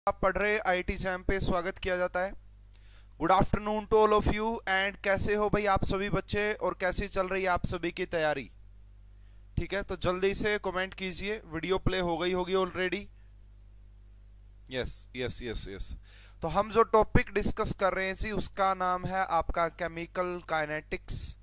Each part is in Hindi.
आप पढ़ रहे आईआईटी जैम पे स्वागत किया जाता है। Good afternoon to all of you and कैसे हो भाई आप सभी बच्चे, और कैसी चल रही है आप सभी की तैयारी? ठीक है, तो जल्दी से कमेंट कीजिए। वीडियो प्ले हो गई होगी already. Yes yes yes yes. तो हम जो टॉपिक डिस्कस कर रहे हैं जी उसका नाम है आपका केमिकल काइनेटिक्स।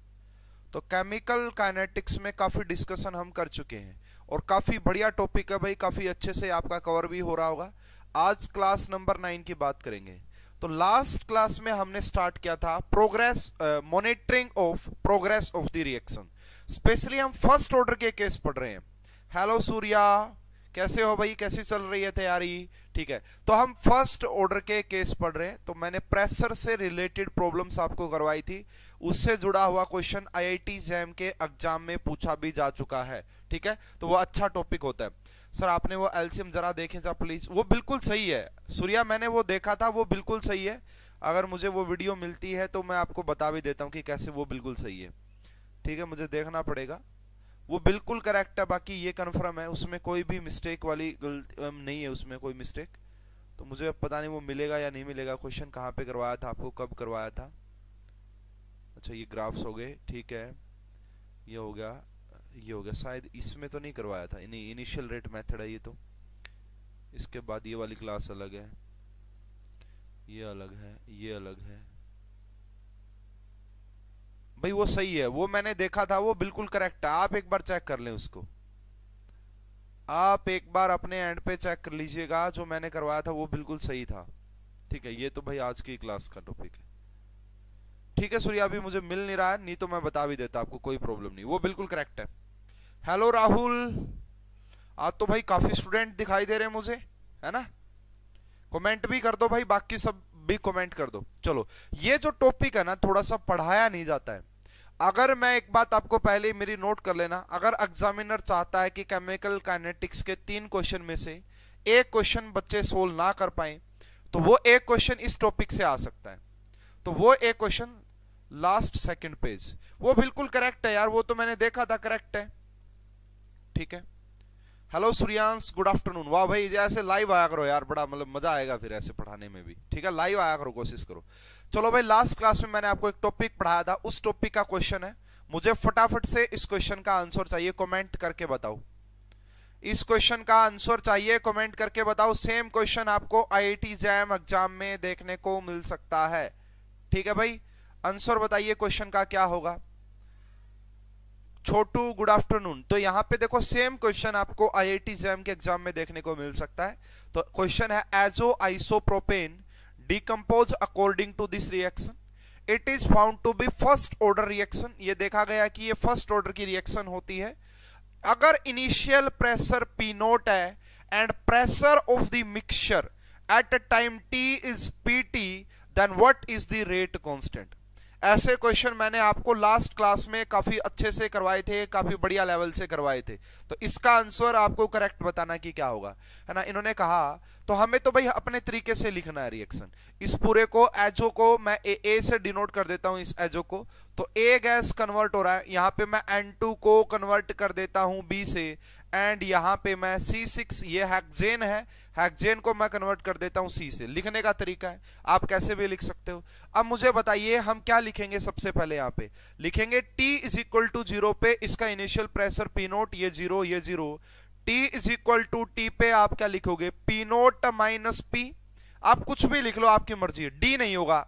तो केमिकल काइनेटिक्स में काफी डिस्कशन हम कर चुके हैं और काफी बढ़िया टॉपिक है भाई, काफी अच्छे से आपका कवर भी हो रहा होगा। आज क्लास नंबर 9 की बात करेंगे। तो लास्ट क्लास में हमने स्टार्ट किया था progress, monitoring of progress of the reaction. Specially हम फर्स्ट ऑर्डर के केस पढ़ रहे हैं। हेलो सूर्या, कैसे हो भाई, कैसी चल रही है तैयारी? ठीक है, तो हम फर्स्ट ऑर्डर के केस पढ़ रहे हैं। तो मैंने प्रेशर से रिलेटेड प्रॉब्लम्स आपको करवाई थी, उससे जुड़ा हुआ क्वेश्चन आईआईटी जैम के एग्जाम में पूछा भी जा चुका है। ठीक है, तो वो अच्छा टॉपिक होता है। सर आपने वो एलसीएम जरा देखें जा प्लीज। वो बिल्कुल सही है सूर्या, मैंने वो देखा था, वो बिल्कुल सही है। अगर मुझे वो वीडियो मिलती है तो मैं आपको बता भी देता हूँ कि कैसे वो बिल्कुल सही है। ठीक है, मुझे देखना पड़ेगा। वो बिल्कुल करेक्ट है, बाकी ये कंफर्म है, उसमें कोई भी मिस्टेक वाली गलती नहीं है, उसमें कोई मिस्टेक। तो मुझे अब पता नहीं वो मिलेगा या नहीं मिलेगा। क्वेश्चन कहाँ पे करवाया था आपको, कब करवाया था? अच्छा ये ग्राफ्स हो गए, ठीक है, ये हो गया, ये हो गया। शायद इसमें तो नहीं करवाया था, नहीं, इनिशियल रेट मेथड है ये तो। इसके बाद ये वाली क्लास अलग है, ये अलग है, ये अलग है भाई। वो सही है, वो मैंने देखा था, वो बिल्कुल करेक्ट है। आप एक बार चेक कर लें उसको, आप एक बार अपने एंड पे चेक कर लीजिएगा। जो मैंने करवाया था वो बिल्कुल सही था। ठीक है, ये तो भाई आज की क्लास का टॉपिक है। ठीक है सूर्या, अभी मुझे मिल नहीं रहा है, नहीं तो मैं बता भी देता आपको, कोई प्रॉब्लम नहीं, वो बिल्कुल करेक्ट है। हेलो राहुल, आज तो भाई काफी स्टूडेंट दिखाई दे रहे हैं मुझे, है ना? कमेंट भी कर दो भाई, बाकी सब भी कमेंट कर दो। चलो, ये जो टॉपिक है ना थोड़ा सा पढ़ाया नहीं जाता है। अगर मैं एक बात आपको पहले मेरी नोट कर लेना, अगर एग्जामिनर चाहता है कि केमिकल काइनेटिक्स के 3 क्वेश्चन में से एक क्वेश्चन बच्चे सोल्व ना कर पाए, तो वो एक क्वेश्चन इस टॉपिक से आ सकता है। तो वो एक क्वेश्चन लास्ट सेकंड पेज, वो बिल्कुल करेक्ट है यार, वो तो मैंने देखा था, करेक्ट है। ठीक है, हेलो सूर्यांश, गुड आफ्टरनून। वाह भाई, ऐसे लाइव आया करो यार, बड़ा मतलब मजा आएगा फिर ऐसे पढ़ाने में भी। ठीक है, लाइव आया करो, कोशिश करो। चलो भाई, लास्ट क्लास में मैंने आपको एक टॉपिक पढ़ाया था, उस टॉपिक का क्वेश्चन है। मुझे फटाफट से इस क्वेश्चन का आंसर चाहिए, कमेंट करके बताओ। इस क्वेश्चन का आंसर चाहिए, कमेंट करके बताओ। सेम क्वेश्चन आपको आईआईटी जैम एग्जाम में देखने को मिल सकता है। ठीक है भाई, आंसर बताइए क्वेश्चन का क्या होगा। Chhotu good afternoon. तो यहां पे देखो सेम क्वेश्चन आपको आईआईटी जैम के एग्जाम में देखने को मिल सकता है। तो क्वेश्चन है azo isopropane decompose according to this reaction, it is found to be first order reaction. ये देखा गया कि ये फर्स्ट ऑर्डर की रिएक्शन होती है अगर इनिशियल प्रेशर पी नोट है and pressure of the mixture at time T is PT, then what is the rate constant. ऐसे क्वेश्चन मैंने आपको लास्ट क्लास में काफी अच्छे से करवाए थे, काफी बढ़िया लेवल से करवाए थे। तो इसका आंसर आपको करेक्ट बताना कि क्या होगा, है ना? इन्होंने कहा तो हमें तो भाई अपने तरीके से लिखना है रिएक्शन। इस पूरे को एजो को मैं ए से डिनोट कर देता हूं, इस एजो को। तो ए गैस कन्वर्ट हो रहा है, यहां पे मैं N2 को कन्वर्ट कर देता हूं बी से, एंड यहां पे मैं C6, ये हेक्सेन है, हेक्सेन को मैं कन्वर्ट कर देता हूं सी से। लिखने का तरीका है, आप कैसे भी लिख सकते हो। अब मुझे बताइए हम क्या लिखेंगे। सबसे पहले यहां पे लिखेंगे T इज इक्वल टू 0 पे इसका इनिशियल प्रेशर पी नोट, ये 0 ये 0। T is equal to T पे आप क्या लिखोगे, पी नोट माइनस पी। आप कुछ भी लिख लो, आपकी मर्जी है। डी नहीं होगा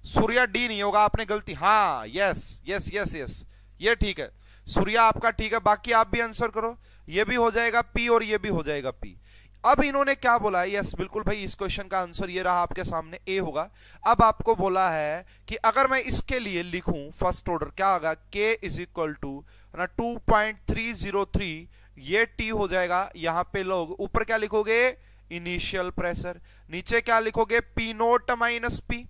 सूर्या, डी नहीं होगा, आपने गलती। हाँ यस यस यस यस, ये ठीक है सूर्या, आपका ठीक है। बाकी आप भी आंसर करो, ये भी हो जाएगा पी और ये भी हो जाएगा पी। अब इन्होंने क्या बोला है, यस बिल्कुल भाई, इस क्वेश्चन का आंसर ये रहा आपके सामने, ए होगा। अब आपको बोला है कि अगर मैं इसके लिए लिखूं फर्स्ट ऑर्डर, क्या होगा, के इज इक्वल टू ना 2.303, ये टी हो जाएगा। यहां पे लोग ऊपर क्या लिखोगे, इनिशियल प्रेशर, नीचे क्या लिखोगे, पी नोट माइनस पी।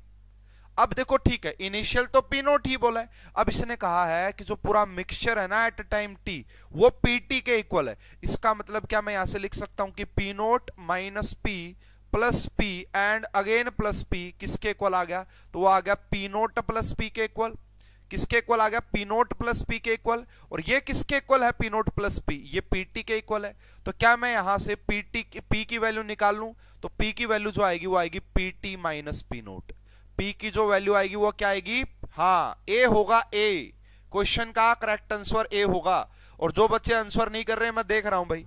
अब देखो ठीक है, इनिशियल तो पी नोट ही बोला है। अब इसने कहा है कि जो पूरा मिक्सचर है ना एट टाइम टी, वो पीटी के इक्वल है। इसका मतलब क्या, मैं यहां से लिख सकता हूं कि P note minus P plus P and again plus P किसके इक्वल आ गया, तो वो आ गया पी नोट प्लस पी के इक्वल। किसके इक्वल आ गया, पी नोट प्लस पी के इक्वल, और ये किसके इक्वल है, पी नोट प्लस पी, ये पीटी के इक्वल है। तो क्या मैं यहां से पी की वैल्यू निकाल लूं, तो पी की वैल्यू जो आएगी वो आएगी PT minus P note. P की जो वैल्यू आएगी वो क्या आएगी, हाँ ए होगा, ए क्वेश्चन का करेक्ट आंसर ए होगा। और जो बच्चे आंसर नहीं कर रहे हैं, मैं देख रहा हूं भाई,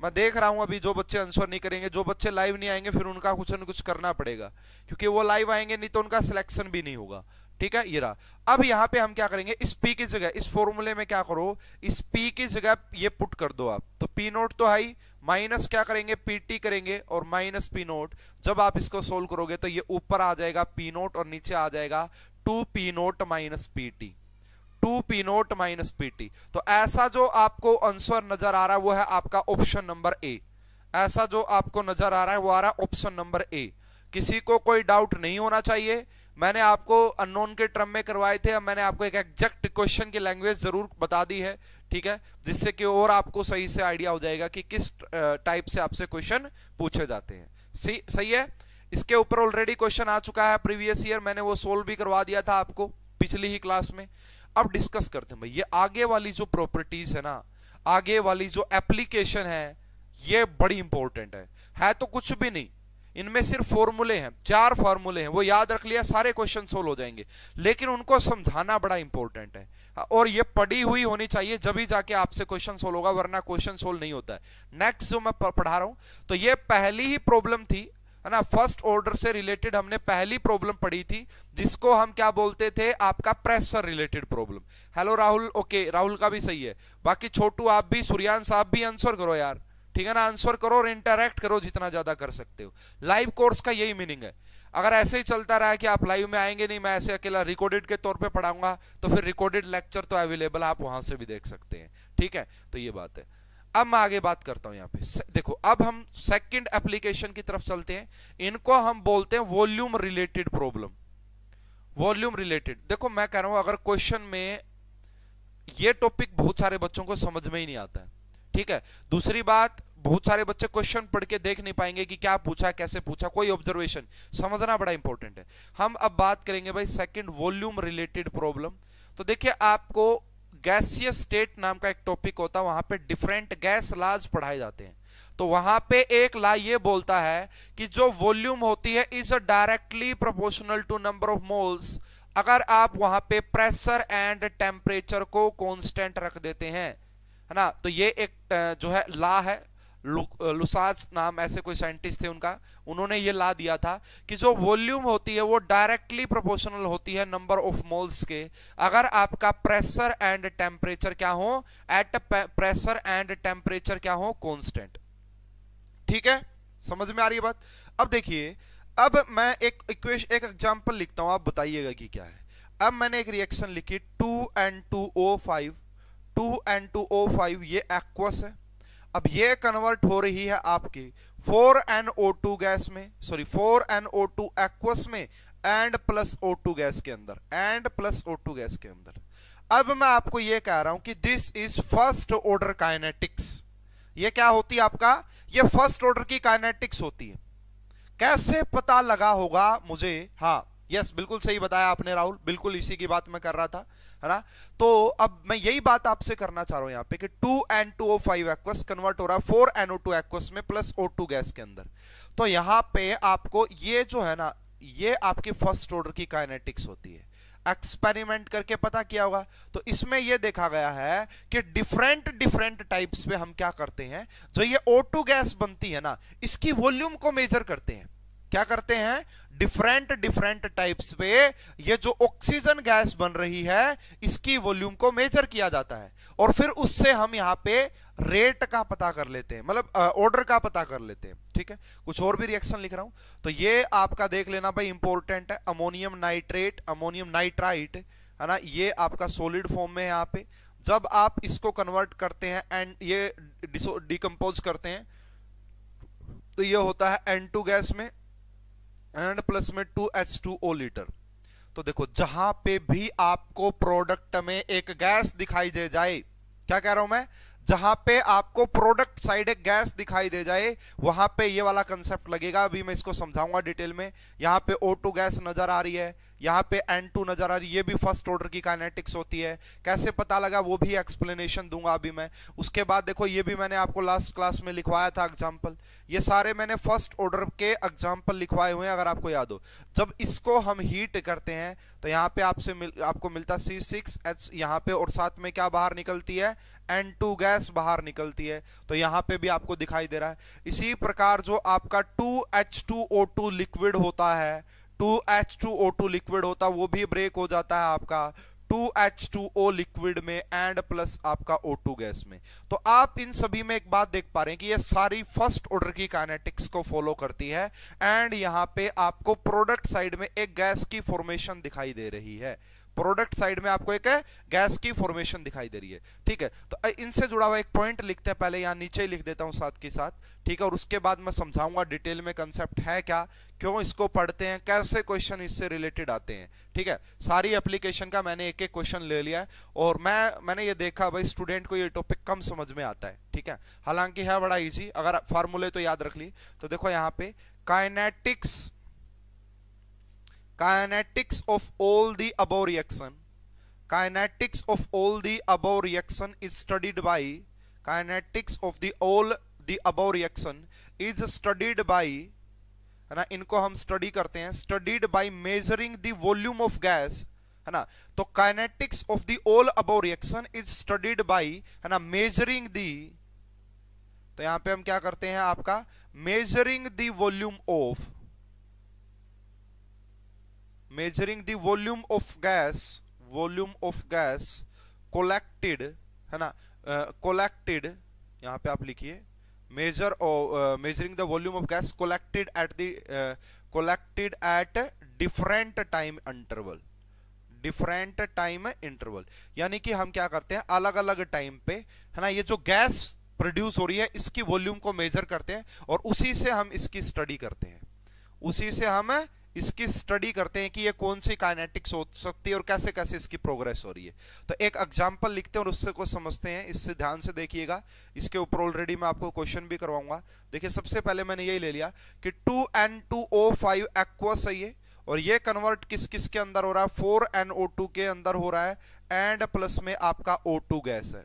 मैं देख रहा हूं अभी जो बच्चे आंसर नहीं करेंगे, जो बच्चे लाइव नहीं आएंगे फिर उनका कुछ न कुछ करना पड़ेगा, क्योंकि वो लाइव आएंगे नहीं तो उनका सिलेक्शन भी नहीं होगा। ठीक है, ये रहा। अब यहां पे हम क्या करेंगे, इस पी की जगह इस फॉर्मूले में क्या करो, इस पी की जगह ये पुट कर दो आप, तो पी नोट तो है, माइनस क्या करेंगे, पीटी करेंगे और माइनस पी नोट। जब आप इसको सोल्व करोगे तो ये ऊपर आ जाएगा पी नोट और नीचे आ जाएगा 2 P note minus PT, 2 P note minus PT. तो ऐसा जो आपको आंसर नजर आ रहा है वो है आपका ऑप्शन नंबर ए। ऐसा जो आपको नजर आ रहा है वो आ रहा है ऑप्शन नंबर ए। किसी को कोई डाउट नहीं होना चाहिए। मैंने आपको अननोन के टर्म में करवाए थे, अब मैंने आपको एक एग्जैक्ट क्वेश्चन की लैंग्वेज जरूर बता दी है, ठीक है, जिससे कि और आपको सही से आइडिया हो जाएगा कि किस टाइप से आपसे क्वेश्चन पूछे जाते हैं। सही है। इसके ऊपर ऑलरेडी क्वेश्चन आ चुका है प्रीवियस ईयर, मैंने वो सोल्व भी करवा दिया था आपको पिछली ही क्लास में। अब डिस्कस करते हैं भाई, ये आगे वाली जो प्रॉपर्टीज है ना, आगे वाली जो एप्लीकेशन है, ये बड़ी इंपॉर्टेंट है तो कुछ भी नहीं, इनमें सिर्फ फॉर्मूले हैं, 4 फॉर्मूले हैं, वो याद रख लिया सारे क्वेश्चन सोल्व हो जाएंगे, लेकिन उनको समझाना बड़ा इंपॉर्टेंट है और ये पढ़ी हुई होनी चाहिए, जब ही जाके आपसे क्वेश्चन सोल्व होगा, वरना क्वेश्चन सोल्व नहीं होता है। नेक्स्ट जो मैं पढ़ा रहा हूं, तो ये पहली ही प्रॉब्लम थी, है ना, फर्स्ट ऑर्डर से रिलेटेड हमने पहली प्रॉब्लम पढ़ी थी, जिसको हम क्या बोलते थे, आपका pressure related problem. Hello Rahul, okay Rahul का भी सही है, बाकी छोटू आप भी, सूर्यान साहब भी आंसर करो यार, ठीक है ना, आंसर करो और इंटरैक्ट करो जितना ज्यादा कर सकते हो। लाइव कोर्स का यही मीनिंग है। अगर ऐसे ही चलता रहा कि आप लाइव में आएंगे नहीं, मैं ऐसे अकेला रिकॉर्डेड के तौर पे पढ़ाऊंगा, तो फिर रिकॉर्डेड लेक्चर तो अवेलेबल, आप वहां से भी देख सकते हैं, ठीक है। तो ये बात है। अब मैं आगे बात करता हूं यहाँ पे, देखो अब हम सेकंड एप्लीकेशन की तरफ चलते हैं, इनको हम बोलते हैं volume related problem. Volume related, देखो मैं कह रहा हूं, अगर क्वेश्चन में ये टॉपिक बहुत सारे बच्चों को समझ में ही नहीं आता है, ठीक है। दूसरी बात, बहुत सारे बच्चे क्वेश्चन पढ़ के देख नहीं पाएंगे कि क्या पूछा, कैसे पूछा, कोई ऑब्जर्वेशन समझना बड़ा इंपॉर्टेंट है। हम अब बात करेंगे भाई सेकंड वॉल्यूम रिलेटेड प्रॉब्लम। तो देखिए, आपको गैसियस स्टेट नाम का एक टॉपिक होता है, वहां पे डिफरेंट गैस लॉज पढ़ाए जाते हैं। तो वहां पे एक लॉ ये बोलता है कि जो वॉल्यूम होती है is directly proportional to number of moles, अगर आप वहां पे प्रेशर एंड टेम्परेचर को कांस्टेंट रख देते हैं, है ना। तो ये एक जो है लॉ है, लुसाज नाम ऐसे कोई साइंटिस्ट थे उनका, उन्होंने ये ला दिया था कि जो वॉल्यूम होती है वो डायरेक्टली प्रोपोर्शनल होती है नंबर ऑफ मोल्स के, अगर आपका प्रेशर एंड टेम्परेचर क्या हो, एट प्रेशर एंड टेम्परेचर क्या हो, कांस्टेंट। ठीक है, समझ में आ रही है बात। अब देखिए, अब मैं एक एग्जांपल लिखता हूं, आप बताइएगा कि क्या है। अब मैंने एक रिएक्शन लिखी 2N2O5, 2N2O5 ये एक्वस है। अब ये कन्वर्ट हो रही है आपकी 4NO2 गैस में, सॉरी 4NO2 एक्वस में एंड प्लस O2 गैस के अंदर, एंड प्लस O2 गैस के अंदर। अब मैं आपको ये कह रहा हूं कि this is first order kinetics. ये क्या होती है आपका, ये फर्स्ट ऑर्डर की काइनेटिक्स होती है। कैसे पता लगा होगा मुझे, हाँ यस बिल्कुल सही बताया आपने राहुल, बिल्कुल इसी की बात मैं कर रहा था, है ना। तो अब मैं यही बात आपसे करना चाह रहा हूं यहां पे कि 2N2O5 एक्वस कन्वर्ट हो रहा है 4NO2 एक्वस में प्लस O2 गैस के अंदर। तो यहां पे आपको ये जो है ना, ये आपकी फर्स्ट ऑर्डर की काइनेटिक्स होती है। एक्सपेरिमेंट करके पता किया होगा, तो इसमें यह देखा गया है कि डिफरेंट टाइप्स पे हम क्या करते हैं, जो ये O2 गैस बनती है ना, इसकी वॉल्यूम को मेजर करते हैं। क्या करते हैं, डिफरेंट टाइप्स पे ये जो ऑक्सीजन गैस बन रही है इसकी वॉल्यूम को मेजर किया जाता है, और फिर उससे हम यहां पे रेट का पता कर लेते हैं, मतलब ऑर्डर का पता कर लेते हैं। ठीक है, कुछ और भी रिएक्शन लिख रहा हूं, तो ये आपका देख लेना भाई, इंपॉर्टेंट है। अमोनियम नाइट्रेट, अमोनियम नाइट्राइट, है ना, ये आपका सॉलिड फॉर्म में है। यहां पे जब आप इसको कन्वर्ट करते हैं एंड ये डिकम्पोज करते हैं, तो ये होता है N2 गैस में एंड प्लस में 2H2O लीटर। तो देखो, जहां पे भी आपको प्रोडक्ट में एक गैस दिखाई दे जाए, क्या कह रहा हूं मैं, जहां पे आपको प्रोडक्ट साइड एक गैस दिखाई दे जाए, वहां पे ये वाला कंसेप्ट लगेगा। अभी मैं इसको समझाऊंगा डिटेल में। यहां पे O2 गैस नजर आ रही है, यहाँ पे N2 नजर आ रही है, ये भी फर्स्ट ऑर्डर की काइनेटिक्स होती है। कैसे पता लगा वो भी एक्सप्लेनेशन दूंगा अभी मैं। उसके बाद देखो ये भी मैंने आपको लास्ट क्लास में लिखवाया था एग्जांपल, ये सारे मैंने फर्स्ट ऑर्डर के एग्जांपल लिखवाए हुए हैं अगर आपको याद हो। जब इसको हम हीट करते हैं तो यहाँ पे आपको मिलता C6H यहाँ पे, और साथ में क्या बाहर निकलती है, N2 गैस बाहर निकलती है। तो यहाँ पे भी आपको दिखाई दे रहा है। इसी प्रकार जो आपका 2H2O2 लिक्विड होता है, 2H2O2 लिक्विड होता है, वो भी ब्रेक हो जाता है आपका 2H2O लिक्विड में एंड प्लस आपका O2 गैस में। तो आप इन सभी में एक बात देख पा रहे हैं कि ये सारी फर्स्ट ऑर्डर की काइनेटिक्स को फॉलो करती है। एंड यहाँ पे आपको प्रोडक्ट साइड में एक गैस की फॉर्मेशन दिखाई दे रही है, प्रोडक्ट साइड में आपको एक गैस की फॉर्मेशन दिखाई दे रही है। ठीक है, तो इनसे जुड़ा हुआ एक पॉइंट लिखते हैं, पहले यहां नीचे ही लिख देता हूं साथ के साथ। ठीक है, और उसके बाद मैं समझाऊंगा डिटेल में कंसेप्ट है क्या, क्यों इसको पढ़ते हैं, कैसे क्वेश्चन इससे रिलेटेड आते हैं। ठीक है, सारी एप्लीकेशन का मैंने एक एक क्वेश्चन ले लिया है, और मैंने ये देखा भाई स्टूडेंट को ये टॉपिक कम समझ में आता है। ठीक है, हालांकि है बड़ा इजी, अगर फार्मूले तो याद रख ली। तो देखो यहाँ पे kinetics of all the above reaction, kinetics of all the above reaction is studied by, kinetics of the all the above reaction is studied by, है ना, इनको हम स्टडी करते हैं, studied by measuring the volume of gas, है ना। तो kinetics of the all above reaction is studied by, है ना, मेजरिंग दी, तो यहां पे हम क्या करते हैं आपका measuring the volume of, measuring the volume of gas collected, है ना, collected, यहाँ पे आप लिखिए measuring the volume of gas collected at different time interval, यानी कि हम क्या करते हैं अलग अलग टाइम पे, है ना, ये जो गैस प्रोड्यूस हो रही है इसकी वॉल्यूम को मेजर करते हैं, और उसी से हम इसकी स्टडी करते हैं, उसी से हम इसकी स्टडी करते हैं कि ये कौन सी काइनेटिक्स हो सकती है और कैसे कैसे इसकी प्रोग्रेस हो रही है। तो एक एग्जांपल लिखते हैं और उससे को समझते हैं, इससे ध्यान से देखिएगा। इसके ऊपर ऑलरेडी मैं आपको क्वेश्चन भी करवाऊंगा। देखिए सबसे पहले मैंने यही ले लिया कि 2N2O5 एक्वस है ये, और ये कन्वर्ट किस किस के अंदर हो रहा है, 4NO2 के अंदर हो रहा है, एंड प्लस में आपका O2 गैस है,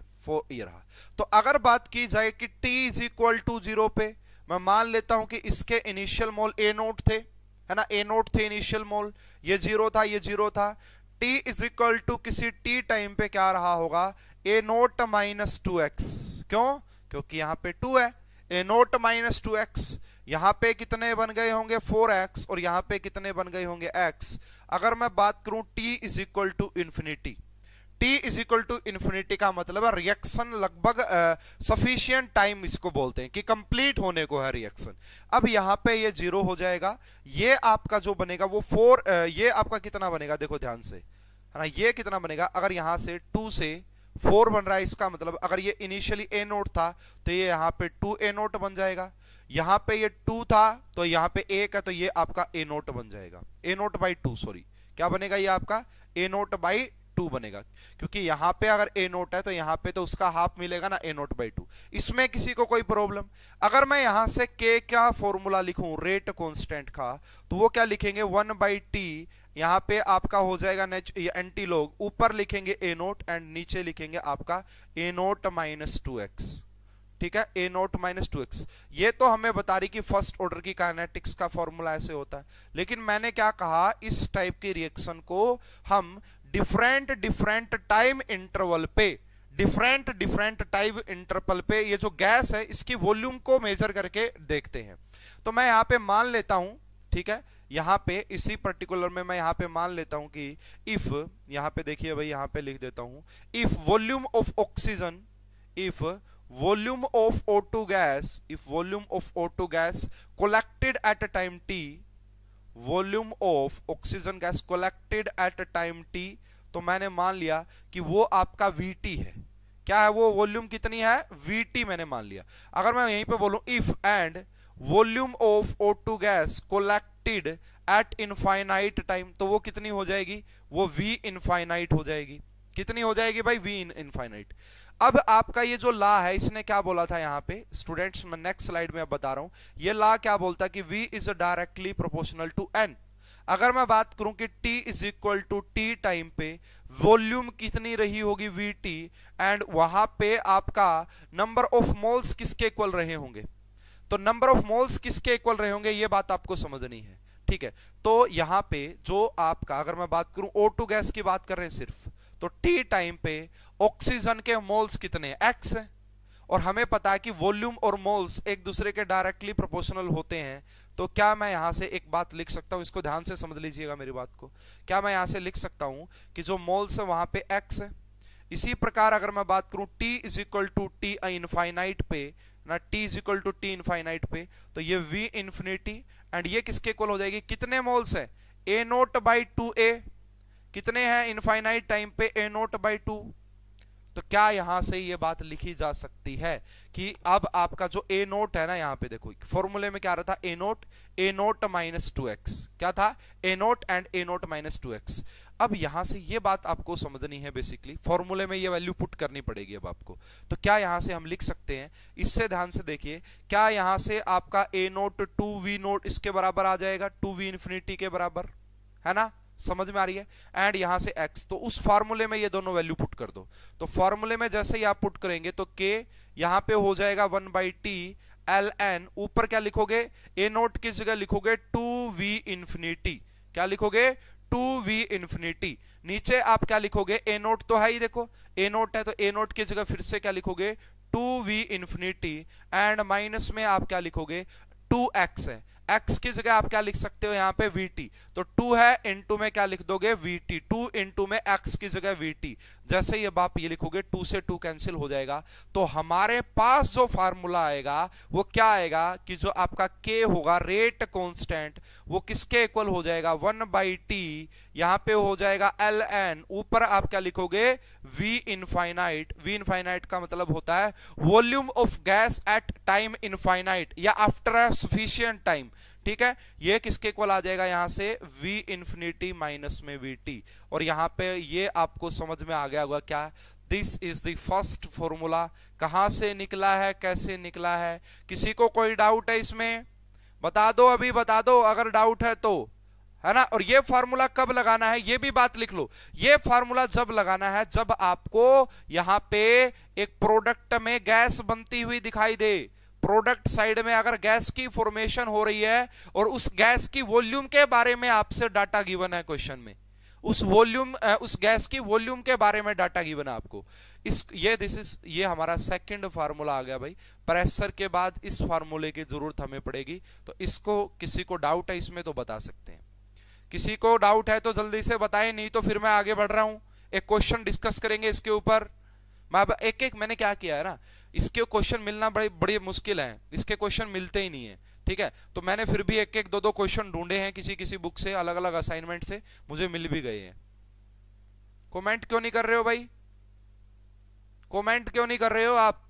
ये रहा। तो अगर बात की जाए कि T इज इक्वल टू 0 पे, मैं मान लेता हूं कि इसके इनिशियल मोल A0 थे, है ना, A0 थे इनिशियल मोल, ये 0 था, ये 0 था। T इज इक्वल टू किसी T टाइम पे क्या रहा होगा, A0 माइनस 2x, क्यों, क्योंकि यहाँ पे 2 है, A0 माइनस 2x, यहाँ पे कितने बन गए होंगे 4x, और यहाँ पे कितने बन गए होंगे x। अगर मैं बात करूं T is equal to infinity, T is equal to infinity का मतलब है रिएक्शन लगभग सफिशिएंट टाइम इसको बोलते हैं कि कंप्लीट होने को है रिएक्शन। अब यहाँ पे ये 0 हो जाएगा, ये आपका जो बनेगा वो 4, ये आपका कितना बनेगा देखो ध्यान से, है ना, ये कितना बनेगा, अगर यहाँ से 2 से 4 बन रहा है, इसका मतलब अगर ये इनिशियली A0 था तो ये यहाँ पे 2A0 बन जाएगा, यहाँ पे ये 2 था तो यहाँ पे 1 है, तो ये आपका A0 बन जाएगा, A0 बाई 2, सॉरी क्या बनेगा, ये आपका A0 बाई 2 बनेगा, क्योंकि यहाँ पे अगर A0 है तो यहाँ पे तो उसका हाफ मिलेगा ना, A0 बाई 2। इसमें किसी को कोई प्रॉब्लम, अगर मैं यहाँ से K का फॉर्मूला लिखूं रेट कांस्टेंट का, तो वो क्या लिखेंगे 1/T, यहाँ पे आपका हो जाएगा एंटी लॉग, ऊपर लिखेंगे A0 एंड नीचे लिखेंगे आपका A0 माइनस 2x। ठीक है, A0 माइनस 2x। ये तो हमें बता रही कि फर्स्ट ऑर्डर की काइनेटिक्स का फॉर्मूला ऐसे होता है, लेकिन मैंने क्या कहा, इस टाइप की रिएक्शन को हम डिफरेंट टाइम इंटरवल पे, डिफरेंट टाइम इंटरवल पे ये जो गैस है इसकी वॉल्यूम को मेजर करके देखते हैं। तो मैं यहाँ पे मान लेता हूं, ठीक है, यहाँ पे इसी पर्टिकुलर में मैं यहाँ पे मान लेता हूं कि इफ, यहाँ पे देखिए भाई, यहाँ पे लिख देता हूं, if volume of oxygen, if volume of O2 gas, if volume of O2 gas collected at a time t, volume of oxygen gas collected at a time t, तो मैंने मान लिया कि वो आपका Vt है। क्या है वो वॉल्यूम कितनी है, Vt मैंने मान लिया। अगर मैं यहीं पे बोलूं if and volume of O2 gas collected at infinite time, तो वो कितनी हो जाएगी, वो V infinite हो जाएगी। कितनी हो जाएगी भाई, V infinite। अब आपका ये जो ला है, इसने क्या बोला था यहाँ पे स्टूडेंट्स, मैं नेक्स्ट स्लाइड में अब बता रहा हूं, ये ला क्या बोलता है कि V is directly proportional to N। अगर मैं बात करूं कि T is equal to T time पे वॉल्यूम कितनी रही होगी VT, एंड वहां पे आपका नंबर ऑफ मोल्स किसके इक्वल रहे होंगे, तो नंबर ऑफ मोल्स किसके इक्वल रहे होंगे ये बात आपको समझनी है, ठीक है। तो यहां पे जो आपका, अगर मैं बात करूं O2 गैस की बात कर रहे हैं सिर्फ, तो T टाइम पे ऑक्सीजन के मोल्स कितने हैं, X है, और हमें पता है कि वॉल्यूम और मोल्स एक दूसरे के डायरेक्टली प्रोपोर्शनल होते हैं। तो क्या मैं यहां से एक बात लिख सकता हूं, इसको ध्यान से समझ लीजिएगा मेरी बात को, क्या मैं यहां से लिख सकता हूं कि जो मोल्स है वहां पे X है। इसी प्रकार अगर मैं बात करूं T is equal to T infinite पे ना, T is equal to T infinite पे, तो ये V इंफिनिटी एंड ये किसके इक्वल हो जाएगी, कितने मोल्स है A नोट बाई 2A, कितने हैं इनफाइनाइट टाइम पे A नोट बाई 2। तो क्या यहां से ये बात लिखी जा सकती है कि अब आपका जो A नोट है ना, यहां पे देखो फॉर्मूले में क्या आ रहा था, A नोट माइनस 2x, क्या था A note and A note minus 2x। अब यहां से ये बात आपको समझनी है, बेसिकली फॉर्मूले में ये वैल्यू पुट करनी पड़ेगी अब आपको। तो क्या यहां से हम लिख सकते हैं, इससे ध्यान से देखिए, क्या यहां से आपका A नोट 2V नोट इसके बराबर आ जाएगा, 2V इंफिनिटी के बराबर, है ना, समझ में आ रही है, एंड यहां से x, तो उस फार्मूले में ये दोनों वैल्यू पुट कर दो। तो फार्मूले में जैसे ही आप पुट करेंगे तो k यहां पे हो जाएगा 1/t ln, ऊपर क्या लिखोगे, a नोट की जगह लिखोगे 2v इंफिनिटी, क्या लिखोगे 2v इंफिनिटी, नीचे आप क्या लिखोगे, a नोट तो है ही, देखो a नोट है तो a नोट की जगह फिर से क्या लिखोगे 2v इंफिनिटी, एंड माइनस में आप क्या लिखोगे 2x है, x की जगह आप क्या लिख सकते हो यहाँ पे vt, तो 2 है इनटू में क्या लिख दोगे vt, 2 इनटू में x की जगह vt, जैसे ही अब आप ये लिखोगे 2 से 2 कैंसिल हो जाएगा, तो हमारे पास जो फार्मूला आएगा वो क्या आएगा कि जो आपका k होगा रेट कांस्टेंट, वो किसके इक्वल हो जाएगा 1/t, यहां पे हो जाएगा ln, ऊपर आप क्या लिखोगे v इनफाइनाइट, v इनफाइनाइट का मतलब होता है volume of gas at time infinite या आफ्टर अ सफिशिएंट टाइम, ठीक है। ये किसके इक्वल आ जाएगा यहां से v इंफिनिटी माइनस में vt, और यहां पे ये आपको समझ में आ गया होगा क्या, this is the first formula. कहां से निकला है, कैसे निकला है, किसी को कोई डाउट है इसमें, बता दो, अभी बता दो अगर डाउट है तो, है ना। और ये फार्मूला कब लगाना है ये भी बात लिख लो, ये फार्मूला जब लगाना है जब आपको यहां पे एक प्रोडक्ट में गैस बनती हुई दिखाई दे, प्रोडक्ट साइड में अगर गैस की फॉर्मेशन हो रही है और उस गैस की वॉल्यूम के बारे में आपसे डाटा गिवन है क्वेश्चन में, उस गैस की वॉल्यूम के बारे में डाटा गिवन है आपको, ये हमारा सेकंड फार्मूला आ गया भाई। प्रेशर के बाद इस फार्मूले की जरूरत हमें पड़ेगी, तो इसको किसी को डाउट है इसमें तो बता सकते हैं, किसी को डाउट है तो जल्दी से बताएं, नहीं तो फिर मैं आगे बढ़ रहा हूं, एक क्वेश्चन डिस्कस करेंगे इसके ऊपर। मैं एक मैंने क्या किया है ना, इसके क्वेश्चन मिलना बड़ी मुश्किल है, इसके क्वेश्चन मिलते ही नहीं है, ठीक है। तो मैंने फिर भी एक दो क्वेश्चन ढूंढे हैं किसी बुक से, अलग अलग असाइनमेंट से मुझे मिल भी गए हैं। कमेंट क्यों नहीं कर रहे हो भाई, कमेंट क्यों नहीं कर रहे हो आप,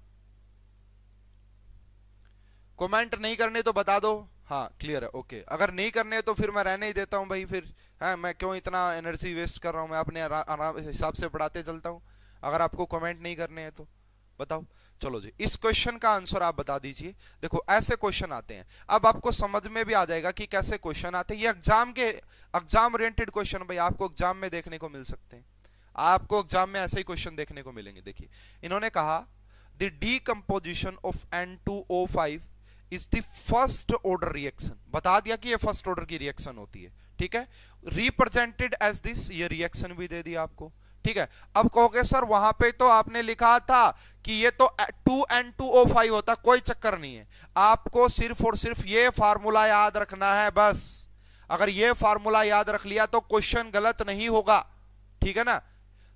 कमेंट नहीं करने तो बता दो, हाँ क्लियर है, ओके। अगर नहीं करने तो फिर मैं रहने ही देता हूं भाई, फिर है मैं क्यों इतना एनर्जी वेस्ट कर रहा हूं, मैं अपने आराम हिसाब से पढ़ाते चलता हूं। अगर आपको कमेंट नहीं करने हैं तो बताओ। चलो जी, इस क्वेश्चन का आंसर आप बता दीजिए। देखो ऐसे क्वेश्चन आते हैं, अब आपको समझ में भी आ जाएगा कि कैसे क्वेश्चन आते हैं। ये एग्जाम ओरिएंटेड क्वेश्चन भाई आपको एग्जाम में देखने को मिल सकते हैं, आपको एग्जाम में ऐसे ही क्वेश्चन देखने को मिलेंगे। देखिए इन्होंने कहा the decomposition of N2O5 is the first order reaction, बता दिया कि ये फर्स्ट ऑर्डर की रिएक्शन होती है, ठीक है। रिप्रेजेंटेड एज दिस, ये रिएक्शन भी दे दिया आपको, ठीक है। अब कहोगे सर वहां पे तो आपने लिखा था कि ये तो 2N2O5 होता, कोई चक्कर नहीं है, आपको सिर्फ और सिर्फ ये फार्मूला याद रखना है बस। अगर ये फार्मूला याद रख लिया तो क्वेश्चन गलत नहीं होगा, ठीक है ना।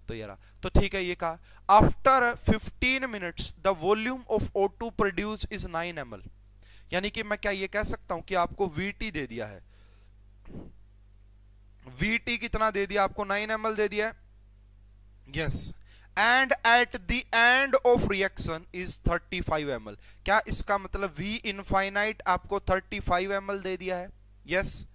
तो यार तो ठीक है, ये कहा after 15 minutes the volume of O2 produce is 9 ml, यानी कि मैं क्या ये कह सकता हूं कि आपको VT दे दिया है, VT कितना दे दिया आपको 9 ml दे दिया है, yes, and at the end of reaction is 35 ml, क्या इसका मतलब V इनफाइनाइट आपको 35 ml दे दिया है, यस।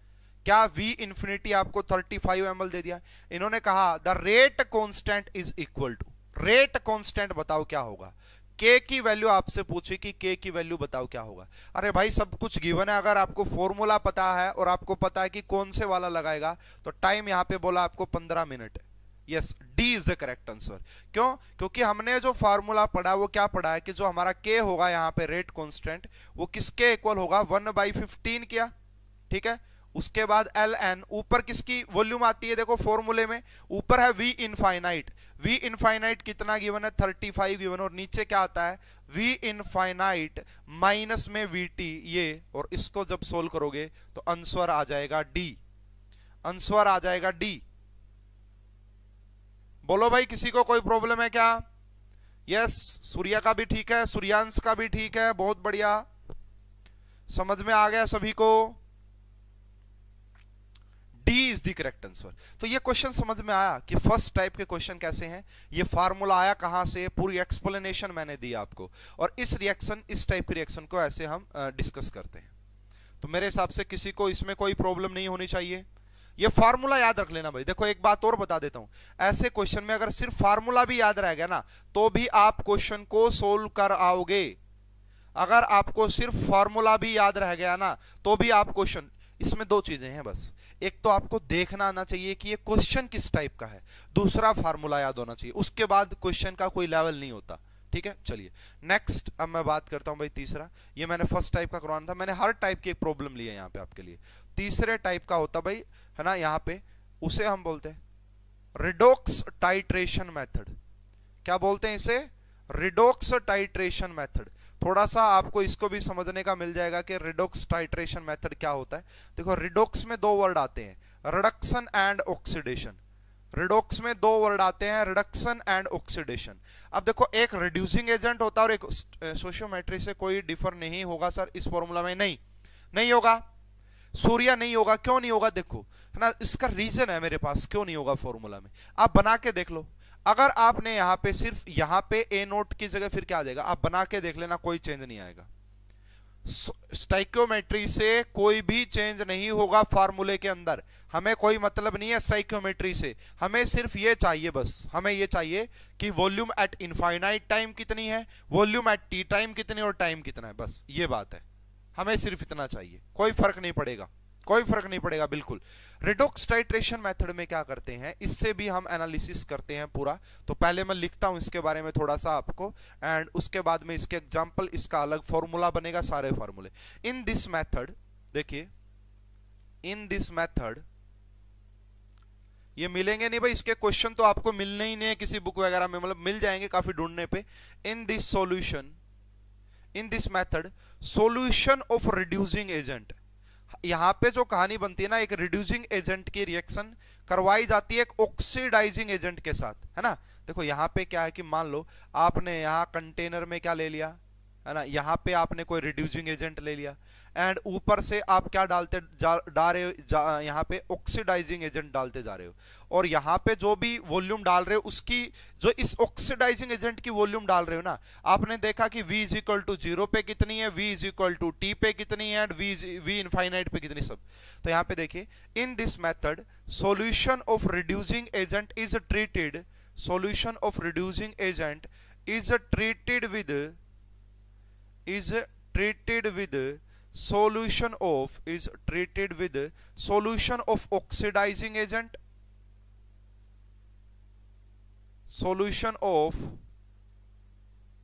क्या V इंफिनिटी आपको 35 ml दे दिया। इन्होंने कहा the rate constant is equal to, rate constant बताओ क्या होगा, के की वैल्यू आपसे पूछी कि के की वैल्यू बताओ क्या होगा। अरे भाई सब कुछ गिवन है, अगर आपको फॉर्मूला पता है और आपको पता है कि कौन से वाला लगाएगा, तो टाइम यहां पे बोला आपको 15 मिनट है। Yes, D is the correct answer. क्यों? क्योंकि हमने जो फार्मूला पढ़ा वो क्या पढ़ा है कि जो हमारा के होगा यहाँ पे रेट कांस्टेंट, वो किसके इक्वल होगा, 1/15 किया, ठीक है। उसके बाद एल एन, ऊपर किसकी वॉल्यूम आती है, देखो फॉर्मूले में ऊपर है वी इनफाइनाइट, वी इनफाइनाइट कितना गिवन है, 35 गिवन, और नीचे क्या आता है, वी इनफाइनाइट माइनस में वी टी, ये, और इसको जब सोल्व करोगे तो आंसर आ जाएगा डी, आंसर आ जाएगा डी। बोलो भाई किसी को कोई प्रॉब्लम है क्या? यस, सूर्या का भी ठीक है, सूर्यांश का भी ठीक है, बहुत बढ़िया, समझ में आ गया सभी को। D is the correct answer. तो ये क्वेश्चन समझ में आया कि फर्स्ट टाइप के क्वेश्चन कैसे हैं, ये फार्मूला आया कहां से, पूरी एक्सप्लेनेशन मैंने दी आपको, और इस रिएक्शन, इस टाइप के रिएक्शन को ऐसे हम डिस्कस करते हैं। तो मेरे हिसाब से किसी को इसमें कोई प्रॉब्लम नहीं होनी चाहिए। ये फार्मूला याद रख लेना भाई। देखो एक बात और बता देता हूं, ऐसे क्वेश्चन में अगर सिर्फ फार्मूला भी याद रह गया ना, तो भी आप क्वेश्चन को सोल्व कर आओगे। अगर आपको सिर्फ फार्मूला भी याद रह गया ना, तो भी आप क्वेश्चन, इसमें दो चीजें हैं बस, एक तो आपको देखना आना चाहिए कि ये क्वेश्चन किस टाइप का है, दूसरा फार्मूला याद होना चाहिए, उसके बाद क्वेश्चन का कोई लेवल नहीं होता। ठीक है, चलिए नेक्स्ट अब मैं बात करता हूं भाई तीसरा। ये मैंने फर्स्ट टाइप का करवाना था, मैंने हर टाइप की एक प्रॉब्लम ली है यहाँ पे आपके लिए। तीसरे टाइप का होता भाई है ना, यहाँ पे उसे हम बोलते हैं रिडोक्स टाइट्रेशन मेथड। क्या बोलते हैं इसे? Redox titration method. थोड़ा सा आपको इसको भी समझने का मिल जाएगा कि रिडोक्स टाइट्रेशन मेथड क्या होता है। देखो रिडोक्स में दो वर्ड आते हैं, रिडक्शन एंड ऑक्सीडेशन। रिडोक्स में दो वर्ड आते हैं, रिडक्शन एंड ऑक्सीडेशन। अब देखो एक रिड्यूसिंग एजेंट होता है और एक स्टोइचियोमेट्री से कोई डिफर नहीं होगा सर इस फॉर्मूला में, नहीं होगा। सूर्या नहीं होगा, क्यों नहीं होगा देखो, है ना, इसका रीजन है मेरे पास क्यों नहीं होगा फॉर्मूला में। आप बना के देख लो, अगर आपने यहां पे सिर्फ यहां पे ए नोट की जगह फिर क्या आ जाएगा, आप बना के देख लेना, कोई चेंज नहीं आएगा। स्टाइकियोमेट्री से कोई भी चेंज नहीं होगा फॉर्मूले के अंदर। हमें कोई मतलब नहीं है स्टाइकियोमेट्री से, हमें सिर्फ ये चाहिए, बस हमें ये चाहिए कि वॉल्यूम एट इनफाइनाइट टाइम कितनी है, वॉल्यूम एट टी टाइम कितनी और टाइम कितना है, बस ये बात है। हमें सिर्फ इतना चाहिए, कोई फर्क नहीं पड़ेगा, कोई फर्क नहीं पड़ेगा बिल्कुल। रिडोक्स टाइट्रेशन मेथड में क्या करते हैं, इससे भी हम एनालिसिस करते हैं पूरा। तो पहले मैं लिखता हूं इसके बारे में थोड़ा सा आपको, एंड उसके बाद में इसके एग्जांपल, इसका अलग फॉर्मूला बनेगा, सारे फॉर्मूले। इन दिस मेथड, देखिए इन दिस मेथड, ये मिलेंगे नहीं भाई, इसके क्वेश्चन तो आपको मिलने ही नहीं है किसी बुक वगैरह में, मतलब मिल जाएंगे काफी ढूंढने पे। In this solution, in this method solution of reducing agent, यहां पे जो कहानी बनती है ना, एक रिड्यूसिंग एजेंट की रिएक्शन करवाई जाती है एक ऑक्सीडाइजिंग एजेंट के साथ, है ना। देखो यहां पे क्या है कि मान लो आपने यहां कंटेनर में क्या ले लिया, है ना, यहां पे आपने कोई रिड्यूसिंग एजेंट ले लिया, एंड ऊपर से आप क्या डालते जा रहे हो, यहाँ पे ऑक्सीडाइजिंग एजेंट डालते जा रहे हो, और यहाँ पे जो भी वॉल्यूम डाल रहे हो उसकी, जो इस ऑक्सीडाइजिंग एजेंट की वॉल्यूम डाल रहे हो ना, आपने देखा कि V इज इक्वल टू 0 पे कितनी है, V is equal to T पे कितनी है, एंड V इनफाइनाइट पे कितनी, सब। तो यहाँ पे देखिए in this method solution of reducing agent is treated, solution of reducing agent is treated with, is treated with solution of, is treated with solution of oxidizing agent, solution of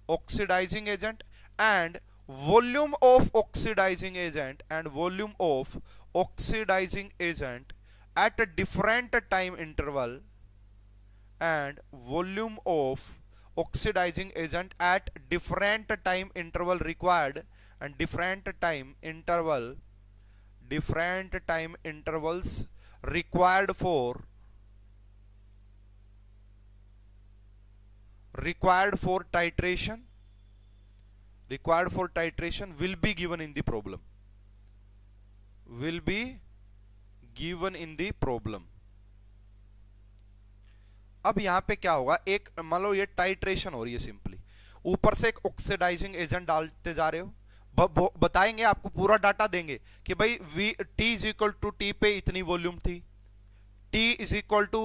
oxidizing agent, and volume of oxidizing agent, and volume of oxidizing agent at a different time interval, and volume of oxidizing agent at different time interval required, and different time intervals required for titration, will be given in the problem, will be given in the problem। अब यहां पे क्या होगा, एक मान लो ये टाइट्रेशन हो रही है, सिंपली ऊपर से एक ऑक्सीडाइजिंग एजेंट डालते जा रहे हो, बताएंगे आपको पूरा डाटा देंगे कि भाई T is equal to T पे इतनी वॉल्यूम थी, T is equal to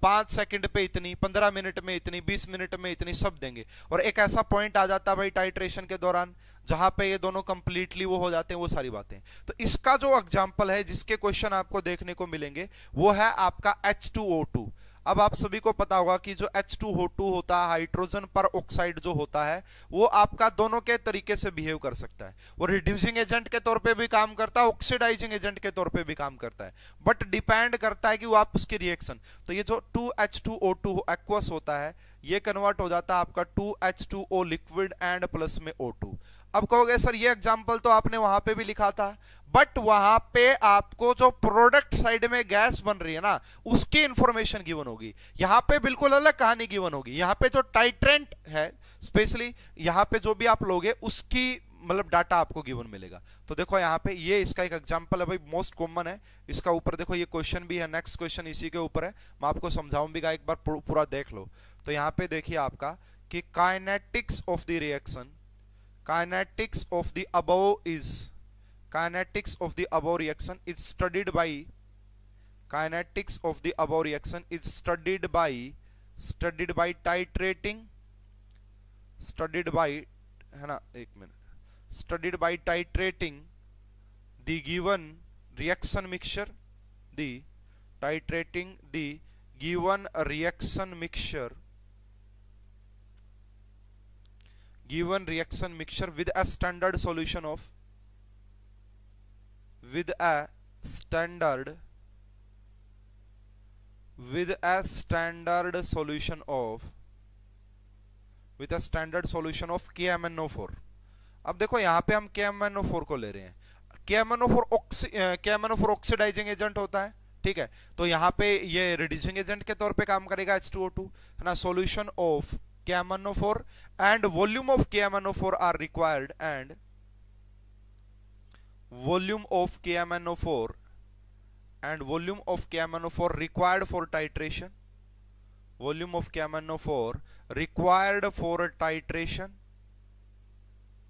5 second पे इतनी, 15 मिनट में इतनी, 20 मिनट में इतनी, सब देंगे। और एक ऐसा पॉइंट आ जाता है भाई टाइट्रेशन के दौरान जहां पे ये दोनों कंप्लीटली वो हो जाते हैं, वो सारी बातें। तो इसका जो एग्जांपल है जिसके क्वेश्चन आपको देखने को मिलेंगे वो है आपका H2O2। अब आप सभी को पता होगा कि जो H2O2 होता है, हाइड्रोजन पर ऑक्साइड जो होता है, वो आपका दोनों के तरीके से बिहेव कर सकता है। वो रिड्यूसिंग एजेंट के तौर पे भी काम करता है, ऑक्सीडाइजिंग एजेंट के तौर पे भी काम करता है, बट डिपेंड करता है कि वो आप उसकी रिएक्शन। तो ये जो 2H2O2 एक्वस होता है, ये कन्वर्ट हो जाता है आपका 2H2O लिक्विड एंड प्लस में O2। अब कहोगे सर ये एग्जांपल तो आपने वहां पे भी लिखा था, बट वहां पे आपको जो प्रोडक्ट साइड में गैस बन रही है ना, उसकी इंफॉर्मेशन गिवन होगी। यहां पे बिल्कुल अलग कहानी गिवन होगी। यहां पे जो टाइट्रेंट है स्पेशली, यहां पे जो भी आप लोगे उसकी मतलब डाटा आपको गिवन मिलेगा। तो देखो यहाँ पे ये इसका एक एग्जांपल है भाई, मोस्ट कॉमन है। इसका ऊपर देखो ये क्वेश्चन भी है, नेक्स्ट क्वेश्चन इसी के ऊपर है, मैं आपको समझाऊंगा, एक बार पूरा देख लो। तो यहाँ पे देखिए आपका कि kinetics of the reaction, kinetics of the above is kinetics of the above reaction is studied by kinetics of the above reaction is studied by titrating, studied by है ना, एक minute, studied by titrating the given reaction mixture, the titrating the given reaction mixture with a standard solution of with a standard solution of KMnO4। अब देखो यहां पे हम KMnO4 को ले रहे हैं। KMnO4 ऑक्सीडाइजिंग एजेंट होता है, ठीक है। तो यहां पे ये रिड्यूसिंग एजेंट के तौर पे काम करेगा H2O2, है ना। Solution of KMnO4 and volume of KMnO4 are required, and volume of KMnO4 required for titration, volume of KMnO4 required for titration,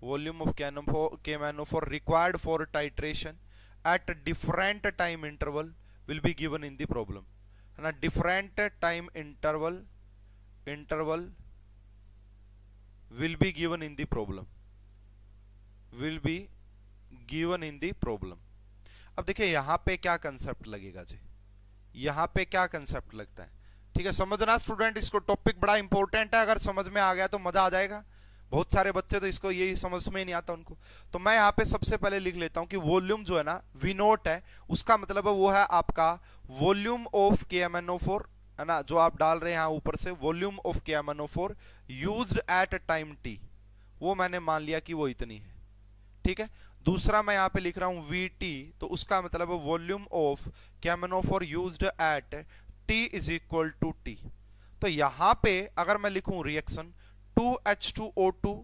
volume of KMnO4 required for titration at different time interval will be given in the problem, है ना। different time interval will be given in the problem, will be given in the problem। अब देखिए यहां पे क्या कंसेप्ट लगेगा जी, यहां पे क्या कंसेप्ट लगता है, ठीक है। समझना स्टूडेंट, इसको टॉपिक बड़ा इंपॉर्टेंट है, अगर समझ में आ गया तो मजा आ जाएगा। बहुत सारे बच्चे तो इसको यही समझ में ही नहीं आता उनको। तो मैं यहाँ पे सबसे पहले लिख लेता हूं कि वॉल्यूम जो है ना, V नोट है, उसका मतलब है वो है आपका वॉल्यूम ऑफ KMnO4, है ना, जो आप डाल रहे हैं यहाँ ऊपर से, volume of KMnO4 used eight time t, वो मैंने मान लिया कि वो इतनी है, ठीक है। दूसरा मैं यहाँ पे लिख रहा हूं VT, तो उसका मतलब है volume of KMnO4 used at t is equal to t। तो यहां पे अगर मैं लिखूं रिएक्शन 2H2O2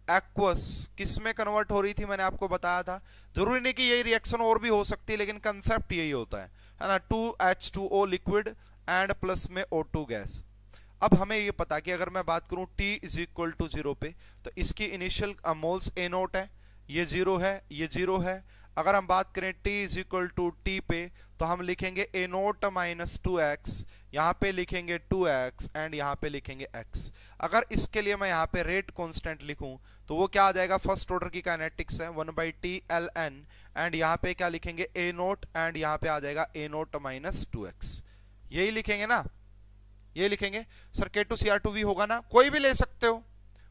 एक्वस किस में कन्वर्ट हो रही थी, मैंने आपको बताया था। जरूरी नहीं कि यही रिएक्शन और भी हो सकती है, लेकिन कंसेप्ट यही होता है ना। 2H2O लिक्विड एंड प्लस में O2 गैस। अब हमें ये पता कि अगर मैं बात करूं T इज इक्वल टू 0 पे, तो इसकी इनिशियल मोल्स A नोट है, ये 0 है, ये 0 है। अगर हम बात करें T is equal to T पे, तो हम लिखेंगे A नोट माइनस 2x, यहाँ पे लिखेंगे 2x एंड यहाँ पे लिखेंगे x। अगर इसके लिए मैं यहाँ पे रेट कांस्टेंट लिखूं तो वो क्या आ जाएगा, फर्स्ट ऑर्डर की काइनेटिक्स है 1/T ln, एंड यहाँ पे क्या लिखेंगे A नोट, एंड यहाँ पे आ जाएगा A नोट माइनस 2x। यही लिखेंगे ना, ये लिखेंगे। सर K2Cr2V होगा ना, कोई भी ले सकते हो,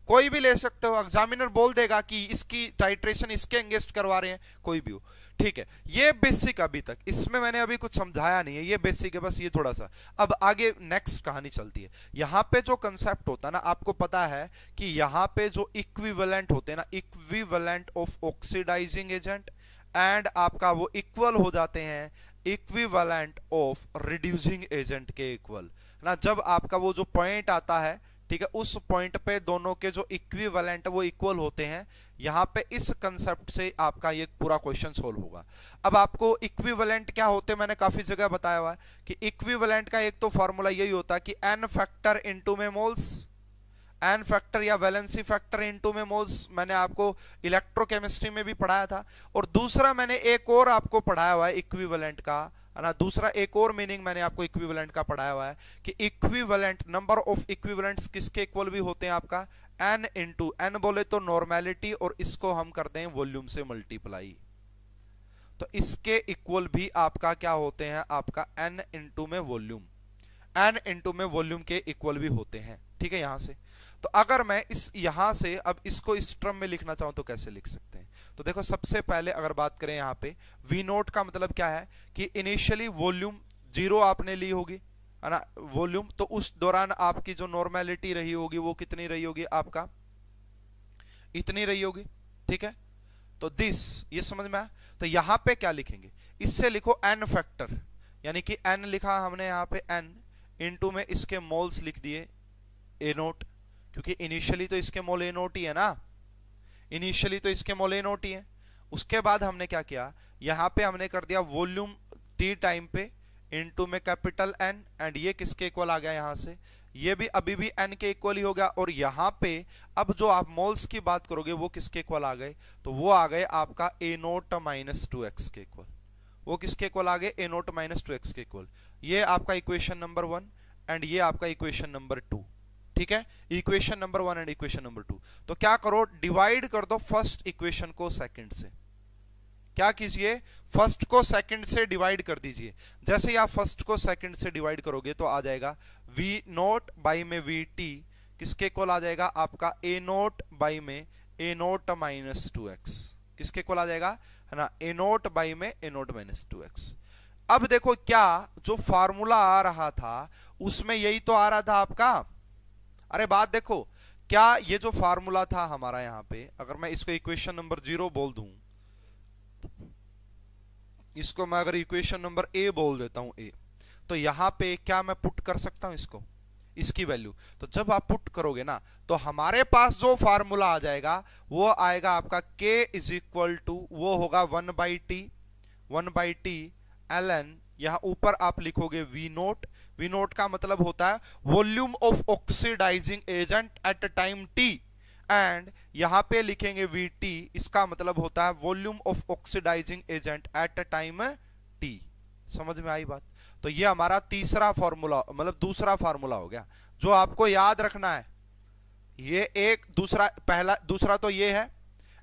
कोई भी ले सकते हो। एग्जामिनर बोल देगा कि इसकी टाइट्रेशन इसके अगेंस्ट करवा रहे हैं, कोई भी हो, ठीक है। ये बेसिक अभी तक, इसमें मैंने अभी कुछ समझाया नहीं है, ये बेसिक है बस, ये थोड़ा सा। अब आगे नेक्स्ट कहानी चलती है। यहाँ पे जो कंसेप्ट होता है ना, आपको पता है कि यहाँ पे जो इक्विवेलेंट होते हैं ना, equivalent of oxidising agent and आपका वो इक्वल हो जाते हैं इक्विवेलेंट ऑफ रिड्यूसिंग एजेंट के इक्वल ना। जब आपका वो जो पॉइंट आता है, ठीक है, उस पॉइंट पे दोनों के जो इक्विवेलेंट वो इक्वल होते हैं। यहां पे इस कंसेप्ट से आपका ये पूरा क्वेश्चन सोल्व होगा। अब आपको इक्विवेलेंट क्या होते हैं मैंने काफी जगह बताया हुआ है कि इक्विवेलेंट का एक तो फॉर्मूला यही होता है कि n फैक्टर इनटू में मोल्स, एन फैक्टर या वैलेंसी फैक्टर इनटू में मोल्स, मैंने आपको इलेक्ट्रोकेमिस्ट्री में भी पढ़ाया था। और दूसरा मैंने एक और आपको पढ़ाया हुआ है इक्विवेलेंट का, है ना, दूसरा एक और मीनिंग मैंने आपको इक्विवेलेंट का पढ़ाया हुआ है कि इक्विवेलेंट नंबर ऑफ इक्विवेलेंट्स किसके इक्वल भी होते हैं आपका n इंटू, n बोले तो नॉर्मेलिटी और इसको हम करते हैं वॉल्यूम से मल्टीप्लाई, तो इसके इक्वल भी आपका क्या होते हैं आपका n इंटू में वॉल्यूम, n इंटू में वॉल्यूम के इक्वल भी होते हैं। ठीक है, यहां से तो अगर मैं इस यहां से अब इसको इस टर्म में लिखना चाहूं तो कैसे लिख सकते हैं? तो देखो सबसे पहले अगर बात करें यहां पे वी नोट का मतलब क्या है कि इनिशियली वॉल्यूम 0 आपने ली होगी, है ना, वॉल्यूम, तो उस दौरान आपकी जो नॉर्मेलिटी रही होगी वो कितनी रही होगी आपका, इतनी रही होगी। ठीक है, तो दिस, ये समझ में आया? तो यहां पे क्या लिखेंगे, इससे लिखो n फैक्टर, यानी कि n लिखा हमने यहां पे n इनटू में इसके मोल्स लिख दिए a नोट, क्योंकि इनिशियली तो इसके मोल a नोट ही है ना, इनिशियली तो इसके मोल a नोट ही है। उसके बाद हमने क्या किया, यहां पे हमने कर दिया वॉल्यूम t टाइम पे इनटू में कैपिटल N, एंड ये किसके इक्वल आ गया यहां से, ये भी अभी भी n के इक्वल ही हो गया। और यहां पे अब जो आप मोल्स की बात करोगे वो किसके इक्वल आ गए, तो वो आ गए आपका a नोट माइनस 2x के इक्वल, वो किसके इक्वल आ गए, a नोट माइनस 2x के इक्वल। ये आपका इक्वेशन नंबर 1 एंड ये आपका इक्वेशन नंबर 2। ठीक है, equation number 1 and equation number 2। तो क्या करो, डिवाइड कर दो फर्स्ट इक्वेशन को सेकंड से, क्या कीजिए, फर्स्ट को सेकंड से डिवाइड कर दीजिए। जैसे ही आप फर्स्ट को सेकंड से डिवाइड करोगे तो आ जाएगा v नोट बाई में vt किसके इक्वल आ जाएगा आपका a नोट बाई में a नोट माइनस 2x, किसके इक्वल आ जाएगा, है ना, a नोट बाई में a नोट माइनस 2x। अब देखो क्या जो फार्मूला आ रहा था उसमें यही तो आ रहा था आपका, अरे बात देखो, क्या ये जो फार्मूला था हमारा यहां पे, अगर मैं इसको इक्वेशन नंबर 0 बोल दूं, इसको मैं अगर इक्वेशन नंबर ए बोल देता हूं ए, तो यहां पे क्या मैं पुट कर सकता हूं इसको, इसकी वैल्यू, तो जब आप पुट करोगे ना तो हमारे पास जो फार्मूला आ जाएगा वो आएगा आपका k इज इक्वल टू, वो होगा 1/t ln, यहां ऊपर आप लिखोगे v नोट, v नोट का मतलब होता है volume of oxidising agent at time t, and यहां पे लिखेंगे Vt, इसका मतलब होता है volume of oxidising agent at a time t। समझ में आई बात? तो ये हमारा तीसरा फार्मूला, मतलब दूसरा फार्मूला हो गया जो आपको याद रखना है। ये एक दूसरा, पहला दूसरा तो ये है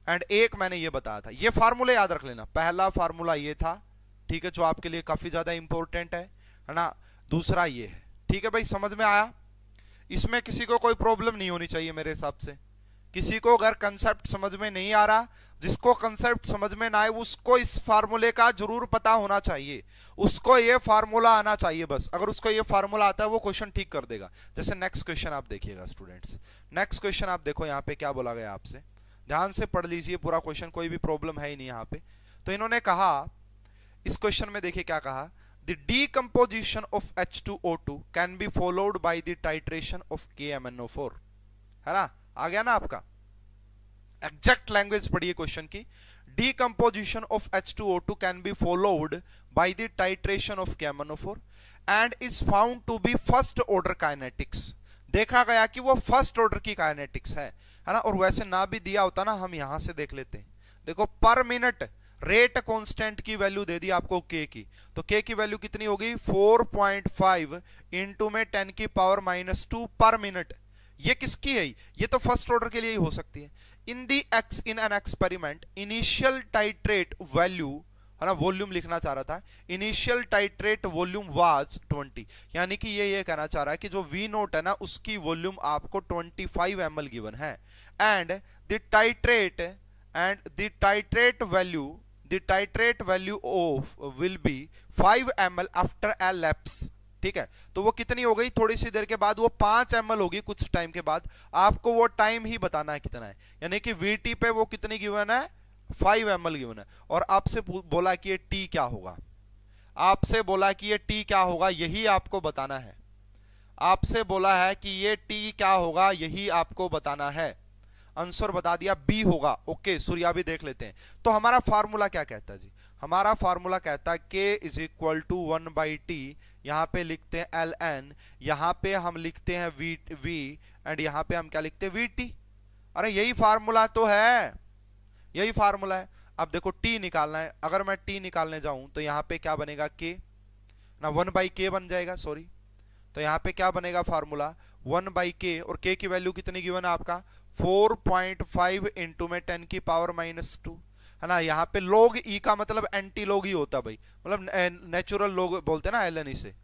एंड एक मैंने ये बताया था, ये फार्मूला याद रख लेना। पहला फार्मूला ये था, ठीक है, जो आपके लिए काफी ज्यादा इंपॉर्टेंट है ना, दूसरा ये है। ठीक है भाई, समझ में आया? इसमें किसी को कोई प्रॉब्लम नहीं होनी चाहिए मेरे हिसाब से। किसी को अगर कंसेप्ट समझ में नहीं आ रहा, जिसको कंसेप्ट समझ में ना आए उसको इस फार्मूले का जरूर पता होना चाहिए, उसको ये फार्मूला आना चाहिए बस। अगर उसको ये फार्मूला आता है वो क्वेश्चन ठीक कर देगा। जैसे नेक्स्ट क्वेश्चन आप देखिएगा स्टूडेंट्स, नेक्स्ट क्वेश्चन आप देखो यहाँ पे क्या बोला गया आपसे, ध्यान से पढ़ लीजिए पूरा क्वेश्चन, कोई भी प्रॉब्लम है ही नहीं यहाँ पे। तो इन्होंने कहा, इस क्वेश्चन में देखिए क्या कहा, the decomposition of H2O2 can be followed by the titration of KMnO4, है ना, आ गया ना आपका। एग्जैक्ट लैंग्वेज पढ़िए क्वेश्चन की, decomposition of H2O2 can be followed by the titration of KMnO4 and is found to be first order kinetics. देखा गया कि वो फर्स्ट ऑर्डर की काइनेटिक्स है ना। और वैसे ना भी दिया होता ना, हम यहां से देख लेते हैं। देखो पर मिनट रेट कांस्टेंट की वैल्यू दे दी आपको k की, तो k की वैल्यू कितनी होगी 4.5 इंटू में 10 की पावर -2 पर मिनट। ये किसकी है? ये तो फर्स्ट ऑर्डर के लिए ही हो सकती है। In an experiment initial titrate value, है ना, वॉल्यूम लिखना चाह रहा था, इनिशियल टाइट्रेट वॉल्यूम वाज 20, यानी कि ये कहना चाह रहा है कि जो वी नोट है ना उसकी वॉल्यूम आपको 25 ml गिवन है, and the titrate value of will be 5 ml after a lapse. ठीक है, तो वो कितनी हो गई, थोड़ी सी देर के बाद वो 5 ml होगी, कुछ टाइम के बाद। आपको वो टाइम ही बताना है कितना है, यानी कि Vt पे वो कितनी गिवन है 5 ml गिवन है। और आपसे बोला कि ये T क्या होगा, आपसे बोला कि ये T क्या होगा, यही आपको बताना है। आपसे बोला है कि ये T क्या होगा, यही आपको बताना है। आंसर बता दिया B होगा। ओके, सूर्या भी देख लेते हैं। तो हमारा फार्मूला क्या कहता है जी, हमारा फार्मूला कहता है K is equal to 1/T, यहां पे लिखते हैं ln, यहां पे हम लिखते हैं v एंड यहां पे हम क्या लिखते हैं वीटी। अरे यही फार्मूला तो है, यही फार्मूला है। अब देखो टी निकालना है, अगर मैं टी निकालने जाऊं तो यहां पे क्या बनेगा के ना 1/k बन जाएगा, सॉरी। तो यहां पे क्या बनेगा फार्मूला 1/k, और k की वैल्यू कितनी गिवन है आपका 4.5 इंटू में 10 की पावर -2 है ना। यहाँ पे log e का मतलब एंटी log ही होता भाई, मतलब नेचुरल log बोलते हैं ना ln से,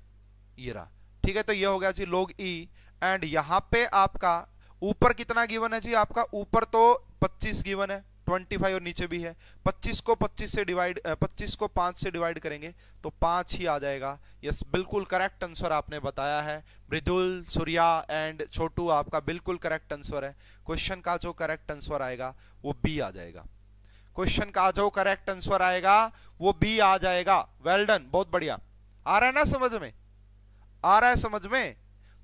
ये रहा। ठीक है, तो ये हो गया जी log e। एंड यहाँ पे आपका ऊपर कितना गिवन है जी, आपका ऊपर तो 25 गिवन है, 25 और नीचे भी है। 25 को 25 को 5 से डिवाइड करेंगे तो 5 ही आ जाएगा। यस, बिल्कुल करेक्ट आंसर आपने बताया है। मृदुल, सूर्या एंड छोटू, आपका बिल्कुल करेक्ट आंसर है। क्वेश्चन का जो करेक्ट आंसर आएगा वो बी आ जाएगा। क्वेश्चन का जो करेक्ट आंसर आएगा वो बी आ जाएगा। वेल डन, बहुत बढ़िया। आ रहा है ना समझ में, आ रहा है समझ में।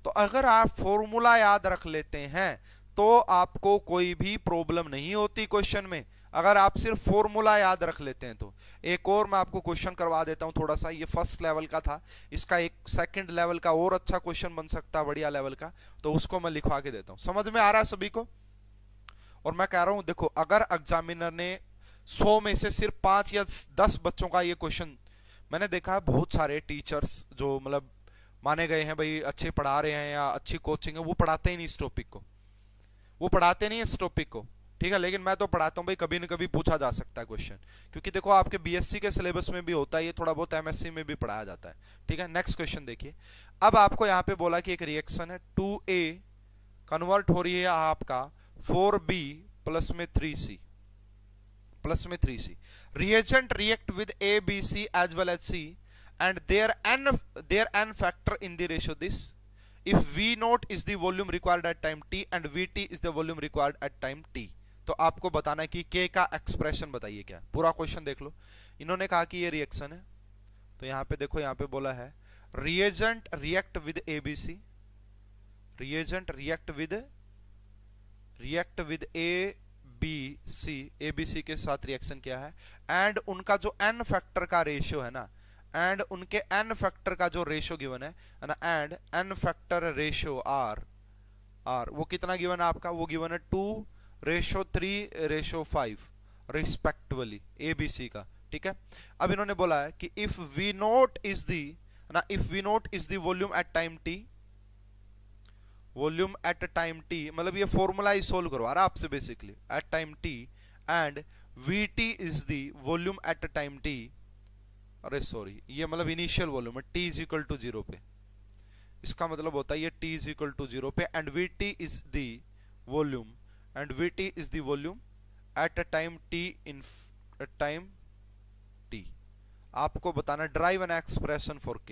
तो अगर आप फॉर्मूला याद रख लेते हैं तो आपको कोई भी प्रॉब्लम नहीं होती क्वेश्चन में, अगर आप सिर्फ फॉर्मूला याद रख लेते हैं तो। एक और मैं आपको क्वेश्चन करवा देता हूं थोड़ा सा, ये फर्स्ट लेवल का था, इसका एक सेकंड लेवल का और अच्छा क्वेश्चन बन सकता है, बढ़िया लेवल का, तो उसको मैं लिखवा के देता हूं। समझ में आ रहा है सभी को। और मैं कह रहा हूं देखो, अगर एग्जामिनर ने 100 में से सिर्फ 5 या 10 बच्चों का ये क्वेश्चन, मैंने देखा है बहुत सारे टीचर्स जो मतलब माने गए हैं भाई, अच्छे पढ़ा रहे हैं या अच्छी कोचिंग है, वो पढ़ाते ही नहीं इस टॉपिक को, वो पढ़ाते नहीं इस टॉपिक को। ठीक है, लेकिन मैं तो पढ़ाता हूं भाई, कभी न कभी पूछा जा सकता है क्वेश्चन, क्योंकि देखो आपके बीएससी के सिलेबस में भी होता है ये, थोड़ा बहुत एमएससी में भी पढ़ाया जाता है। ठीक है, नेक्स्ट क्वेश्चन देखिए। अब आपको यहाँ पे बोला कि एक रिएक्शन है 2A कन्वर्ट हो रही है आपका 4B प्लस में 3C, प्लस में 3C। Reagent react with A, B, C as well as C and their n factor in the ratio this if V0 is the volume required at time t and Vt is the volume required at time t। तो आपको बताना है कि K का एक्सप्रेशन बताइए क्या। पूरा क्वेश्चन देख लो। इन्होंने कहा कि ये रिएक्शन है, तो यहाँ पे देखो, यहाँ पे बोला है reagent react with ABC, reagent react with ABC के साथ रिएक्शन क्या है, एंड उनका जो n फैक्टर का रेशियो है ना, एंड उनके n फैक्टर का जो रेशियो गिवन है ना, and n factor ratio r वो कितना गिवन है आपका, वो गिवन है 2:3:5 रिस्पेक्टिवली ABC का। ठीक है, अब इन्होंने बोला है कि if V0 is the volume at time t, volume at time t, मतलब ये फॉर्मूला ही सोल्व करवा रहा आपसे basically, at time t and Vt is the volume at time t, अरे सॉरी, ये मतलब इनिशियल वॉल्यूम है t इज इक्वल टू 0 पे, इसका मतलब होता है ये t इज इक्वल टू 0 पे, and Vt is the volume eight a time t in time t। आपको बताना drive an expression for k,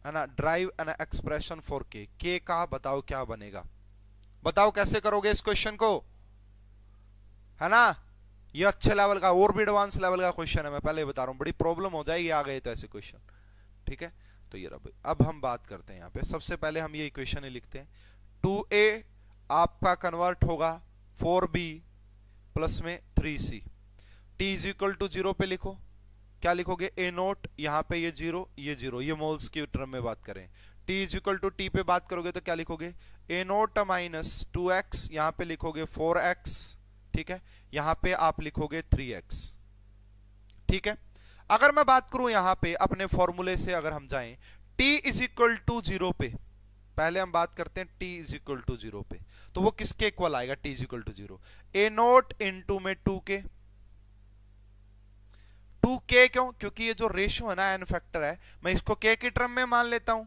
है ना, drive an expression for k का बताओ क्या बनेगा, बताओ कैसे करोगे इस क्वेश्चन को, है ना। ये अच्छे लेवल का और भी एडवांस लेवल का क्वेश्चन है, मैं पहले बता रहा हूं, बड़ी प्रॉब्लम हो जाएगी आ गए तो ऐसे क्वेश्चन। ठीक है, तो ये रहा। अब हम बात करते हैं यहाँ पे, सबसे पहले हम ये इक्वेशन ही लिखते हैं। 2A आपका कन्वर्ट होगा 4B प्लस में 3C, t is equal to 0 पे लिखो, क्या लिखोगे A0, यहाँ पे ये 0 ये 0, ये मोल्स की टर्म में बात करें। t is equal to t पे बात करोगे तो क्या लिखोगे A0 माइनस 2x, यहाँ पे लिखोगे 4x, ठीक है, यहां पे आप लिखोगे 3x। ठीक है, अगर मैं बात करूं यहां पे अपने फॉर्मूले से, अगर हम जाएं t इज इक्वल टू 0 पे, पहले हम बात करते हैं t इज इक्वल टू 0 पे, तो वो किसके इक्वल आएगा t is equal to 0, A0 into में 2k। 2k क्यों, क्योंकि ये जो रेशियो है ना n फैक्टर है, मैं इसको k की टर्म में मान लेता हूं,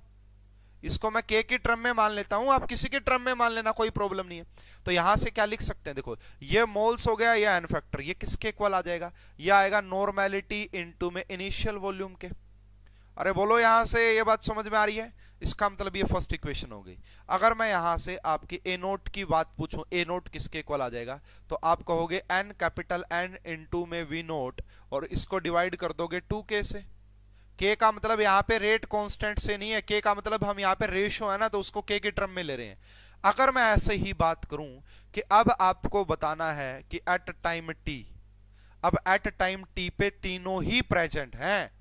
इसको मैं k की टर्म में मान लेता हूं, आप किसी की टर्म में मान लेना, कोई प्रॉब्लम नहीं है। तो यहां से क्या लिख सकते हैं, देखो ये मोल्स हो गया, ये n फैक्टर, ये किसके इक्वल आ जाएगा, ये आएगा नॉर्मेलिटी इनटू में इनिशियल वॉल्यूम के। अरे बोलो यहां से ये बात समझ में आ रही है, इसका मतलब ये फर्स्ट इक्वेशन हो गई। अगर मैं यहां से आपकी A0 की बात पूछूं, A0 किसके इक्वल आ जाएगा, तो आप कहोगे n कैपिटल N इनटू में V0, और इसको डिवाइड कर दोगे 2k से। k का मतलब यहाँ पे रेट कांस्टेंट से नहीं है, k का मतलब हम यहाँ पे रेशियो है ना, तो उसको k की टर्म में ले रहे हैं। अगर मैं ऐसे ही बात करूं कि अब आपको बताना है कि एट टाइम t, अब एट टाइम t पे तीनों ही प्रेजेंट हैं,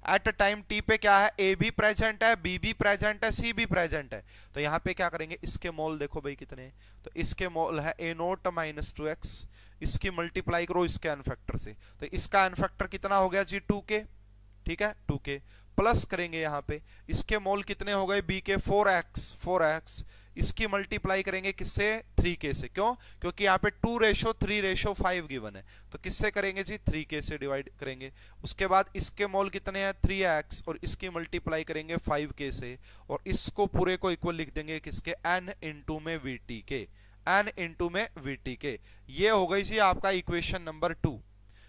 एट टाइम टी पे क्या है, ए भी प्रेजेंट है, बी भी प्रेजेंट है, सी भी प्रेजेंट है। तो यहाँ पे क्या करेंगे, इसके मोल देखो भाई कितने, तो इसके मोल है ए नोट माइनस 2x, इसकी मल्टीप्लाई करो इसके एन फैक्टर से, तो इसका एन फैक्टर कितना हो गया जी 2k, ठीक है 2k, प्लस करेंगे यहाँ पे इसके मोल कितने हो गए बी के 4x, इसकी मल्टीप्लाई करेंगे किससे 3k से, क्यों, क्योंकि यहाँ पे 2:3:5 गिवन है, तो किससे करेंगे जी 3k से डिवाइड करेंगे। उसके बाद इसके मोल कितने हैं 3x, और इसकी मल्टीप्लाई करेंगे 5k से, और इसको पूरे को इक्वल लिख देंगे किसके n इंटू में vt के, n इंटू में vt के। ये हो गई जी आपका इक्वेशन नंबर 2,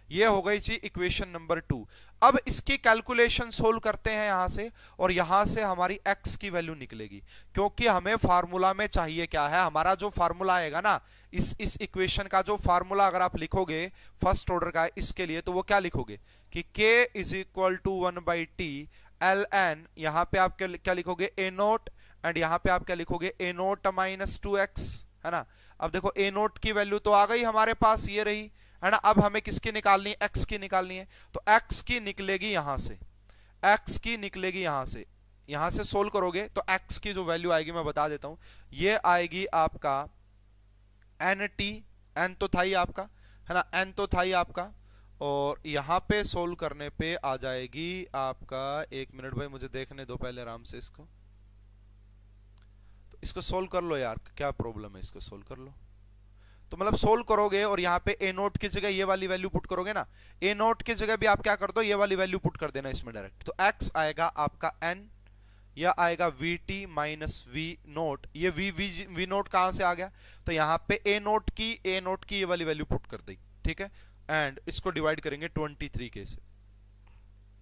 ये हो गई जी इक्वेशन नंबर 2। अब इसकी कैलकुलेशन सोल्व करते हैं यहां से, और यहां से हमारी x की वैल्यू निकलेगी, क्योंकि हमें फार्मूला में चाहिए क्या है, हमारा जो फार्मूला आएगा ना, इस इक्वेशन का जो फार्मूला अगर आप लिखोगे फर्स्ट ऑर्डर का इसके लिए, तो वो क्या लिखोगे कि k is equal to 1/t ln, यहां पे आप क्या लिखोगे a नोट, एंड यहां पे आप क्या लिखोगे a नोट माइनस 2x, है ना। अब देखो a नोट की वैल्यू तो आ गई हमारे पास, ये रही, है ना। अब हमें किसकी निकालनी है, x की निकालनी है, तो x की निकलेगी यहां से, x की निकलेगी यहां से सोल्व करोगे तो x की जो वैल्यू आएगी मैं बता देता हूं, ये आएगी आपका nt, n तो था ही आपका, है ना, n तो था ही आपका, और यहां पे सोल्व करने पे आ जाएगी आपका, एक मिनट भाई मुझे देखने दो पहले आराम से इसको, तो इसको सोल्व कर लो यार, क्या प्रॉब्लम है, इसको सोल्व कर लो। तो मतलब सोल्व करोगे और यहाँ पे ए नोट की जगह ये वाली वैल्यू पुट करोगे ना, ए नोट की जगह भी आप क्या कर दो, ये वाली वैल्यू पुट कर देना इसमें डायरेक्ट, तो x आएगा आपका n, या आएगा vt माइनस v नोट, ये v नोट कहां से आ गया, तो यहाँ पे ए नोट की ये वाली वैल्यू पुट कर दी, ठीक है, एंड इसको डिवाइड करेंगे 23k से,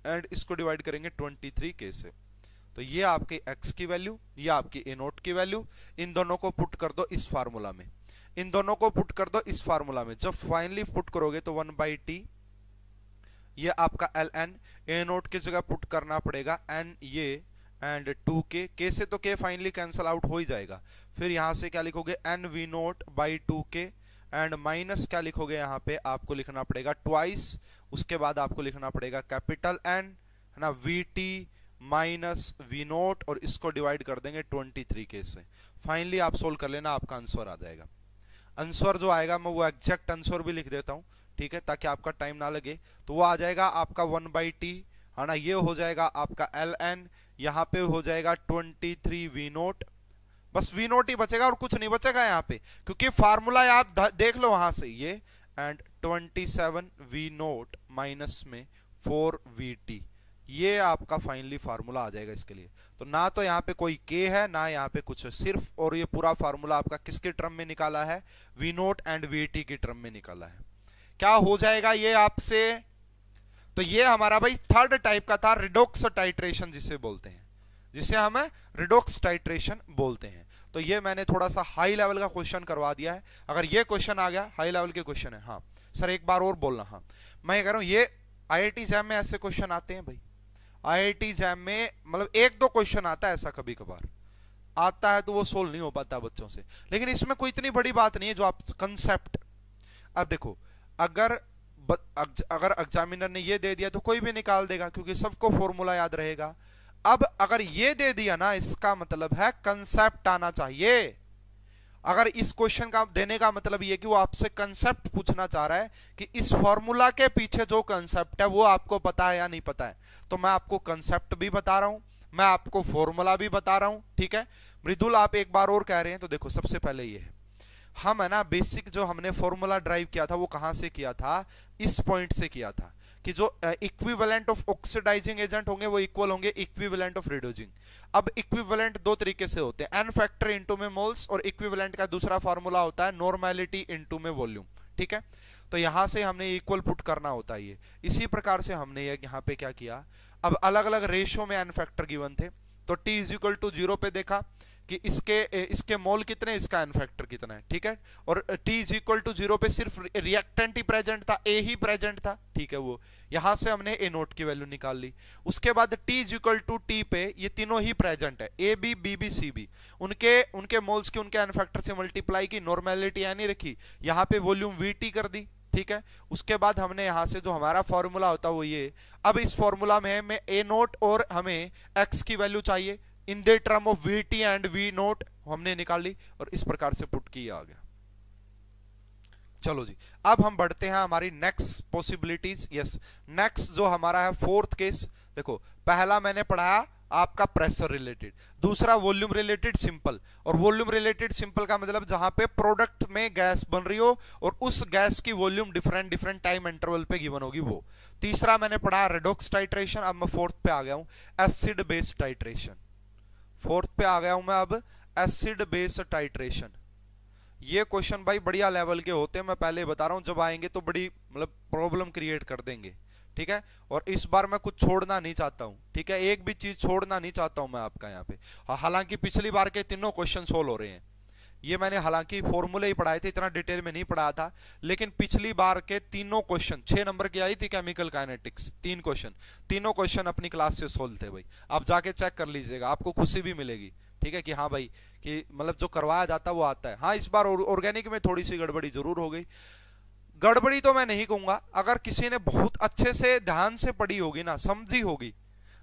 एंड इसको डिवाइड करेंगे 23k से, तो ये आपके x की वैल्यू, ये आपकी ए नोट की वैल्यू, इन दोनों को पुट कर दो इस फार्मूला में, इन दोनों को पुट कर दो इस फार्मूला में, जब फाइनली पुट करोगे तो 1/t, ये आपका ln, ए नोट की जगह पुट करना पड़ेगा n ये, एंड 2k, k से तो k फाइनली कैंसल आउट हो ही जाएगा, फिर यहां से क्या लिखोगे n v note by 2k, and minus क्या लिखोगे यहाँ पे आपको लिखना पड़ेगा ट्वाइस, उसके बाद आपको लिखना पड़ेगा कैपिटल N, है ना, vt माइनस v नोट, और इसको डिवाइड कर देंगे 23k से, फाइनली आप सोल्व कर लेना, आपका आंसर आ जाएगा। आंसर जो आएगा मैं वो एग्जैक्ट आंसर भी लिख देता हूं, ठीक है, ताकि आपका टाइम ना लगे, तो वो आ जाएगा आपका 1/t, है ना, ये हो जाएगा आपका ln, यहाँ पे हो जाएगा 23v नोट, बस v नोट ही बचेगा और कुछ नहीं बचेगा यहाँ पे, क्योंकि फार्मूला आप देख लो वहां से ये, एंड 27v नोट माइनस में 4vt, ये आपका फाइनली फार्मूला आ जाएगा इसके लिए। तो ना तो यहाँ पे कोई k है, ना यहाँ पे कुछ सिर्फ, और ये पूरा फार्मूला आपका किसके टर्म में निकाला है, v नोट एंड vt की टर्म में निकाला है। क्या हो जाएगा ये आपसे, तो ये हमारा भाई थर्ड टाइप का था, रिडोक्स टाइट्रेशन जिसे बोलते हैं, जिसे हम रिडोक्स टाइट्रेशन बोलते हैं। तो ये मैंने थोड़ा सा हाई लेवल का क्वेश्चन करवा दिया है, अगर ये क्वेश्चन आ गया हाई लेवल के क्वेश्चन है, हाँ सर एक बार और बोलना, हाँ मैं कह रहा हूं ये IIT जैम में ऐसे क्वेश्चन आते हैं भाई, IIT जैम में मतलब 1-2 क्वेश्चन आता है, ऐसा कभी कभार आता है तो वो सोल्व नहीं हो पाता बच्चों से, लेकिन इसमें कोई इतनी बड़ी बात नहीं है, जो आप कंसेप्ट, अब देखो अगर एग्जामिनर ने ये दे दिया तो कोई भी निकाल देगा, क्योंकि सबको फॉर्मूला याद रहेगा। अब अगर ये दे दिया ना, इसका मतलब है कंसेप्ट आना चाहिए, अगर इस क्वेश्चन का देने का मतलब ये कि वो आपसे कंसेप्ट पूछना चाह रहा है कि इस फॉर्मूला के पीछे जो कंसेप्ट है वो आपको पता है या नहीं पता है, तो मैं आपको कंसेप्ट भी बता रहा हूं, मैं आपको फॉर्मूला भी बता रहा हूं, ठीक है। मृदुल आप एक बार और कह रहे हैं, तो देखो सबसे पहले ये है, हम है ना बेसिक जो हमने फॉर्मूला ड्राइव किया था वो कहां से किया था, इस पॉइंट से किया था कि जो इक्विवेलेंट ऑफ ऑक्सीडाइजिंग एजेंट होंगे वो इक्वल होंगे इक्विवेलेंट ऑफ रिड्यूसिंग। अब इक्विवेलेंट दो तरीके से होते हैं, एन फैक्टर इनटू में मोल्स, और इक्विवेलेंट का दूसरा फॉर्मूला होता है नॉर्मेलिटी इनटू में वॉल्यूम, ठीक है। तो यहां से हमने इक्वल पुट करना होता है ये, इसी प्रकार से हमने यहाँ पे क्या किया, अब अलग अलग रेशियो में एन फैक्टर गिवन थे, तो t इज इक्वल टू 0 पे देखा कि इसके मोल कितने, इसका एन फैक्टर कितना है, ठीक है, और t इज इक्वल टू 0 पे सिर्फ रिएक्टेंट ही प्रेजेंट था, a ही प्रेजेंट था, ठीक है, वो यहां से हमने a नोट की वैल्यू निकाल ली। उसके बाद t is equal to t पे ये तीनों ही प्रेजेंट है, a b b b c b, उनके मोल्स की उनके एन फैक्टर से मल्टीप्लाई की, नॉर्मेलिटी यानी रखी, यहाँ पे वॉल्यूम vt कर दी, ठीक है। उसके बाद हमने यहां से जो हमारा फॉर्मूला होता है वो ये, अब इस फॉर्मूला में मैं ए नोट और हमें एक्स की वैल्यू चाहिए in the term of V T and V naught हमने निकाल ली और इस प्रकार से पुट किया आ गया। चलो जी, अब हम बढ़ते हैं हमारी नेक्स्ट पॉसिबिलिटीज। यस, नेक्स्ट जो हमारा है फोर्थ केस, देखो पहला मैंने पढ़ाया आपका प्रेशर रिलेटेड, दूसरा वॉल्यूम रिलेटेड सिंपल, और वॉल्यूम रिलेटेड सिंपल का मतलब जहां पे प्रोडक्ट में गैस बन रही हो और उस गैस की volume different different time interval पे गिवन होगी वो। तीसरा मैंने पढ़ा रेडॉक्स टाइट्रेशन। अब मैं फोर्थ पे आ गया हूं, एसिड बेस टाइट्रेशन। फोर्थ पे आ गया हूं मैं अब, एसिड बेस टाइट्रेशन। ये क्वेश्चन भाई बढ़िया लेवल के होते हैं, मैं पहले बता रहा हूं, जब आएंगे तो बड़ी मतलब प्रॉब्लम क्रिएट कर देंगे, ठीक है। और इस बार मैं कुछ छोड़ना नहीं चाहता हूं, ठीक है, एक भी चीज छोड़ना नहीं चाहता हूं मैं आपका यहाँ पे। हालांकि पिछली बार के तीनों क्वेश्चन सोल्व हो रहे हैं, ये मैंने हालांकि फॉर्मूले ही पढ़ाए थे, इतना डिटेल में नहीं पढ़ाया था, लेकिन पिछली बार के तीनों क्वेश्चन 6 नंबर की आई थी केमिकल काइनेटिक्स, 3 क्वेश्चन, तीनों क्वेश्चन अपनी क्लास से सोल्व थे भाई। आप जाके चेक कर लीजिएगा, आपको खुशी भी मिलेगी, ठीक है, कि हाँ भाई कि मतलब जो करवाया जाता है वो आता है। हाँ, इस बार ऑर्गेनिक में थोड़ी सी गड़बड़ी जरूर हो गई। गड़बड़ी तो मैं नहीं कहूंगा, अगर किसी ने बहुत अच्छे से ध्यान से पढ़ी होगी ना, समझी होगी,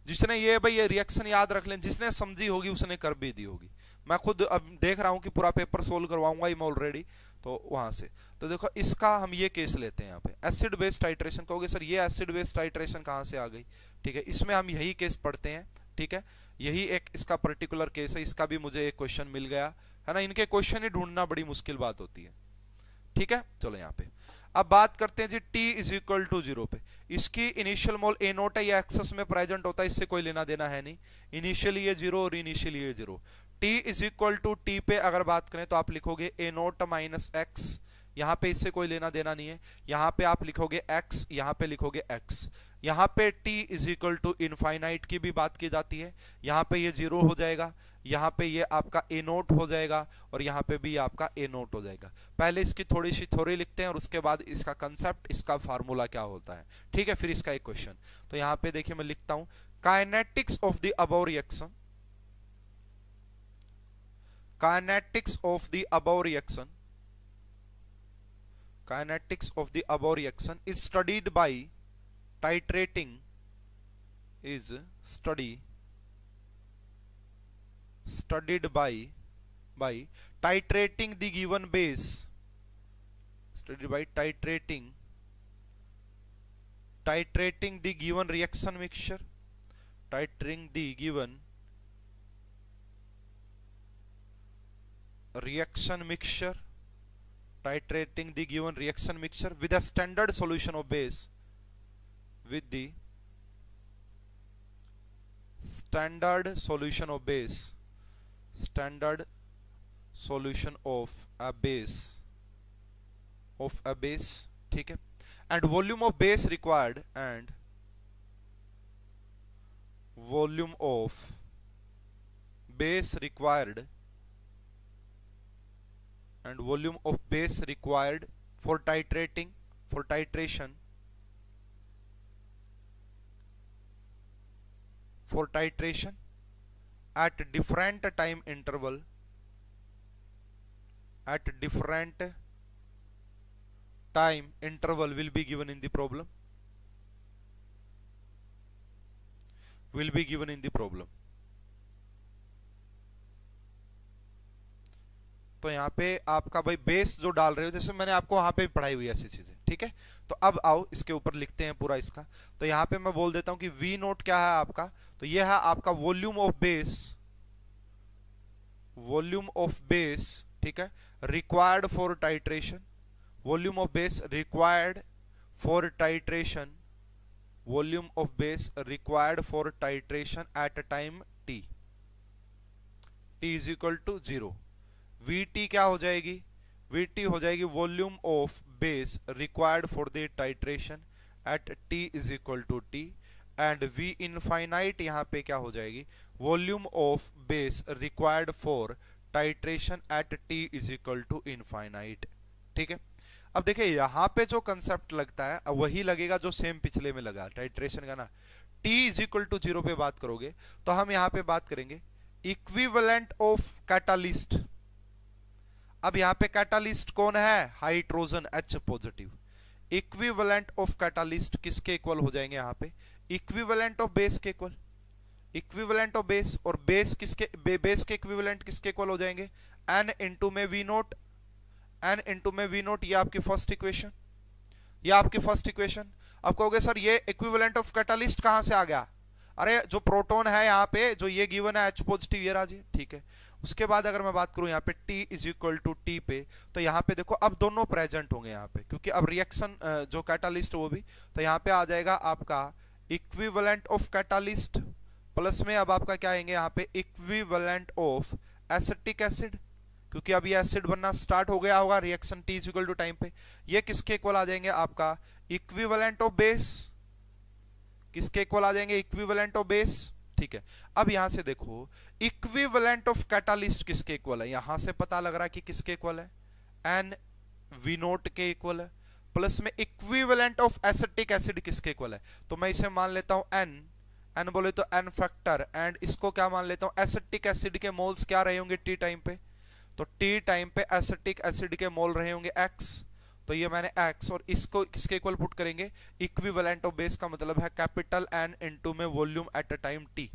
जिसने ये भाई ये रिएक्शन याद रख लें, जिसने समझी होगी उसने कर भी दी होगी। मैं खुद अब देख रहा हूं कि पूरा पेपर सोल्व करवाऊंगा ही मैं ऑलरेडी, तो वहां से तो देखो इसका हम ये केस लेते हैं यहाँ पे एसिड बेस टाइट्रेशन। कहोगे सर ये एसिड बेस टाइट्रेशन कहाँ से आ गई, ठीक है, इसमें हम यही केस पढ़ते हैं, ठीक है, यही एक इसका पर्टिकुलर केस है। इसका भी मुझे एक क्वेश्चन मिल गया है ना, इनके क्वेश्चन ही ढूंढना बड़ी मुश्किल बात होती है, ठीक है। चलो यहाँ पे अब बात करते हैं जी T इज इक्वल टू 0 पे, इसकी इनिशियल मोल ए नोट है, ये एक्सेस में प्रेजेंट होता है, इससे कोई लेना देना है नहीं, इनिशियली ये 0 और इनिशियली ये 0। T is equal to T पे अगर बात करें तो आप लिखोगे ए नोट माइनस एक्स, यहाँ पे इससे कोई लेना देना नहीं है, यहाँ पे आप लिखोगे x, यहाँ पे लिखोगे x, यहाँ पे T is equal to infinite की भी बात की जाती है, यहाँ पे ये 0 हो जाएगा, यहाँ पे ये आपका ए नोट हो जाएगा और यहाँ पे भी आपका ए नोट हो जाएगा। पहले इसकी थोड़ी सी थ्योरी लिखते हैं और उसके बाद इसका कंसेप्ट, इसका फार्मूला क्या होता है, ठीक है, फिर इसका एक क्वेश्चन। तो यहाँ पे देखिए मैं लिखता हूं kinetics of the above reaction, kinetics of the above reaction, kinetics of the above reaction is studied by titrating, is studied by titrating the given base, studied by titrating the given reaction mixture, titrating the given reaction mixture, titrating the given reaction mixture with a standard solution of base, with the standard solution of base, standard solution of a base, ठीक है, and volume of base required, and volume of base required, and volume of base required for titration at different time interval, will be given in the problem, तो यहाँ पे आपका भाई बेस जो डाल रहे हो, जैसे मैंने आपको वहां पे पढ़ाई हुई ऐसी चीजें, ठीक है। तो अब आओ इसके ऊपर लिखते हैं पूरा इसका। तो यहाँ पे मैं बोल देता हूं कि V नोट क्या है आपका, तो ये है आपका वॉल्यूम ऑफ बेस, ठीक है, required for titration, volume of base required for titration, volume of base required for titration at time t, is equal to 0। Vt क्या हो जाएगी, Vt हो जाएगी volume of base required for the titration at t is equal to t, and V infinite यहाँ पे क्या हो जाएगी, volume of base required for titration at t is equal to infinite, ठीक है। अब देखिए यहाँ पे जो कंसेप्ट लगता है अब वही लगेगा जो सेम पिछले में लगा टाइट्रेशन का ना। t इज इक्वल टू 0 पे बात करोगे तो हम यहाँ पे बात करेंगे इक्विवेलेंट ऑफ कैटालिस्ट। अब यहाँ पे कैटालिस्ट कौन है, hydrogen H positive, equivalent of catalyst किसके इक्वल हो जाएंगे यहाँ पे, इक्विवेलेंट ऑफ बेस के इक्वल, इक्विवेलेंट ऑफ बेस, और बेस किसके, बेस के इक्विवेलेंट किसके इक्वल हो जाएंगे, n इंटू में वी नोट, n इंटू में वी नोट। ये आपकी फर्स्ट इक्वेशन, ये आपकी फर्स्ट इक्वेशन। अब कहोगे सर ये इक्विवेलेंट ऑफ कैटालिस्ट कहां से आ गया, अरे जो प्रोटॉन है यहाँ पे जो ये गिवन है H पॉजिटिव ये राजी, ठीक है। उसके बाद अगर मैं बात करूं यहाँ पे T is equal to T पे, तो यहाँ पे देखो अब दोनों प्रेजेंट होंगे यहाँ पे, क्योंकि अब रिएक्शन जो कैटालिस्ट वो भी, तो यहाँ पे आ जाएगा आपका इक्विवेलेंट ऑफ कैटालिस्ट प्लस में अब आपका क्या आएंगे यहाँ पे इक्विवेलेंट ऑफ एसिटिक एसिड, क्योंकि अब ये एसिड बनना स्टार्ट हो गया होगा reaction T is equal to time पे। ये किसके इक्वल आ जाएंगे आपका इक्विवेलेंट ऑफ बेस, किसके इक्वल आ जाएंगे इक्विवेलेंट ऑफ बेस, ठीक है। अब यहां से देखो इक्विवेलेंट ऑफ कैटालिस्ट किसके इक्वल है, यहां से पता लग रहा है कि किसके इक्वल है, एन वी नोट के इक्वल है, प्लस में इक्विवेलेंट ऑफ एसिटिक एसिड किसके इक्वल है, तो मैं इसे मान लेता हूं एन, एन बोले तो एन फैक्टर, एंड इसको क्या मान लेता हूं एसिटिक एसिड के मोल्स क्या रहे होंगे टी टाइम पे, तो टी टाइम पे एसिटिक एसिड के मोल रहे होंगे एक्स, तो ये मैंने x, और इसको किसके इक्वल पुट करेंगे इक्विवेलेंट ऑफ बेस का मतलब है कैपिटल N इनटू में volume at a time t।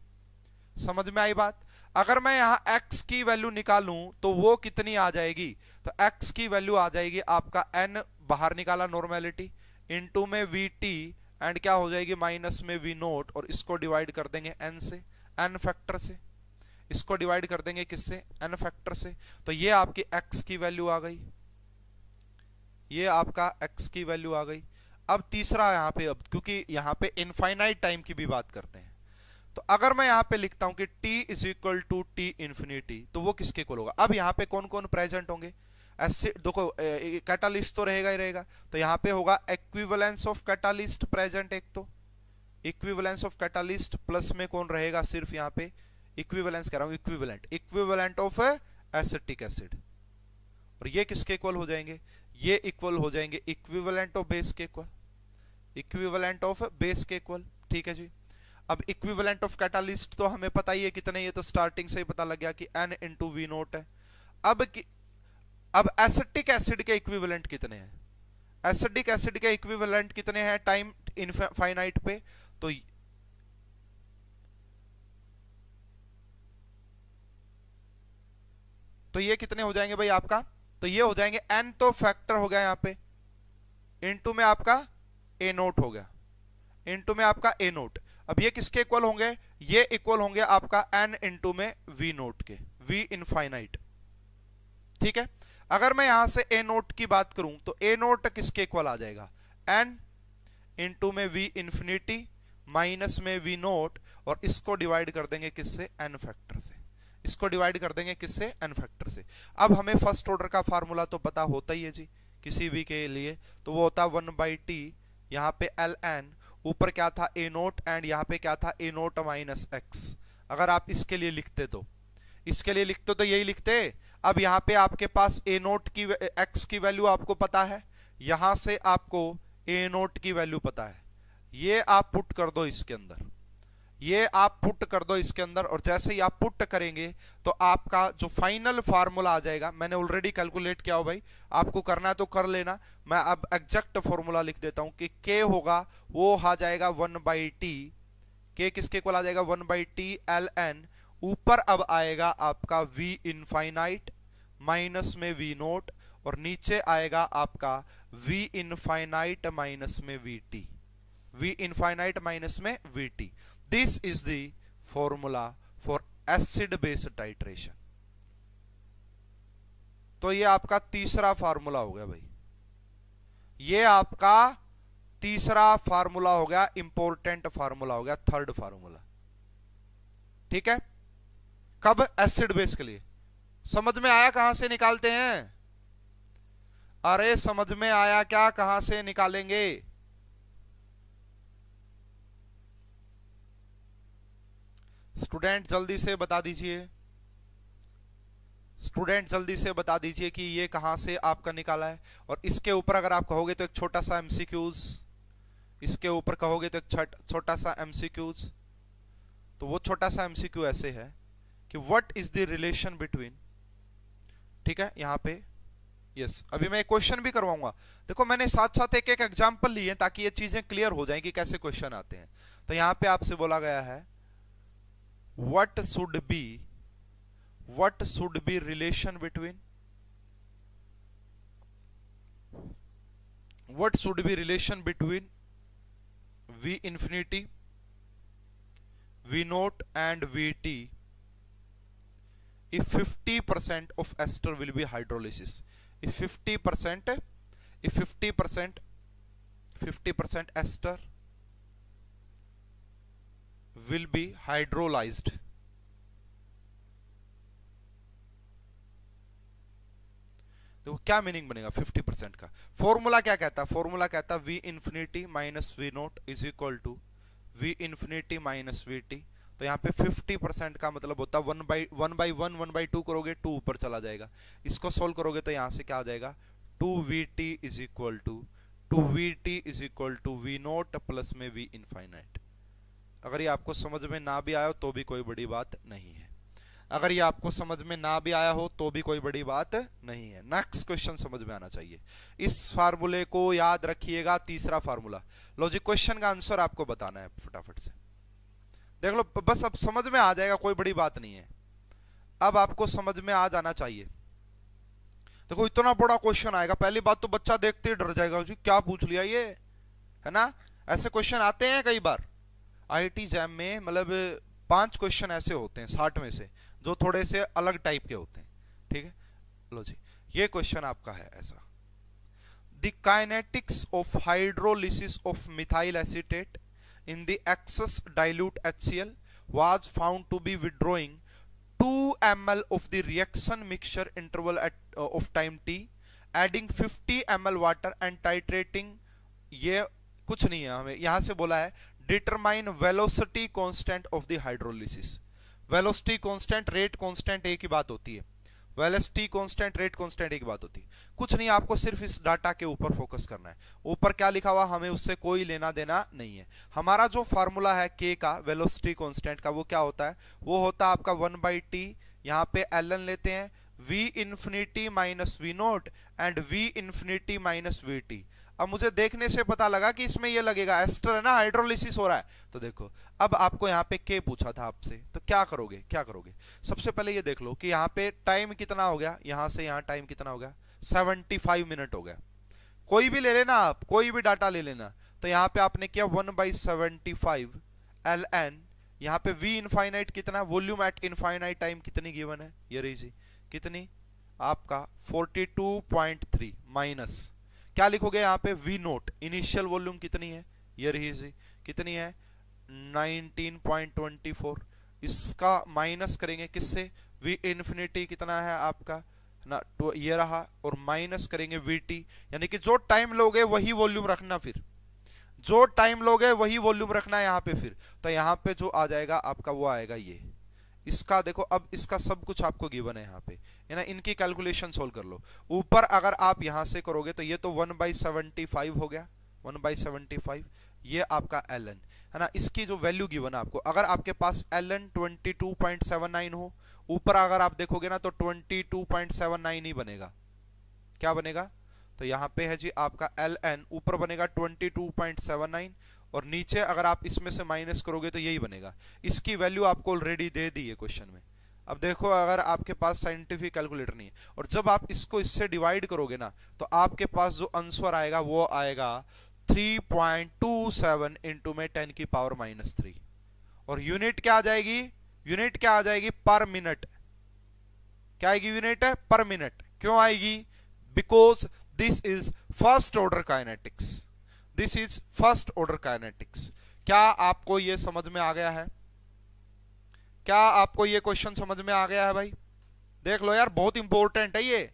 समझ में आई बात। अगर मैं यहाँ x की वैल्यू निकालूं तो वो कितनी आ जाएगी, तो x की वैल्यू आ जाएगी आपका n बाहर निकाला नॉर्मेलिटी इनटू में vt, एंड क्या हो जाएगी माइनस में v नोट, और इसको डिवाइड कर देंगे n से, n फैक्टर से, इसको डिवाइड कर देंगे किससे n फैक्टर से, तो ये आपकी x की वैल्यू आ गई, ये आपका x की वैल्यू आ गई। अब तीसरा यहाँ पे, अब क्योंकि यहाँ पे इनफाइनाइट टाइम की भी बात करते हैं, तो अगर मैं यहाँ पे लिखता हूं कि t is equal to T infinity, तो वो किसके इक्वल होगा। अब यहाँ पे कौन कौन प्रेजेंट होंगे, एसिड देखो कैटालिस्ट तो रहेगा ही रहेगा, तो यहाँ पे होगा इक्विवेलेंस ऑफ कैटालिस्ट प्रेजेंट एक, तो इक्विवेलेंस ऑफ कैटालिस्ट प्लस में कौन रहेगा, सिर्फ यहाँ पे इक्विवेलेंस कह रहा हूं, equivalent, equivalent of acetic acid, और ये किसके इक्वल हो जाएंगे, ये इक्वल हो जाएंगे इक्विवेलेंट ऑफ बेस के इक्वल, इक्विवेलेंट ऑफ बेस के इक्वल, ठीक है जी। अब इक्विवेलेंट ऑफ कैटालिस्ट तो हमें पता ही है कितने, ये तो स्टार्टिंग से ही पता लग गया कि n इंटू वी नोट है। अब एसिटिक एसिड के इक्विवेलेंट कितने हैं, एसिडिक एसिड के इक्विवेलेंट कितने हैं टाइम इनफाइनाइट पे, तो ये कितने हो जाएंगे भाई आपका, तो ये हो जाएंगे n तो फैक्टर हो गया यहाँ पे, इनटू में आपका a नोट हो गया, इनटू में आपका a नोट। अब ये किसके इक्वल होंगे, ये इक्वल होंगे आपका n इंटू में v नोट के, v इनफाइनाइट, ठीक है। अगर मैं यहां से a नोट की बात करूं तो a नोट किसके इक्वल आ जाएगा, n इंटू में v इंफिनिटी माइनस में v नोट, और इसको डिवाइड कर देंगे किससे n फैक्टर से, इसको डिवाइड कर देंगे किससे n फैक्टर से। अब हमें फर्स्ट ऑर्डर का फार्मूला तो पता होता ही है जी किसी भी के लिए, तो वो होता 1/t, यहाँ पे ln, ऊपर क्या था a नोट, एंड यहाँ पे क्या था a नोट माइनस x। अगर आप इसके लिए लिखते तो, इसके लिए लिखते तो यही लिखते। अब यहाँ पे आपके पास a नोट की x की वैल्यू आपको पता है, यहां से आपको a नोट की वैल्यू पता है, ये आप पुट कर दो इसके अंदर, ये आप पुट कर दो इसके अंदर, और जैसे ही आप पुट करेंगे तो आपका जो फाइनल फार्मूला आ जाएगा, मैंने ऑलरेडी कैलकुलेट किया हो भाई, आपको करना है तो कर लेना, मैं अब एग्जैक्ट फार्मूला लिख देता हूं कि k होगा वो आ जाएगा 1/t, k किसके इक्वल आ जाएगा 1/t ln, ऊपर अब आएगा आपका v इनफाइनाइट माइनस में v नोट, और नीचे आएगा आपका v इनफाइनाइट माइनस में vt, v इनफाइनाइट माइनस में vt। This is the formula for acid base titration। तो ये आपका तीसरा फार्मूला हो गया भाई, ये आपका तीसरा फार्मूला हो गया, इंपॉर्टेंट फार्मूला हो गया, थर्ड फार्मूला, ठीक है। कब, एसिड बेस के लिए। समझ में आया कहां से निकालते हैं, अरे समझ में आया क्या, कहां से निकालेंगे। स्टूडेंट जल्दी से बता दीजिए, स्टूडेंट जल्दी से बता दीजिए कि ये कहां से आपका निकाला है। और इसके ऊपर अगर आप कहोगे तो एक छोटा सा एमसीक्यूज, इसके ऊपर कहोगे तो एक छोटा सा एमसीक्यूज, तो वो छोटा सा एमसीक्यू ऐसे है कि what is the relation between, ठीक है, यहां पे यस, अभी मैं एक क्वेश्चन भी करवाऊंगा। देखो मैंने साथ साथ एक एक एग्जांपल लिए ताकि ये चीजें क्लियर हो जाएं कि कैसे क्वेश्चन आते हैं। तो यहां पे आपसे बोला गया है what should be relation between V infinity, V naught and Vt if 50% of ester will be hydrolysis. If 50% ester will be hydrolyzed. देखो क्या मीनिंग बनेगा 50% का। फॉर्मूला क्या कहता है? फॉर्मूला कहता है V infinity minus V naught is equal to V infinity minus VT। तो यहाँ पे 50% का मतलब होता है 1/1 करोगे 2 ऊपर चला जाएगा। इसको सोल्व करोगे तो यहाँ से क्या आ जाएगा 2VT is equal to V naught plus में V इनफाइनाइट। अगर ये आपको समझ में ना भी आया हो तो भी कोई बड़ी बात नहीं है। अगर ये आपको समझ में ना भी आया हो तो भी कोई बड़ी बात नहीं है। नेक्स्ट क्वेश्चन समझ में आना चाहिए। इस फार्मूले को याद रखिएगा, तीसरा फार्मूला। लो जी, क्वेश्चन का आंसर आपको बताना है फटाफट से। देख लो, बस अब समझ में आ जाएगा, कोई बड़ी बात नहीं है। अब आपको समझ में आ जाना चाहिए। देखो इतना बड़ा क्वेश्चन आएगा, पहली बात तो बच्चा देखते ही डर जाएगा, जी क्या पूछ लिया ये, है ना। ऐसे क्वेश्चन आते हैं कई बार IIT जैम में, मतलब 5 क्वेश्चन ऐसे होते हैं 60 में से जो थोड़े से अलग टाइप के होते हैं। ठीक है, लो जी, ये क्वेश्चन आपका है ऐसा। The kinetics of hydrolysis of methyl acetate in the excess dilute HCl was found to be withdrawing 2 ml of the reaction mixture interval of time t, adding 50 ml water and titrating। ये कुछ नहीं है, हमें यहां से बोला है determine velocity constant of the hydrolysis। Velocity constant, rate constant एक ही बात होती है। वेलोसिटी कांस्टेंट, रेट कांस्टेंट एक बात होती है। कुछ नहीं, आपको सिर्फ इस डाटा के ऊपर फोकस करना है। ऊपर क्या लिखा हुआ हमें उससे कोई लेना देना नहीं है। हमारा जो फार्मूला है k का, वेलोसिटी कांस्टेंट का, वो क्या होता है? वो होता है आपका 1/t। यहाँ पे ln लेते हैं V infinity minus V note and V infinity minus VT। अब मुझे देखने से पता लगा कि इसमें ये लगेगा एस्टर है ना, हाइड्रोलिसिस हो रहा है। तो देखो अब आपको यहाँ पे K पूछा था आपसे, तो क्या करोगे? सबसे पहले ये देख लो कि यहाँ पे टाइम कितना हो गया, यहाँ से यहाँ टाइम कितना हो गया, 75 मिनट हो गया। कोई भी ले लेना आप, कोई भी डाटा ले लेना। तो यहाँ पे आपने किया 1/75 ln, यहाँ पे V इनफाइनाइट कितना, वॉल्यूम एट इनफाइनाइट टाइम कितनी गिवन है, ये रही जी, कितनी आपका 42.3 माइनस क्या लिखोगे यहाँ पे V नोट, इनिशियल वॉल्यूम कितनी है, ये रही जी, कितनी है 19.24। इसका माइनस करेंगे किससे, V इन्फिनिटी कितना है आपका ना, तो ये रहा, और माइनस करेंगे VT। यानी कि जो टाइम लोगे वही वॉल्यूम रखना, फिर जो टाइम लोगे वही वॉल्यूम रखना है यहाँ पे। फिर तो यहाँ पे जो आ जाएगा आपका वो आएगा ये। इसका देखो, अब इसका सब कुछ आपको गिवन है यहाँ पे, है ना। इनकी कैलकुलेशन सोल्व कर लो। ऊपर अगर आप यहाँ से करोगे तो ये तो 1/75 हो गया, 1/75। ये आपका ln है ना, इसकी जो वैल्यू गिवन है आपको, अगर आपके पास ln 22.79 हो, ऊपर अगर आप देखोगे ना तो 22.79 ही बनेगा। क्या बनेगा? तो यहाँ पे है जी आपका ln, ऊपर बनेगा 22.79 और नीचे अगर आप इसमें से माइनस करोगे तो यही बनेगा। इसकी वैल्यू आपको ऑलरेडी दे दी है क्वेश्चन में। अब देखो, अगर आपके पास साइंटिफिक कैलकुलेटर नहीं है और जब आप इसको इससे डिवाइड करोगे ना तो आपके पास जो आंसर आएगा वो आएगा 3.27 इंटू में 10 की पावर -3। और यूनिट क्या आ जाएगी? यूनिट क्या आ जाएगी? पर मिनट। क्या आएगी? यूनिट है पर मिनट। क्यों आएगी? Because this is first order kinetics. This is first order kinetics. क्या आपको यह समझ में आ गया है? क्या आपको ये क्वेश्चन समझ में आ गया है भाई? देख लो यार, बहुत इंपॉर्टेंट है ये।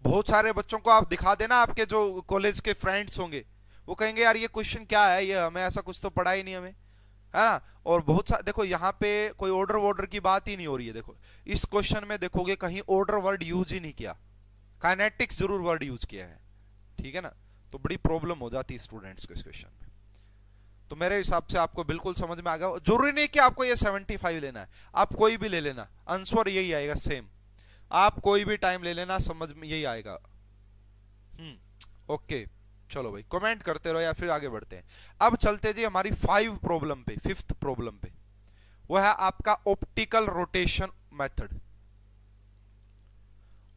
बहुत सारे बच्चों को आप दिखा देना, आपके जो कॉलेज के फ्रेंड्स होंगे वो कहेंगे यार ये क्वेश्चन क्या है, ये हमें ऐसा कुछ तो पढ़ा ही नहीं हमें, है ना। और बहुत सारे देखो यहाँ पे कोई ऑर्डर वॉर्डर की बात ही नहीं हो रही है। देखो इस क्वेश्चन में देखोगे कहीं ऑर्डर वर्ड यूज ही नहीं किया, काइनेटिक्स जरूर वर्ड यूज किया है, ठीक है ना। तो बड़ी प्रॉब्लम हो जाती है स्टूडेंट्स को इस क्वेश्चन में। तो मेरे हिसाब से आपको बिल्कुल समझ में आ गया। जरूरी नहीं कि आपको ये 75 लेना है, आप कोई भी ले लेना, आंसर यही आएगा सेम। आप कोई भी टाइम ले लेना, समझ में यही आएगा। ओके, चलो भाई कमेंट करते रहो या फिर आगे बढ़ते हैं। अब चलते जी हमारी 5 प्रॉब्लम पे, 5th प्रॉब्लम पे। वो है आपका optical rotation method.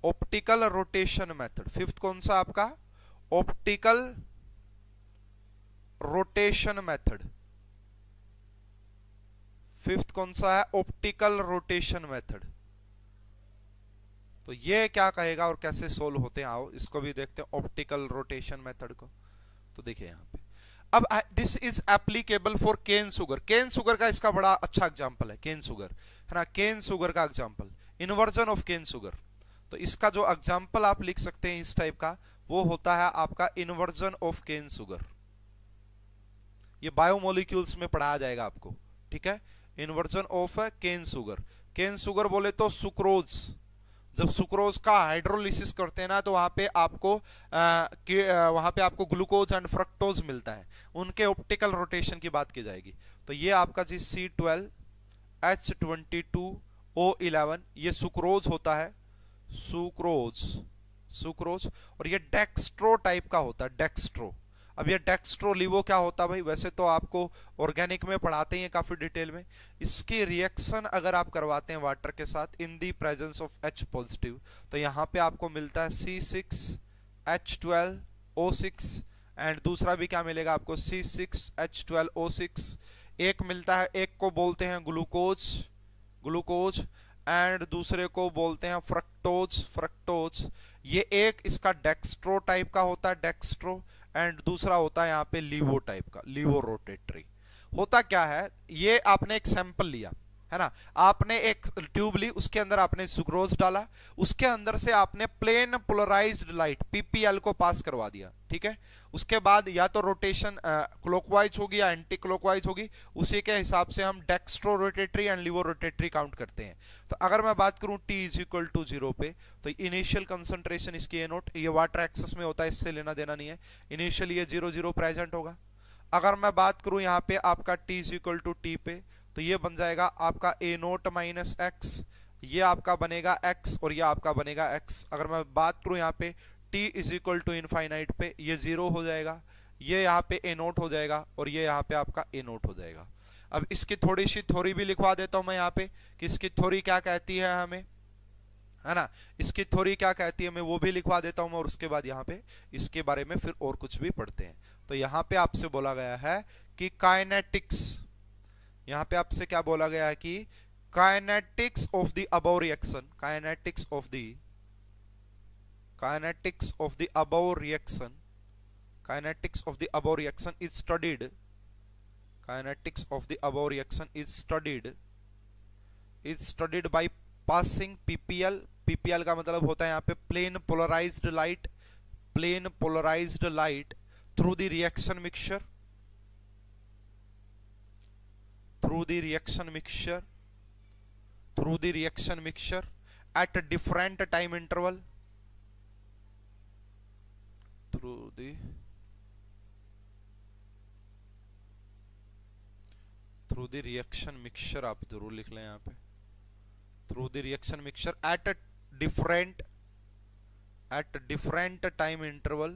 Optical rotation method 5th कौन सा आपका? Optical rotation method. 5th कौन सा है? Optical rotation method. तो ये क्या कहेगा और कैसे सोल्व होते हैं, आओ इसको भी देखते हैं, ऑप्टिकल रोटेशन मेथड को। तो देखिए यहां पे, अब this is applicable for cane sugar. Cane sugar का इसका बड़ा अच्छा एग्जांपल है, केन सुगर है ना, केन सुगर का example, inversion of cane sugar. तो इसका जो एग्जांपल आप लिख सकते हैं इस टाइप का, वो होता है आपका इन्वर्जन ऑफ केन सुगर। ये बायोमोलिक्यूल्स में पढ़ाया जाएगा आपको, ठीक है। Inversion of cane sugar. Cane sugar बोले तो सुक्रोज, जब सुक्रोज का हाइड्रोलिसिस करते हैं ना, तो वहां पे आपको ग्लूकोज एंड फ्रक्टोज मिलता है, उनके ऑप्टिकल रोटेशन की बात की जाएगी। तो ये आपका जी C12H22O11 ये सुक्रोज होता है, सुक्रोज। और ये डेक्स्ट्रो टाइप का होता है, डेक्स्ट्रो। अब ये डेक्स्ट्रोलीवो क्या होता है भाई? वैसे तो आपको ऑर्गेनिक में पढ़ाते हैं काफी डिटेल में। इसकी रिएक्शन अगर आप करवाते हैं वाटर के साथ in the presence of H positive, तो यहाँ पे आपको मिलता है C6H12O6 एंड दूसरा भी क्या मिलेगा आपको? C6H12O6। एक मिलता है, एक को बोलते हैं ग्लूकोज एंड दूसरे को बोलते हैं फ्रक्टोज। ये एक इसका डेक्स्ट्रो टाइप का होता है, डेक्स्ट्रो, एंड दूसरा होता है यहाँ पे लीवो टाइप का, लीवो रोटेटरी। होता क्या है, ये आपने एक सैंपल लिया है ना, आपने एक ट्यूब ली, उसके अंदर आपने सुक्रोज डाला, उसके अंदर से आपने प्लेन पोलराइज्ड लाइट PPL को पास करवा दिया, ठीक है। उसके बाद या तो रोटेशन क्लॉकवाइज होगी या एंटी क्लॉकवाइज होगी, उसी के हिसाब से हम dextro rotatory and laevo rotatory count करते हैं। तो अगर मैं बात करूं T इज इक्वल टू 0 पे, तो इनिशियल कंसंट्रेशन इसकी A नोट, ये वाटर एक्सेस में होता है, इससे लेना देना नहीं है, इनिशियली ये 0 प्रेजेंट होगा। अगर मैं बात करूं यहाँ पे आपका T is equal to T पे, तो ये बन जाएगा आपका A नोट माइनस एक्स, ये आपका बनेगा x और ये आपका बनेगा x। अगर मैं बात करूं यहाँ पे T is equal to infinite पे, ये 0 हो जाएगा, ये यहाँ पे A नोट हो जाएगा और ये यहाँ पे आपका A नोट हो जाएगा। अब इसकी थोड़ी सी थ्योरी भी लिखवा देता हूं मैं यहाँ पे कि इसकी थ्योरी क्या कहती है हमें, है ना, इसकी थ्योरी क्या कहती है मैं वो भी लिखवा देता हूं, और उसके बाद यहाँ पे इसके बारे में फिर और कुछ भी पढ़ते हैं। तो यहाँ पे आपसे बोला गया है कि काइनेटिक्स, यहाँ पे आपसे क्या बोला गया है कि kinetics of the above reaction, kinetics of the above reaction, kinetics of the above reaction is studied, kinetics of the above reaction is studied by passing PPL, PPL का मतलब होता है यहाँ पे plane polarized light through the reaction mixture, through the reaction mixture at a different time interval, through the reaction mixture, आप जरूर लिख लें यहाँ पे, through the reaction mixture at different time interval,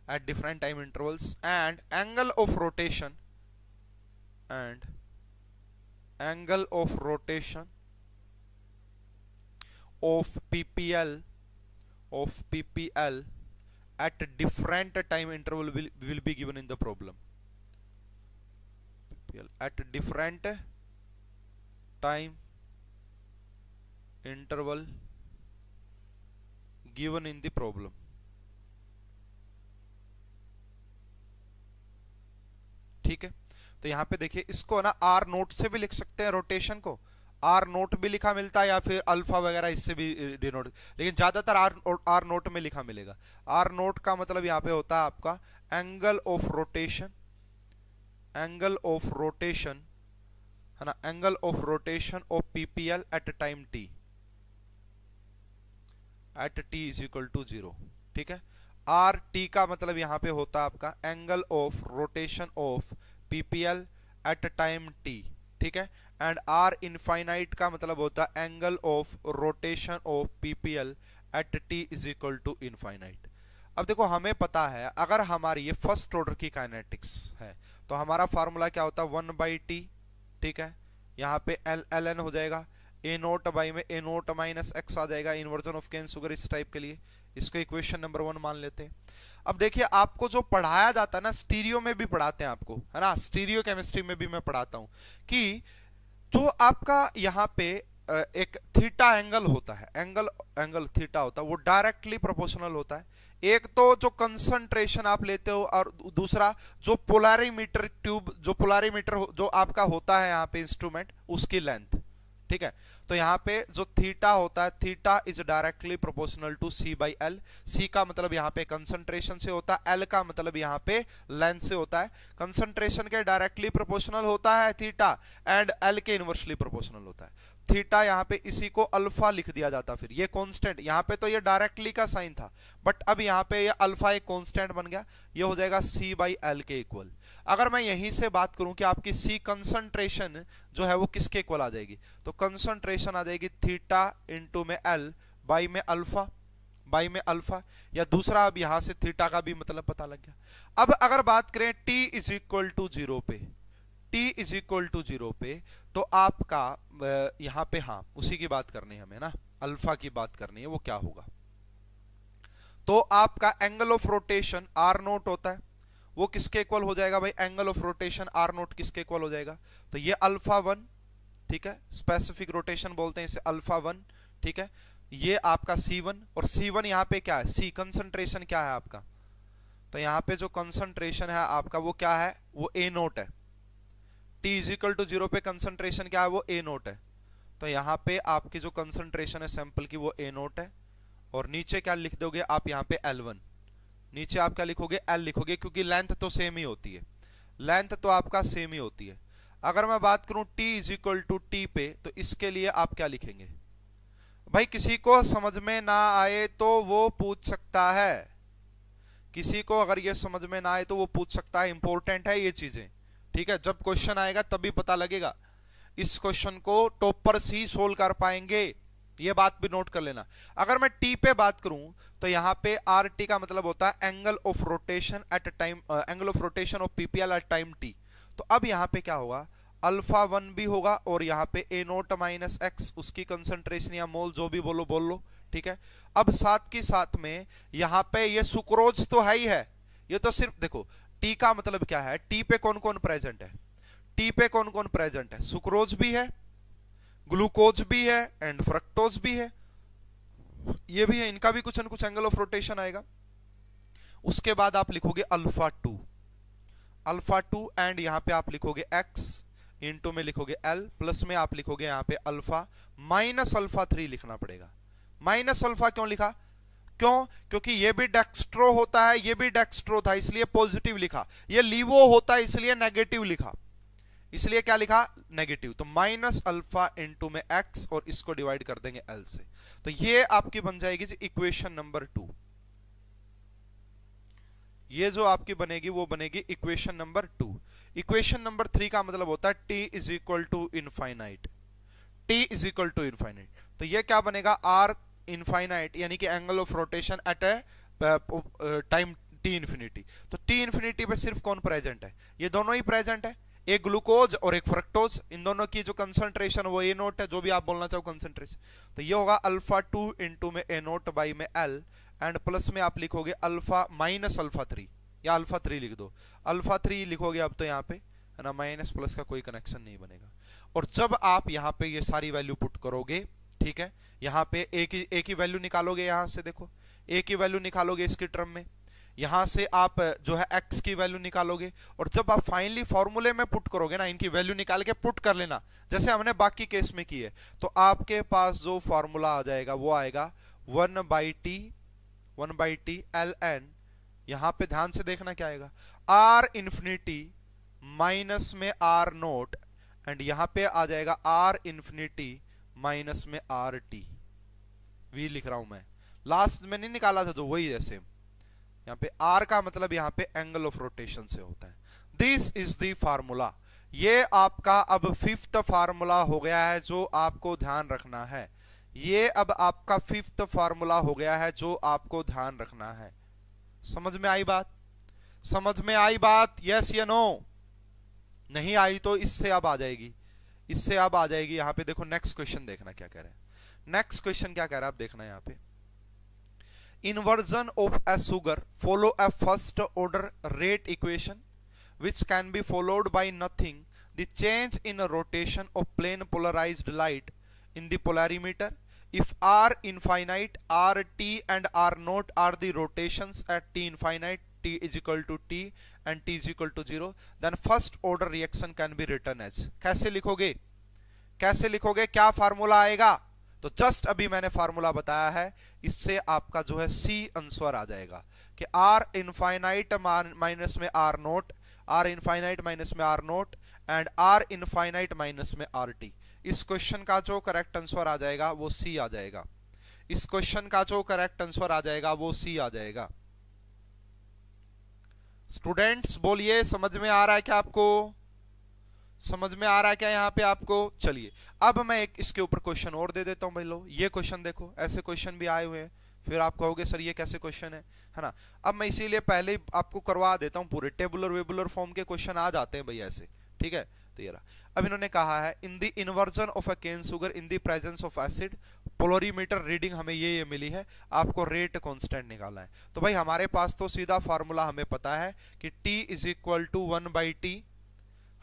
at different time intervals, and angle of rotation of PPL at different time interval will be given in the problem. PPL at different time interval given in the problem. ठीक है, तो यहां पे देखिए इसको ना R नोट से भी लिख सकते हैं रोटेशन को, R नोट भी लिखा मिलता है या फिर अल्फा वगैरह इससे भी डिनोट, लेकिन ज्यादातर R नोट में लिखा मिलेगा। R नोट का मतलब यहाँ पे होता है आपका एंगल ऑफ रोटेशन, है ना, angle of rotation of PPL at time T, at T is equal to 0, ठीक है। RT का मतलब यहाँ पे होता है आपका angle of rotation of PPL at time T, ठीक है। एंड R इनफाइनाइट का मतलब होता है angle of rotation of PPL at T is equal to infinite. अब देखो हमें पता है अगर हमारी ये फर्स्ट ऑर्डर की काइनेटिक्स है तो हमारा फार्मूला क्या होता है 1/t, ठीक है। यहाँ पे एल एन हो जाएगा, ए नोट बाई में ए नोट माइनस एक्स आ जाएगा, इन्वर्जन ऑफ केन सुगर इस टाइप के लिए। इसको इक्वेशन नंबर 1 मान लेते हैं। अब देखिए आपको जो पढ़ाया जाता है ना, स्टीरियो में भी पढ़ाते हैं आपको, है ना, स्टीरियो केमिस्ट्री में भी मैं पढ़ाता हूं कि जो आपका यहाँ पे एक थीटा एंगल होता है, एंगल थीटा होता है, वो डायरेक्टली प्रोपोर्शनल होता है। एक तो जो कंसंट्रेशन आप लेते हो और दूसरा जो पोलैरिमीटर ट्यूब, जो पोलैरिमीटर जो आपका होता है यहाँ पे इंस्ट्रूमेंट, उसकी लेंथ, ठीक है। तो यहाँ पे जो थीटा होता है, theta is directly proportional to C by L. C का मतलब यहाँ पे कंसंट्रेशन से होता है, एल का मतलब यहाँ पे लेंथ से होता है। कंसंट्रेशन के डायरेक्टली प्रोपोर्शनल होता है थीटा, एंड एल के इनवर्सली प्रोपोर्शनल होता है थीटा। यहाँ पे इसी को अल्फा लिख दिया जाता, फिर ये कांस्टेंट, यहाँ पे तो ये डायरेक्टली का साइन था, बट अब यहाँ पे ये अल्फा एक कांस्टेंट बन गया, ये हो जाएगा सी बाई एल के इक्वल। अगर मैं यहीं से बात करूं कि आपकी सी कंसंट्रेशन जो है वो किसके इक्वल आ जाएगी, तो कंसंट्रेशन आ जाएगी थीटा इंटू में एल बाई में अल्फा, या दूसरा अब यहां से थीटा का भी मतलब पता लग गया। अब अगर बात करें t इज इक्वल टू 0 पे, t इज इक्वल टू 0 पे, तो आपका यहां पे, हाँ उसी की बात करनी है हमें ना, अल्फा की बात करनी है, वो क्या होगा, तो आपका angle of rotation R naught होता है, वो किसके इक्वल हो जाएगा भाई, angle of rotation R naught किसके इक्वल हो जाएगा, तो ये अल्फा 1, ठीक है, स्पेसिफिक रोटेशन बोलते हैं इसे, अल्फा 1, ठीक है। ये आपका C1, और C1 यहाँ पे क्या है, C कंसंट्रेशन क्या है आपका, तो यहाँ पे जो कंसंट्रेशन है आपका वो क्या है, वो A नोट है। T इज इक्वल टू 0 पे कंसंट्रेशन क्या है, वो A नोट है। तो यहाँ पे आपकी जो कंसंट्रेशन है सैंपल की वो A नोट है, और नीचे क्या लिख दोगे आप, यहाँ पे L1, नीचे आप क्या लिखोगे, L लिखोगे, क्योंकि लेंथ तो सेम ही होती है, लेंथ तो आपका सेम ही होती है। अगर मैं बात करूं t is equal to T पे, तो इसके लिए आप क्या लिखेंगे भाई, किसी को समझ में ना आए तो वो पूछ सकता है, किसी को अगर ये समझ में ना आए तो वो पूछ सकता है, इंपॉर्टेंट है ये चीजें, ठीक है। जब क्वेश्चन आएगा तभी पता लगेगा, इस क्वेश्चन को टॉपर्स ही सोल्व कर पाएंगे, ये बात भी नोट कर लेना। अगर मैं टी पे बात करूं तो यहाँ पे आर टी का मतलब होता है angle of rotation at time, angle of rotation of PPL at time T. तो अब यहाँ पे क्या होगा, अल्फा 1 भी होगा, और यहाँ पे ए नोट माइनस एक्स, उसकी कंसंट्रेशन या मोल जो भी बोलो बोल लो, ठीक है। अब साथ की साथ में यहाँ पे ये सुक्रोज तो है ही है, ये तो सिर्फ देखो टी का मतलब क्या है, टी पे कौन कौन प्रेजेंट है, टी पे कौन कौन प्रेजेंट है, सुक्रोज भी है, ग्लूकोज भी है, एंड फ्रक्टोज भी है, ये भी है, इनका भी कुछ न कुछ एंगल ऑफ रोटेशन आएगा। उसके बाद आप लिखोगे अल्फा 2, एंड यहां पे आप लिखोगे x, इंटू में लिखोगे l, प्लस में आप लिखोगे यहां पे अल्फा माइनस अल्फा 3 लिखना पड़ेगा। माइनस अल्फा क्यों लिखा, क्यों, क्योंकि ये भी डेक्स्ट्रो होता है, ये भी डेक्स्ट्रो था इसलिए पॉजिटिव लिखा, ये लीवो होता है इसलिए नेगेटिव लिखा, इसलिए क्या लिखा, नेगेटिव। तो माइनस अल्फा इंटू में x, और इसको डिवाइड कर देंगे l से, तो ये आपकी बन जाएगी जी इक्वेशन नंबर 2। ये जो आपकी बनेगी वो बनेगी इक्वेशन नंबर 2। इक्वेशन नंबर 3 का मतलब होता है t is equal to infinite, t is equal to infinite. तो ये क्या बनेगा, r इनफाइनाइट, यानी कि angle of rotation at a time t infinity. तो t इंफिनिटी पे सिर्फ कौन प्रेजेंट है, ये दोनों ही प्रेजेंट है, एक ग्लूकोज और एक फ्रक्टोज, इन दोनों की जो कंसंट्रेशन वो ए नोट है, जो भी आप बोलना चाहो कंसंट्रेशन। तो ये होगा अल्फा 2 इंटू में ए नोट बाई में एल, एंड प्लस में आप लिखोगे अल्फा माइनस अल्फा 3, या अल्फा 3 लिख दो, अल्फा 3 लिखोगे अब तो यहाँ पे, है ना, माइनस प्लस का कोई कनेक्शन नहीं बनेगा। और जब आप यहाँ पे ये सारी वैल्यू पुट करोगे, ठीक है, यहाँ पे एक ही वैल्यू निकालोगे, यहाँ से देखो एक ही वैल्यू निकालोगे इसकी टर्म में, यहां से आप जो है x की वैल्यू निकालोगे, और जब आप फाइनली फॉर्मूले में पुट करोगे ना, इनकी वैल्यू निकाल के पुट कर लेना जैसे हमने बाकी केस में की है, तो आपके पास जो फॉर्मूला आ जाएगा वो आएगा 1/t ln, यहां पे ध्यान से देखना क्या आएगा, r इंफिनिटी माइनस में r नोट, एंड यहां पे आ जाएगा r इंफिनिटी माइनस में rt, v लिख रहा हूं मैं, लास्ट में नहीं निकाला था जो वही है सेम। यहाँ पे R का मतलब यहाँ पे एंगल ऑफ रोटेशन से होता है। दिस इज द फार्मूला, ये आपका अब 5th फार्मूला हो गया है जो आपको ध्यान रखना है। ये अब आपका फिफ्थ फार्मूला हो गया है जो आपको ध्यान रखना है। समझ में आई बात? समझ में आई बात? यस या नो? नहीं आई तो इससे अब आ जाएगी, इससे अब आ जाएगी। यहां पे देखो नेक्स्ट क्वेश्चन देखना क्या कह रहे हैं। नेक्स्ट क्वेश्चन क्या कह रहा है आप देखना यहां पे। Inversion of a sugar follow a first order rate equation which can be followed by nothing the change in a rotation of plane polarized light in the polarimeter if r infinite, rt and r naught are the rotations at t infinite, t is equal to t and t is equal to 0 then first order reaction can be written as। कैसे लिखोगे, कैसे लिखोगे, क्या फार्मूला आएगा? तो जस्ट अभी मैंने फार्मूला बताया है, इससे आपका जो है सी आंसर आ जाएगा कि आर इनफाइनाइट माइनस में R nought, R infinite minus में R nought and R infinite minus में आर टी। इस क्वेश्चन का जो करेक्ट आंसर आ जाएगा वो सी आ जाएगा। इस क्वेश्चन का जो करेक्ट आंसर आ जाएगा वो सी आ जाएगा। स्टूडेंट्स बोलिए, समझ में आ रहा है क्या आपको? समझ में आ रहा है क्या यहाँ पे आपको? चलिए अब मैं एक इसके ऊपर क्वेश्चन और दे देता हूं भाई। लो ये क्वेश्चन देखो, ऐसे क्वेश्चन भी आए हुए हैं, फिर आप कहोगे सर ये कैसे क्वेश्चन है ना। अब मैं इसीलिए पहले ही आपको करवा देता हूं, पूरे टेबुलर वेबुलर फॉर्म के क्वेश्चन आ जाते हैं भाई ऐसे, ठीक है। तो ये रहा। अब इन्होंने कहा है in the inversion of a cane sugar in the presence of acid polarimeter reading हमें ये मिली है, आपको रेट कांस्टेंट निकालना है। तो भाई हमारे पास तो सीधा फार्मूला हमें पता है कि T is equal to 1/T।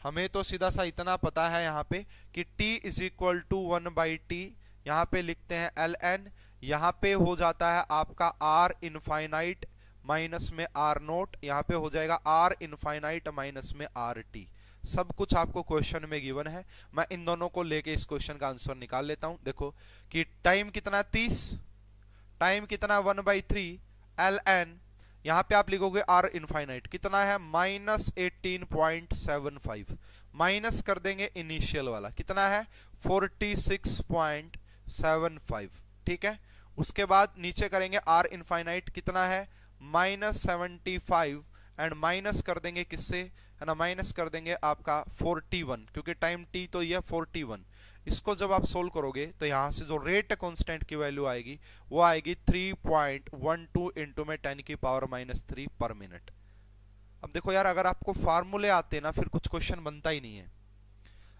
हमें तो सीधा सा इतना पता है यहाँ पे कि T is equal to 1/T। यहाँ पे लिखते हैं ln, यहाँ पे हो जाता है आपका R इनफाइनाइट माइनस में R नोट, यहाँ पे हो जाएगा R इनफाइनाइट माइनस में RT। सब कुछ आपको क्वेश्चन में गिवन है। मैं इन दोनों को लेके इस क्वेश्चन का आंसर निकाल लेता हूं। देखो कि टाइम कितना 30, टाइम कितना 1/3 ln, यहां पे आप लिखोगे R इनफाइनाइट कितना है -18.75, माइनस कर देंगे इनिशियल वाला कितना है 46.75, ठीक है। उसके बाद नीचे करेंगे R इनफाइनाइट कितना है -75 एंड माइनस कर देंगे किससे, है ना, माइनस कर देंगे आपका 41, क्योंकि टाइम t तो ये 41। इसको जब आप सोल्व करोगे तो यहां से जो रेट कांस्टेंट की वैल्यू आएगी वो आएगी 3.12 इंटू में 10⁻³ पर मिनट। अब देखो यार, अगर आपको फार्मूले आते ना फिर कुछ क्वेश्चन बनता ही नहीं है।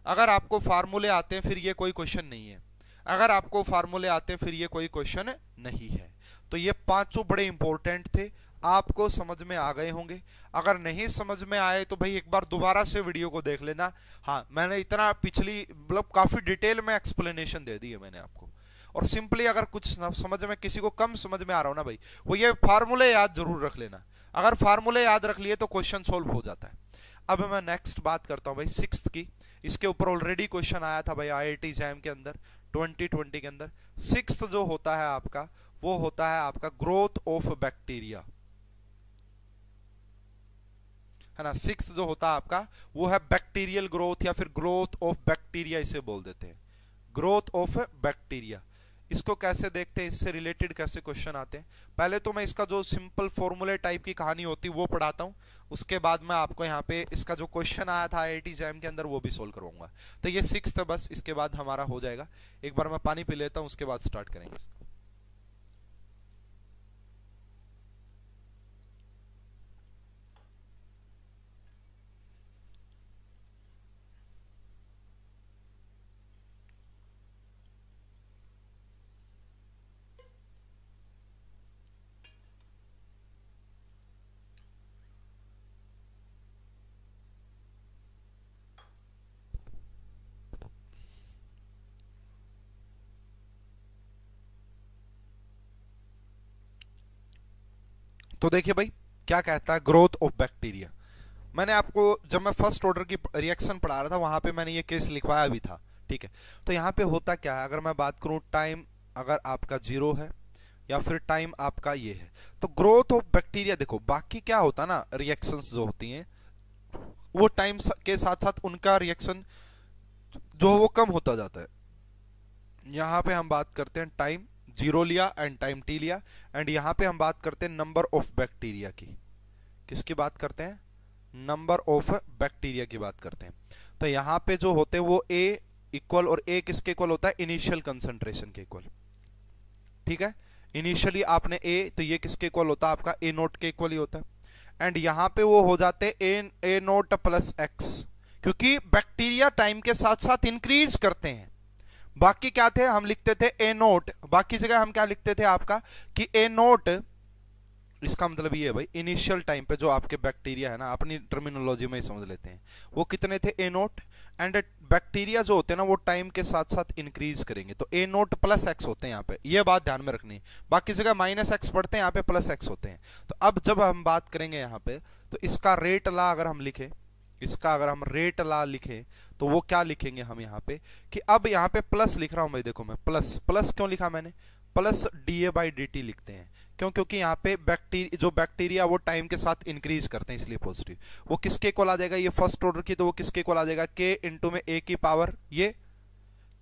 अगर आपको फार्मूले आते हैं फिर ये कोई क्वेश्चन नहीं है, अगर आपको फार्मूले आते हैं फिर ये कोई क्वेश्चन नहीं है। तो ये पांचों बड़े इंपॉर्टेंट थे, आपको समझ में आ गए होंगे। अगर नहीं समझ में आए तो भाई एक बार दोबारा से वीडियो को देख लेना। हाँ, मैंने इतना पिछली मतलब काफी डिटेल में एक्सप्लेनेशन दे दी है मैंने आपको। और सिंपली अगर कुछ समझ में किसी को कम समझ में आ रहा हो ना भाई, वो ये फार्मूले याद जरूर रख लेना। अगर फार्मूले याद रख लिए तो क्वेश्चन सोल्व हो जाता है। अब मैं नेक्स्ट बात करता हूं भाई सिक्स्थ की। इसके ऊपर ऑलरेडी क्वेश्चन आया था भाई IIT जैम के अंदर 2020 के अंदर। सिक्स्थ जो होता है आपका वो होता है आपका ग्रोथ ऑफ बैक्टीरिया, है ना। सिक्स्थ जो होता है आपका वो है बैक्टीरियल ग्रोथ या फिर ग्रोथ ऑफ बैक्टीरिया इसे बोल देते हैं, ग्रोथ ऑफ बैक्टीरिया। इसको कैसे देखते हैं, इससे रिलेटेड कैसे क्वेश्चन आते हैं। पहले तो मैं इसका जो सिंपल फॉर्मूले टाइप की कहानी होती है वो पढ़ाता हूं, उसके बाद मैं आपको यहाँ पे इसका जो क्वेश्चन आया था IIT जैम के अंदर वो भी सोल्व करवाऊंगा। तो ये सिक्स्थ बस, इसके बाद हमारा हो जाएगा। एक बार मैं पानी पी लेता हूं, उसके बाद स्टार्ट करेंगे इसको। तो देखिए भाई क्या कहता है ग्रोथ ऑफ बैक्टीरिया। मैंने आपको जब मैं फर्स्ट ऑर्डर की रिएक्शन पढ़ा रहा था वहां पे मैंने ये केस लिखवाया भी था, ठीक है। तो यहाँ पे होता क्या है, अगर मैं बात करूं टाइम अगर आपका 0 है या फिर टाइम आपका ये है, तो ग्रोथ ऑफ बैक्टीरिया देखो बाकी क्या होता ना, रिएक्शंस जो होती हैं वो टाइम के साथ साथ उनका रिएक्शन जो है वो कम होता जाता है। यहाँ पे हम बात करते हैं टाइम 0 लिया एंड टाइम t लिया, एंड यहाँ पे हम बात करते हैं नंबर ऑफ बैक्टीरिया की। किसकी बात करते हैं, नंबर ऑफ बैक्टीरिया की बात करते हैं। तो यहाँ पे जो होते हैं वो A इक्वल, और ए किसके इक्वल होता है, इनिशियल कंसंट्रेशन के इक्वल। ठीक है, इनिशियली आपने ए, तो ये किसके इक्वल होता है, आपका ए नोट के इक्वल ही होता है। एंड यहां पे वो हो जाते ए नोट प्लस एक्स, क्योंकि बैक्टीरिया टाइम के साथ साथ इंक्रीज करते हैं। बाकी क्या थे, हम लिखते थे ए नोट, बाकी जगह हम क्या लिखते थे आपका कि ए नोट, इसका मतलब ये है भाई इनिशियल टाइम पे जो आपके बैक्टीरिया है ना, अपनी टर्मिनोलॉजी में ही समझ लेते हैं, वो कितने थे ए नोट। एंड बैक्टीरिया जो होते हैं ना वो टाइम के साथ साथ इंक्रीज करेंगे, तो ए नोट प्लस एक्स होते हैं यहाँ पे, ये बात ध्यान में रखनी। बाकी जगह माइनस एक्स पढ़ते हैं, यहाँ पे प्लस एक्स होते हैं। तो अब जब हम बात करेंगे यहाँ पे, तो इसका रेट ला अगर हम लिखे, इसका अगर हम रेट ला लिखें, तो वो क्या लिखेंगे हम यहाँ पे कि अब यहाँ पे प्लस लिख रहा हूं भाई, देखो मैं प्लस, प्लस क्यों लिखा मैंने, plus D A by D T लिखते हैं, क्यों, क्योंकि यहाँ पे जो बैक्टीरिया वो टाइम के साथ इंक्रीज करते हैं, इसलिए पॉजिटिव। वो किसके इक्वल आ जाएगा, ये फर्स्ट ऑर्डर की, तो वो किसके इक्वल आ जाएगा, के इंटू में ए की पावर, ये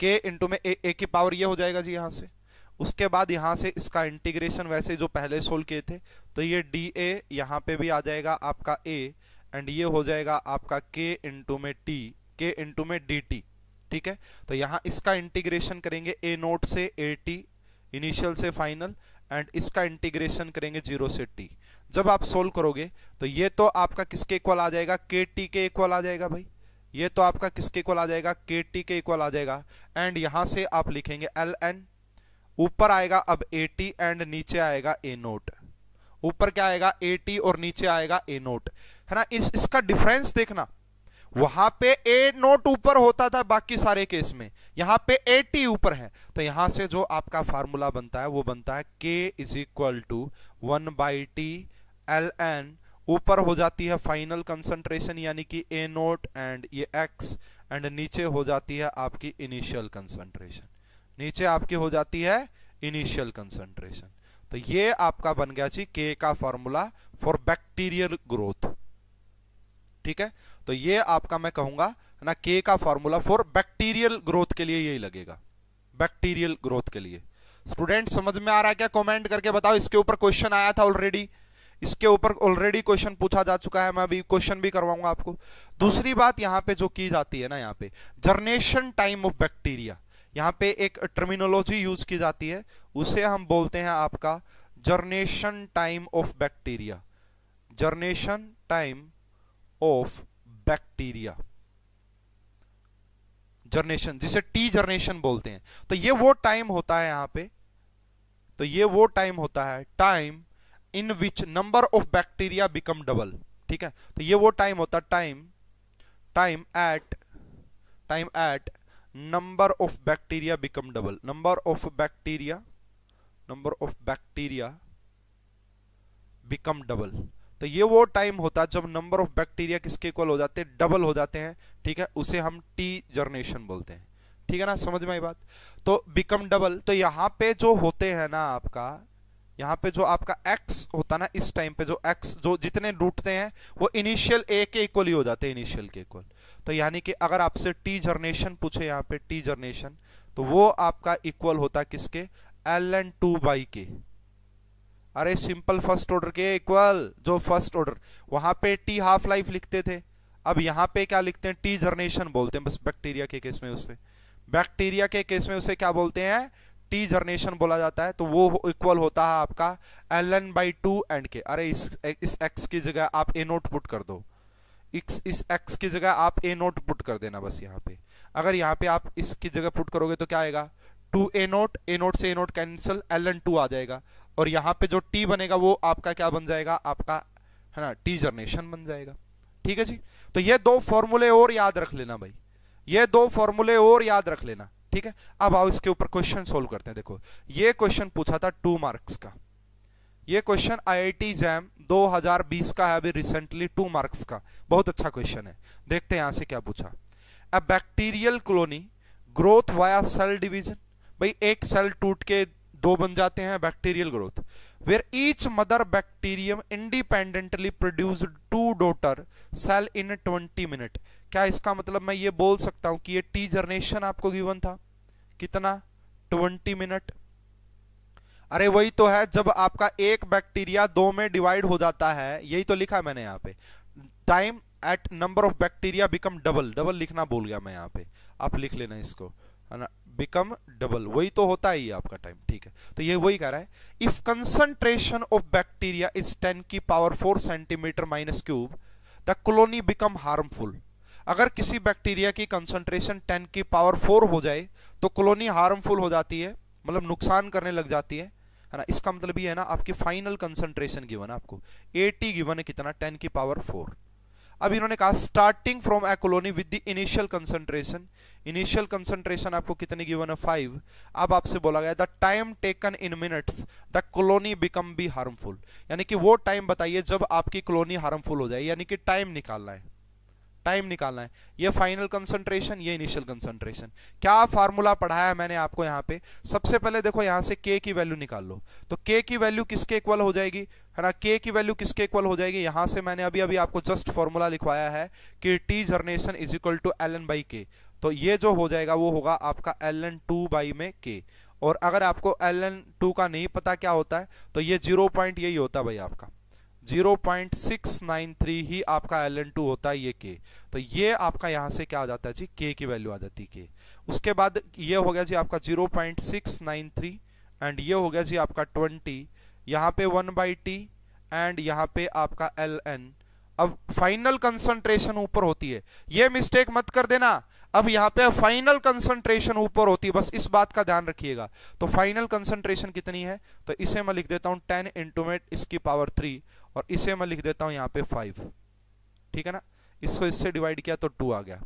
के इंटू में ए की पावर ये हो जाएगा जी यहाँ से। उसके बाद यहाँ से इसका इंटीग्रेशन वैसे जो पहले सोल्व किए थे, तो ये डी ए यहाँ पे भी आ जाएगा आपका ए, एंड ये हो जाएगा आपका के इंटू में टी, के इंटू में डी टी। ठीक है, तो यहाँ इसका इंटीग्रेशन करेंगे ए नोट से ए टी, इनिशियल से फाइनल, एंड इसका इंटीग्रेशन करेंगे 0 से t। जब आप सोल्व करोगे तो ये तो आपका किसके इक्वल आ जाएगा, के टी के इक्वल आ जाएगा भाई, ये तो आपका किसके इक्वल आ जाएगा, के टी के इक्वल आ जाएगा। एंड यहां से आप लिखेंगे एल एन, ऊपर आएगा अब ए टी एंड नीचे आएगा ए नोट, ऊपर क्या आएगा ए टी और नीचे आएगा ए नोट, है ना। इसका डिफरेंस देखना, वहां पे ए नोट ऊपर होता था बाकी सारे केस में, यहां पे ए टी ऊपर है, तो यहां से जो आपका फार्मूला बनता है वो बनता है K is equal to 1/t L N, ऊपर हो जाती है फाइनल कंसंट्रेशन यानी कि ए नोट एंड ये एक्स, एंड नीचे हो जाती है आपकी इनिशियल कंसंट्रेशन, नीचे आपकी हो जाती है इनिशियल कंसंट्रेशन। तो ये आपका बन गया जी के का फार्मूला फॉर बैक्टीरियल ग्रोथ। ठीक है, तो ये आपका मैं कहूंगा ना के का फार्मूला फॉर बैक्टीरियल ग्रोथ के लिए यही लगेगा, बैक्टीरियल ग्रोथ के लिए। स्टूडेंट समझ में आ रहा है क्या, कमेंट करके बताओ। इसके ऊपर क्वेश्चन आया था ऑलरेडी, इसके ऊपर ऑलरेडी क्वेश्चन पूछा जा चुका है, मैं अभी क्वेश्चन भी करवाऊंगा आपको। दूसरी बात यहां पे जो की जाती है ना, यहाँ पे जर्नेशन टाइम ऑफ बैक्टीरिया, यहाँ पे एक टर्मिनोलॉजी यूज की जाती है, उसे हम बोलते हैं आपका generation time of bacteria, generation time of bacteria, generation, जिसे टी जर्नेशन बोलते हैं। तो ये वो टाइम होता है यहां पे, तो ये वो टाइम होता है, time in which number of bacteria become double. ठीक है, तो ये वो टाइम होता है, time at number of bacteria become double, number of bacteria become double. तो ये वो टाइम होता है जब नंबर ऑफ बैक्टीरिया किसके इक्वल हो जाते हैं, डबल हो जाते हैं। ठीक है, उसे हम टी जर्नेशन बोलते हैं। ठीक है ना, समझ में आई बात। तो बिकम डबल, तो यहां पे जो होते हैं ना आपका, यहाँ पे जो आपका x होता ना, इस टाइम पे जो x जो जितने रूटते हैं वो इनिशियल a के इक्वल ही हो जाते हैं, इनिशियल के इक्वल। तो यानी कि अगर आपसे टी जर्नेशन पूछे यहाँ पे टी जर्नेशन, तो वो आपका इक्वल होता है किसके, ln2/k। अरे सिंपल फर्स्ट ऑर्डर के इक्वल, जो फर्स्ट ऑर्डर, वहां पे टी हाफ लाइफ लिखते थे, अब यहाँ पे क्या लिखते हैं, टी जर्नेशन बोलते हैं बस। बैक्टीरिया के केस में उसे, बैक्टीरिया के केस में उसे क्या बोलते हैं, टी जर्नेशन बोला जाता है। तो वो इक्वल होता है आपका ln/2 एंड के। अरे इस x की जगह आप ए नोट पुट कर दो, इस x की जगह आप ए नोट पुट कर देना बस यहाँ पे। अगर यहाँ पे आप इसकी जगह पुट करोगे तो क्या आएगा, 2a नोट, ए नोट से ए नोट कैंसिल, ln2 आ जाएगा, और यहाँ पे जो t बनेगा वो आपका क्या बन जाएगा, आपका है ना टी जर्नेशन बन जाएगा। ठीक है जी, तो ये दो फॉर्मूले और याद रख लेना भाई, ये दो फॉर्मूले और याद रख लेना। ठीक है, अब आओ इसके ऊपर क्वेश्चन सोल्व करते हैं। देखो ये क्वेश्चन पूछा था 2 मार्क्स का, ये क्वेश्चन आईआईटी एग्जाम 2020 का है, अभी रिसेंटली 2 मार्क्स का, बहुत अच्छा क्वेश्चन है। देखते हैं यहां से क्या पूछा। A bacterial colony growth via cell division, भाई एक सेल टूट के 2 बन जाते हैं, bacterial growth, where each mother bacterium independently produced 2 daughter cell in 20 minute. क्या इसका मतलब मैं ये बोल सकता हूं कि ये टी जर्नेशन आपको गिवन था कितना, 20 मिनट। अरे वही तो है, जब आपका एक बैक्टीरिया 2 में डिवाइड हो जाता है, यही तो लिखा है मैंने यहाँ पे, time at number of bacteria become double, double लिखना भूल गया मैं यहाँ पे, आप लिख लेना इसको, है ना, बिकम डबल, वही तो होता है ये आपका टाइम, ठीक है। तो ये वही कह रहा है, if concentration of bacteria is 10 की power 4 centimetre minus cube the colony become harmful. अगर किसी बैक्टीरिया की कंसंट्रेशन 10 की पावर 4 हो जाए तो कॉलोनी हार्मफुल हो जाती है, मतलब नुकसान करने लग जाती है ना। इसका मतलब ये है ना, आपकी फाइनल कंसंट्रेशन गिवन है आपको 80 गिवन है, कितना 10 की पावर 4। अब इन्होंने कहा starting from A colony with the initial concentration, initial concentration आपको कितनी गिवन है 5। अब आपसे बोला गया the time taken in minutes the colony become be harmful, यानी कि वो टाइम बताइए जब आपकी कॉलोनी हार्मफुल हो जाए, यानी कि टाइम निकालना है, टाइम निकालना है। ये फाइनल कंसंट्रेशन, ये इनिशियल कंसंट्रेशन। क्या फार्मूला पढ़ाया है मैंने आपको यहाँ पे, सबसे पहले देखो यहाँ से k की वैल्यू निकाल लो, तो k की वैल्यू किसके इक्वल हो जाएगी, है ना, k की वैल्यू किसके इक्वल हो जाएगी, यहाँ से मैंने अभी अभी आपको जस्ट फॉर्मूला लिखवाया है कि t generation is equal to ln by k, तो ये जो हो जाएगा वो होगा आपका ln 2 बाई में k। और अगर आपको ln 2 का नहीं पता क्या होता है, तो ये 0 पॉइंट यही होता है भाई आपका 0.693 ही आपका ln2 होता है ये k। तो ये आपका यहां से क्या आ जाता है जी, k की वैल्यू आ जाती है k। उसके बाद ये हो गया जी आपका 0.693 एंड ये हो गया जी आपका 20, यहाँ पे 1/t एंड यहाँ पे आपका ln। अब फाइनल कंसंट्रेशन ऊपर होती है, ये मिस्टेक मत कर देना, अब यहाँ पे फाइनल कंसंट्रेशन ऊपर होती है, बस इस बात का ध्यान रखिएगा। तो फाइनल कंसंट्रेशन कितनी है, तो इसे मैं लिख देता हूं 10 इंटू में इसकी पावर 3 और इसे मैं लिख देता हूं यहाँ पे 5, ठीक है ना, इसको इससे डिवाइड किया तो 2 आ गया।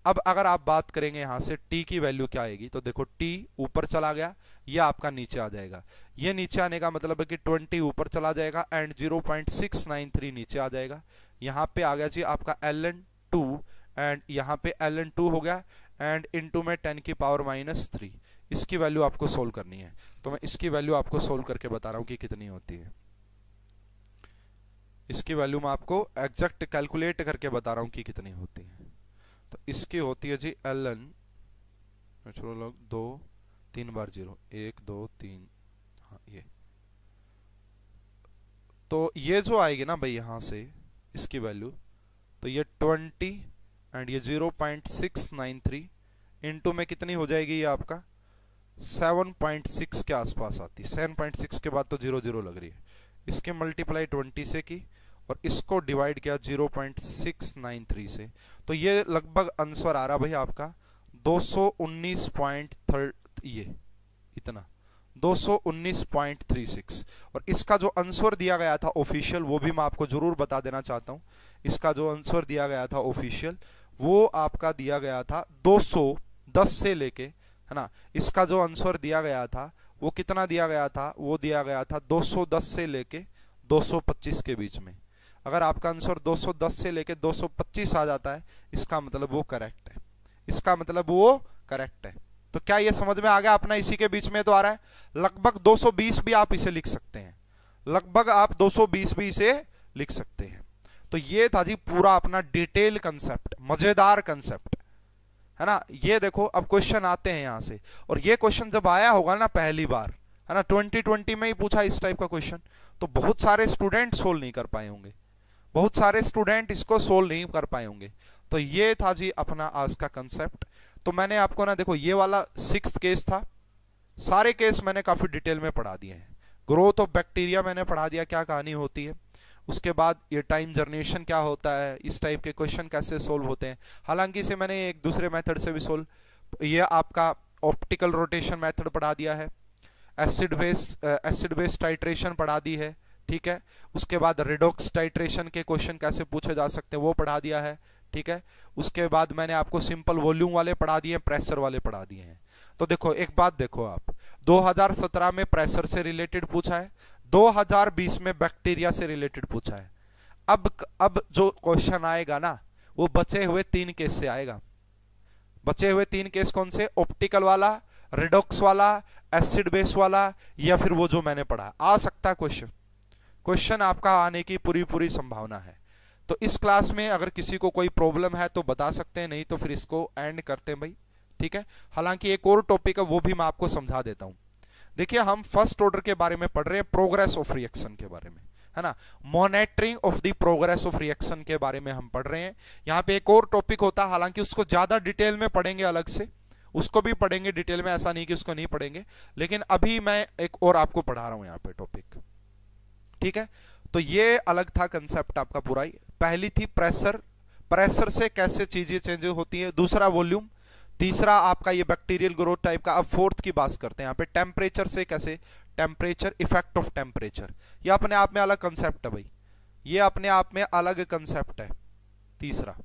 अब अगर आप बात करेंगे यहां से t की वैल्यू क्या आएगी, तो देखो t ऊपर चला गया, ये आपका नीचे आ जाएगा, ये नीचे आने का मतलब है कि 20 ऊपर चला जाएगा एंड 0.693 नीचे आ जाएगा। यहाँ पे आ गया जी आपका ln2 एंड यहाँ पे ln2 हो गया एंड इनटू में 10 की पावर -3। इसकी वैल्यू आपको सोल्व करनी है, तो मैं इसकी वैल्यू आपको सोल्व करके बता रहा हूं कि कितनी होती है। इसकी वैल्यू मैं आपको एग्जैक्ट कैलकुलेट करके बता रहा हूं कि कितनी होती है। तो इसकी होती है जी ln, चलो लोग 2 3 बार 0 1 2 3, हाँ ये, तो ये जो आएगी ना भाई यहां से इसकी वैल्यू, तो ये 20 एंड ये 0.693 इनटू में कितनी हो जाएगी, ये आपका 7.6 के आसपास आती है। 7.6 के बाद तो 0 0 लग रही है, इसके मल्टीप्लाई 20 से की और इसको डिवाइड किया 0.693 से, तो ये लगभग आंसर आ रहा भाई आपका 219.3, ये इतना 219.36। और इसका जो आंसर दिया गया था ऑफिशियल, वो भी मैं आपको जरूर बता देना चाहता हूं, इसका जो आंसर दिया गया था ऑफिशियल वो आपका दिया गया था 210 से लेके, है ना, इसका जो आंसर दिया गया था वो कितना दिया गया था, वो दिया गया था 210 से लेके 225 के बीच में। अगर आपका आंसर 210 से लेके 225 आ जाता है, इसका मतलब वो करेक्ट है, इसका मतलब वो करेक्ट है। तो क्या ये समझ में आ गया अपना, इसी के बीच में तो आ रहा है, लगभग 220 भी आप इसे लिख सकते हैं, लगभग आप 220 भी इसे लिख सकते हैं। तो ये था जी पूरा अपना डिटेल कंसेप्ट, मजेदार कंसेप्ट, है ना। ये देखो अब क्वेश्चन आते हैं यहां से, और ये क्वेश्चन जब आया होगा ना पहली बार, है ना, 2020 में ही पूछा इस टाइप का क्वेश्चन, तो बहुत सारे स्टूडेंट सोल्व नहीं कर पाए होंगे, बहुत सारे स्टूडेंट इसको सोल्व नहीं कर पाए होंगे। तो ये था जी अपना आज का कंसेप्ट। तो मैंने आपको ना देखो ये वाला 6th केस था, सारे केस मैंने काफी डिटेल में पढ़ा दिए हैं। ग्रोथ ऑफ बैक्टीरिया मैंने पढ़ा दिया क्या कहानी होती है, उसके बाद ये टाइम जर्नेशन क्या होता है, इस टाइप के क्वेश्चन कैसे सोल्व होते हैं। हालांकि इसे मैंने एक दूसरे मेथड से भी सोल्व, ये आपका ऑप्टिकल रोटेशन मेथड पढ़ा दिया है, एसिड बेस टाइट्रेशन पढ़ा दी है, ठीक है। उसके बाद रिडॉक्स टाइट्रेशन के क्वेश्चन कैसे पूछे जा सकते हैं वो पढ़ा दिया है, ठीक है। उसके बाद मैंने आपको सिंपल वॉल्यूम वाले पढ़ा दिए, प्रेशर वाले पढ़ा दिए हैं। तो देखो एक बात देखो आप, 2017 में प्रेशर से रिलेटेड पूछा है, 2020 में बैक्टीरिया से रिलेटेड पूछा है। अब जो क्वेश्चन आएगा ना वो बचे हुए 3 केस से आएगा। बचे हुए 3 केस कौन से, ऑप्टिकल वाला, रिडॉक्स वाला, एसिड बेस वाला, या फिर वो जो मैंने पढ़ा, आ सकता है क्वेश्चन आपका आने की पूरी संभावना है। तो इस क्लास में अगर किसी को कोई प्रॉब्लम है तो बता सकते हैं, नहीं तो फिर इसको एंड करते हैं भाई, ठीक है। हालांकि एक और टॉपिक है वो भी मैं आपको समझा देता हूं। देखिए हम फर्स्ट ऑर्डर के बारे में पढ़ रहे हैं, प्रोग्रेस ऑफ रिएक्शन के बारे में, है ना। Monitoring of the progress of reaction के बारे में हम पढ़ रहे हैं। यहाँ पे एक और टॉपिक होता है, हालांकि उसको ज्यादा डिटेल में पढ़ेंगे, अलग से उसको भी पढ़ेंगे डिटेल में, ऐसा नहीं कि उसको नहीं पढ़ेंगे, लेकिन अभी मैं एक और आपको पढ़ा रहा हूं यहाँ पे टॉपिक, ठीक है। तो ये अलग था कंसेप्ट आपका पूरा ही। पहली थी प्रेशर, प्रेशर से कैसे चीजें चेंज होती है, दूसरा वॉल्यूम, तीसरा आपका ये बैक्टीरियल ग्रोथ टाइप का। अब फोर्थ की बात करते हैं यहाँ पे, टेम्परेचर से कैसे, टेम्परेचर, इफेक्ट ऑफ टेम्परेचर। ये अपने आप में अलग कंसेप्ट है भाई, ये अपने आप में अलग कंसेप्ट है तीसरा,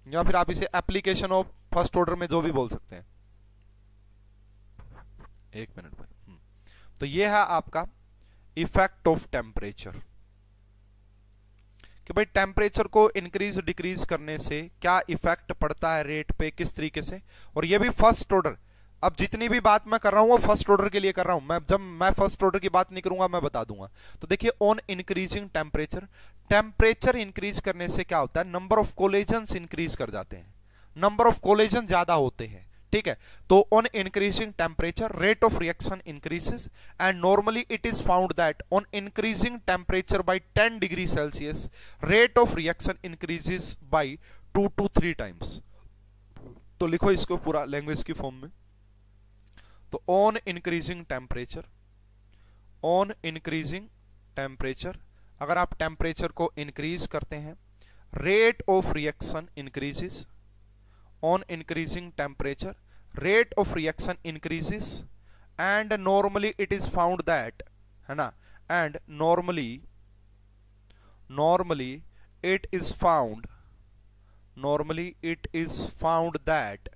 या फिर आप इसे एप्लीकेशन ऑफ फर्स्ट ऑर्डर में जो भी बोल सकते हैं। एक मिनट भाई। तो ये है आपका इफेक्ट ऑफ टेम्परेचर, कि भाई टेम्परेचर को इंक्रीज डिक्रीज करने से क्या इफेक्ट पड़ता है रेट पे, किस तरीके से। और ये भी फर्स्ट ऑर्डर, अब जितनी भी बात मैं कर रहा हूं वो फर्स्ट ऑर्डर के लिए कर रहा हूं मैं, जब मैं फर्स्ट ऑर्डर की बात नहीं करूंगा मैं बता दूंगा। तो देखिए, on increasing temperature, temperature increase करने से क्या होता है, नंबर ऑफ कोलेजन्स इंक्रीज कर जाते हैं, नंबर ऑफ कोलेजन ज्यादा होते हैं, ठीक है। तो on increasing temperature rate of reaction increases, and normally it is found that on increasing temperature by 10 degree Celsius rate of reaction increases by 2 to 3 times. तो लिखो इसको पूरा लैंग्वेज की फॉर्म में। तो on increasing temperature, on increasing temperature, अगर आप टेम्परेचर को इंक्रीज करते हैं, rate of reaction increases, on increasing temperature rate of reaction increases, and normally it is found that, है ना, and normally it is found, normally it is found that,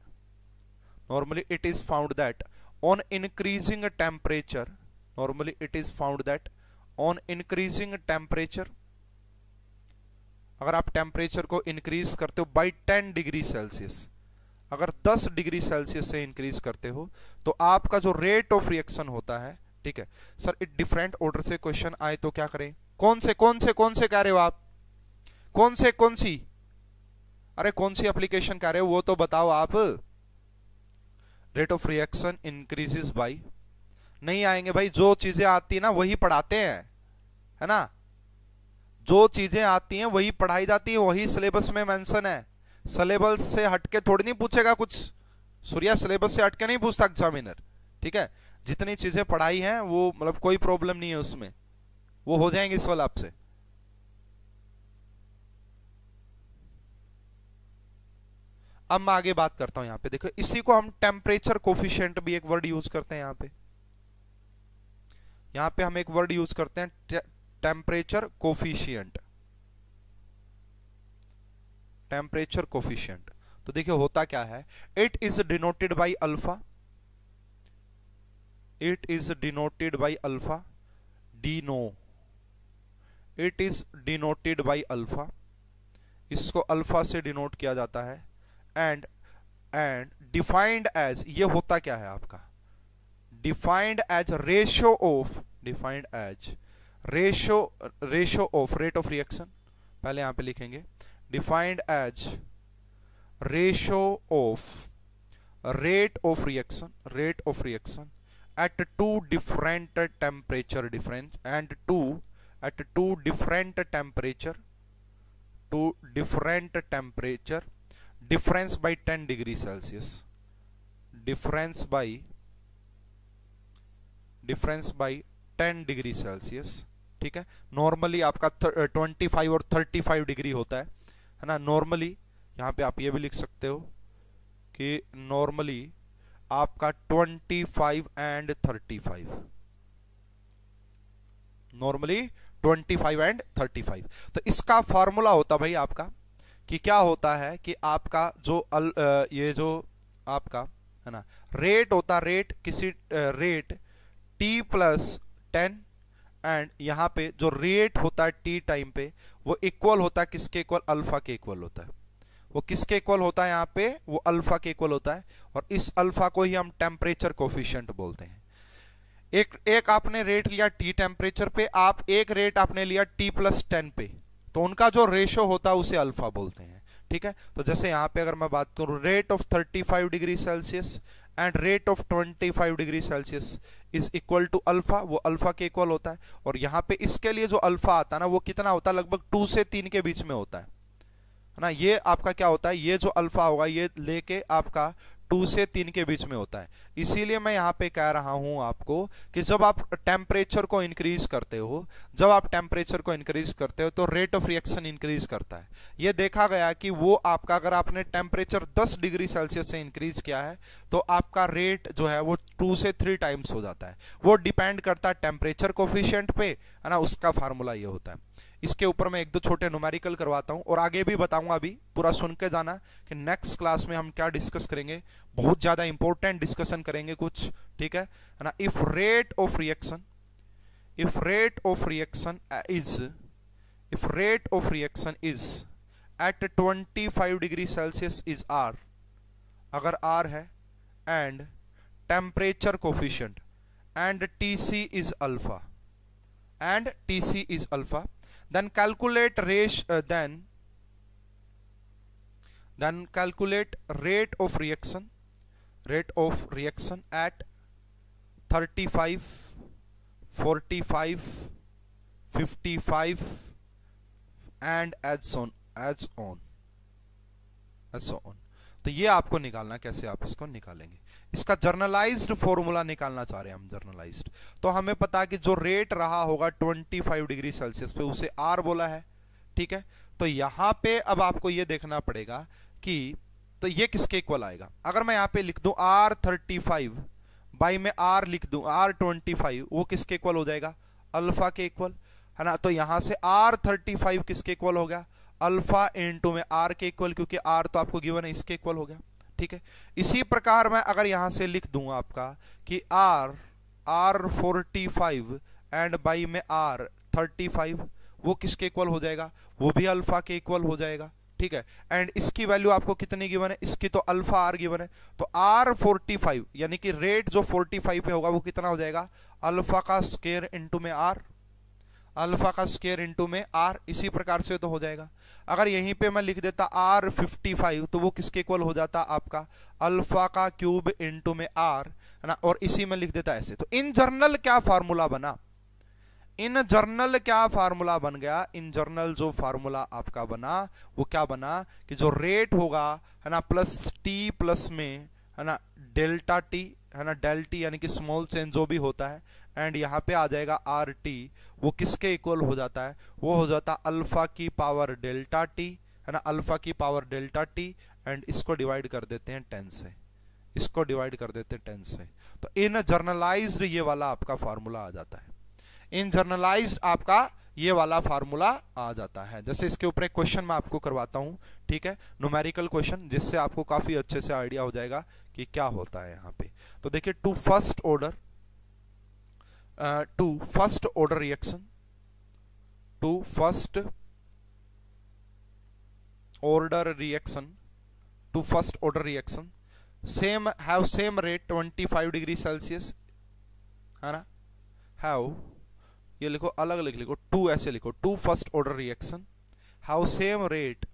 normally it is found that on increasing temperature, normally it is found that on increasing temperature, अगर आप टेम्परेचर को इंक्रीज करते हो बाय 10 डिग्री सेल्सियस, अगर 10 डिग्री सेल्सियस से इंक्रीज करते हो तो आपका जो रेट ऑफ रिएक्शन होता है, ठीक है सर, इट डिफरेंट ऑर्डर से क्वेश्चन आए तो क्या करें, कौन से कह रहे हो आप, कौन सी, अरे कौन सी एप्लीकेशन कह रहे हो वो तो बताओ आप। Rate of reaction increases by, नहीं आएंगे भाई, जो चीजें आती है ना वही पढ़ाते हैं, है ना, जो चीजें आती हैं वही पढ़ाई जाती है, वही सिलेबस में मेंशन है। सिलेबस से हटके थोड़ी नहीं पूछेगा कुछ, सूर्या सिलेबस से हटके नहीं पूछता एग्जामिनर, ठीक है। जितनी चीजें पढ़ाई हैं वो मतलब कोई प्रॉब्लम नहीं है उसमें, वो हो जाएंगे इस वाला आपसे। अब मैं आगे बात करता हूं, यहां पे देखो, इसी को हम टेम्परेचर कोफिशिएंट भी एक वर्ड यूज करते हैं। यहां पे हम एक वर्ड यूज करते हैं टेम्परेचर कोफिशिएंट, टेम्परेचर कोफिशिएंट। तो देखिए होता क्या है, it is denoted by alpha, it is denoted by alpha, Dino, it is denoted by alpha, इसको अल्फा से डिनोट किया जाता है, एंड डिफाइंड एज, ये होता क्या है आपका, defined as ratio of, defined as ratio of rate of reaction, पहले यहां पे लिखेंगे defined as ratio of rate of reaction, rate of reaction at two different temperature difference, and at two different temperature, difference by 10 degree Celsius, difference by 10 degree Celsius, ठीक है। नॉर्मली आपका 25 और 35 डिग्री होता है ना। नॉर्मली यहां पे आप ये भी लिख सकते हो कि नॉर्मली आपका 25 एंड 35, नॉर्मली 25 एंड 35। तो इसका फॉर्मूला होता भाई आपका कि क्या होता है कि आपका जो ये जो आपका है ना रेट होता, रेट किसी रेट t प्लस 10, एंड यहां पे जो रेट होता है t टाइम पे वो इक्वल होता है किसके इक्वल, अल्फा के इक्वल होता है। वो किसके इक्वल होता है, यहाँ पे वो अल्फा के इक्वल होता है, और इस अल्फा को ही हम टेम्परेचर कोफिशिएंट बोलते हैं। एक आपने रेट लिया टी टेम्परेचर पे, आप एक रेट आपने लिया टी प्लस 10 पे, तो उनका जो रेशो होता है उसे अल्फा बोलते हैं, ठीक है। तो जैसे यहां पे अगर मैं बात करूं rate of 35 degree Celsius and rate of 25 degree Celsius is equal to alpha, वो अल्फा के इक्वल होता है। और यहाँ पे इसके लिए जो अल्फा आता है ना वो कितना होता है, लगभग 2 से 3 के बीच में होता है ना। ये आपका क्या होता है, ये जो अल्फा होगा ये लेके आपका 2 से 3 के बीच में होता है। इसीलिए मैं यहाँ पे कह रहा हूं आपको कि जब आप टेम्परेचर को इंक्रीज करते हो, जब आप टेम्परेचर को इंक्रीज करते हो तो रेट ऑफ रिएक्शन इंक्रीज करता है। ये देखा गया कि वो आपका, अगर आपने टेम्परेचर 10 डिग्री सेल्सियस से इंक्रीज किया है तो आपका रेट जो है वो 2 से 3 टाइम्स हो जाता है। वो डिपेंड करता है टेम्परेचर कोफिशिएंट पे, है ना। उसका फार्मूला ये होता है। इसके ऊपर मैं 1-2 छोटे न्यूमेरिकल करवाता हूं और आगे भी बताऊंगा, अभी पूरा सुन के जाना कि नेक्स्ट क्लास में हम क्या डिस्कस करेंगे। बहुत ज्यादा इंपॉर्टेंट डिस्कशन करेंगे कुछ, ठीक है ना। If rate of reaction is at 25 degree Celsius is R, अगर आर है, and temperature coefficient and TC is alpha, then calculate rate of reaction at 35, 45, 55 and as on. तो ये आपको निकालना, कैसे आप इसको निकालेंगे, इसका जर्नलाइज्ड फॉर्मूला निकालना चाह रहे हैं हम। जर्नलाइज्ड तो हमें पता है कि जो रेट रहा होगा 25 डिग्री सेल्सियस पे उसे आर बोला है, ठीक है। तो यहां पे अब आपको ये देखना पड़ेगा कि तो ये किसके इक्वल आएगा। अगर मैं यहां पे लिख दूं R35 बाई में R लिख दूं R25, वो किसके इक्वल हो जाएगा, अल्फा के इक्वल, है ना। तो यहां से R35 किसके इक्वल हो गया, अल्फा इंटू में आर के इक्वल, क्योंकि आर तो आपको गिवन है, इसके इक्वल हो गया, ठीक है। इसी प्रकार मैं अगर यहां से लिख दूं आपका कि R45 एंड बाई में R35, वो किसके इक्वल हो जाएगा, वो भी अल्फा के इक्वल हो जाएगा, ठीक है। एंड इसकी वैल्यू आपको कितनी गिवन है, इसकी तो अल्फा आर गिवन है। तो R45 यानी कि रेट जो 45 पे होगा वो कितना हो जाएगा, अल्फा का स्क्वायर इंटू में आर, अल्फा का स्क्वायर इंटू में आर। इसी प्रकार से तो हो जाएगा। अगर यहीं पे मैं लिख देता R55 तो वो किसके इक्वल हो जाता, आपका अल्फा का क्यूब इंटू में आर, है ना। और इसी में लिख देता ऐसे। तो इन जर्नल क्या फार्मूला बना, इन जर्नल क्या फार्मूला बन गया, इन जर्नल जो फार्मूला आपका बना वो क्या बना कि जो रेट होगा, है ना, प्लस टी प्लस में, है ना, डेल्टा टी, है ना, डेल टी यानी कि स्मॉल चेंज जो भी होता है, एंड यहाँ पे आ जाएगा आर टी, वो किसके इक्वल हो जाता है, वो हो जाता है अल्फा की पावर डेल्टा टी, है ना, अल्फा की पावर डेल्टा टी। एंड इसको डिवाइड कर देते हैं 10 से, इसको डिवाइड कर देते हैं 10 से। तो इन जर्नलाइज्ड ये वाला आपका फार्मूला आ जाता है, इन जर्नलाइज्ड आपका ये वाला फार्मूला आ जाता है। जैसे इसके ऊपर एक क्वेश्चन मैं आपको करवाता हूं, ठीक है, न्यूमेरिकल क्वेश्चन, जिससे आपको काफी अच्छे से आइडिया हो जाएगा कि क्या होता है यहाँ पे। तो देखिए, two first order reaction, have same rate 25 degree Celsius, है ना। have, ये लिखो, अलग लिखो, टू ऐसे लिखो, two first order reaction have same rate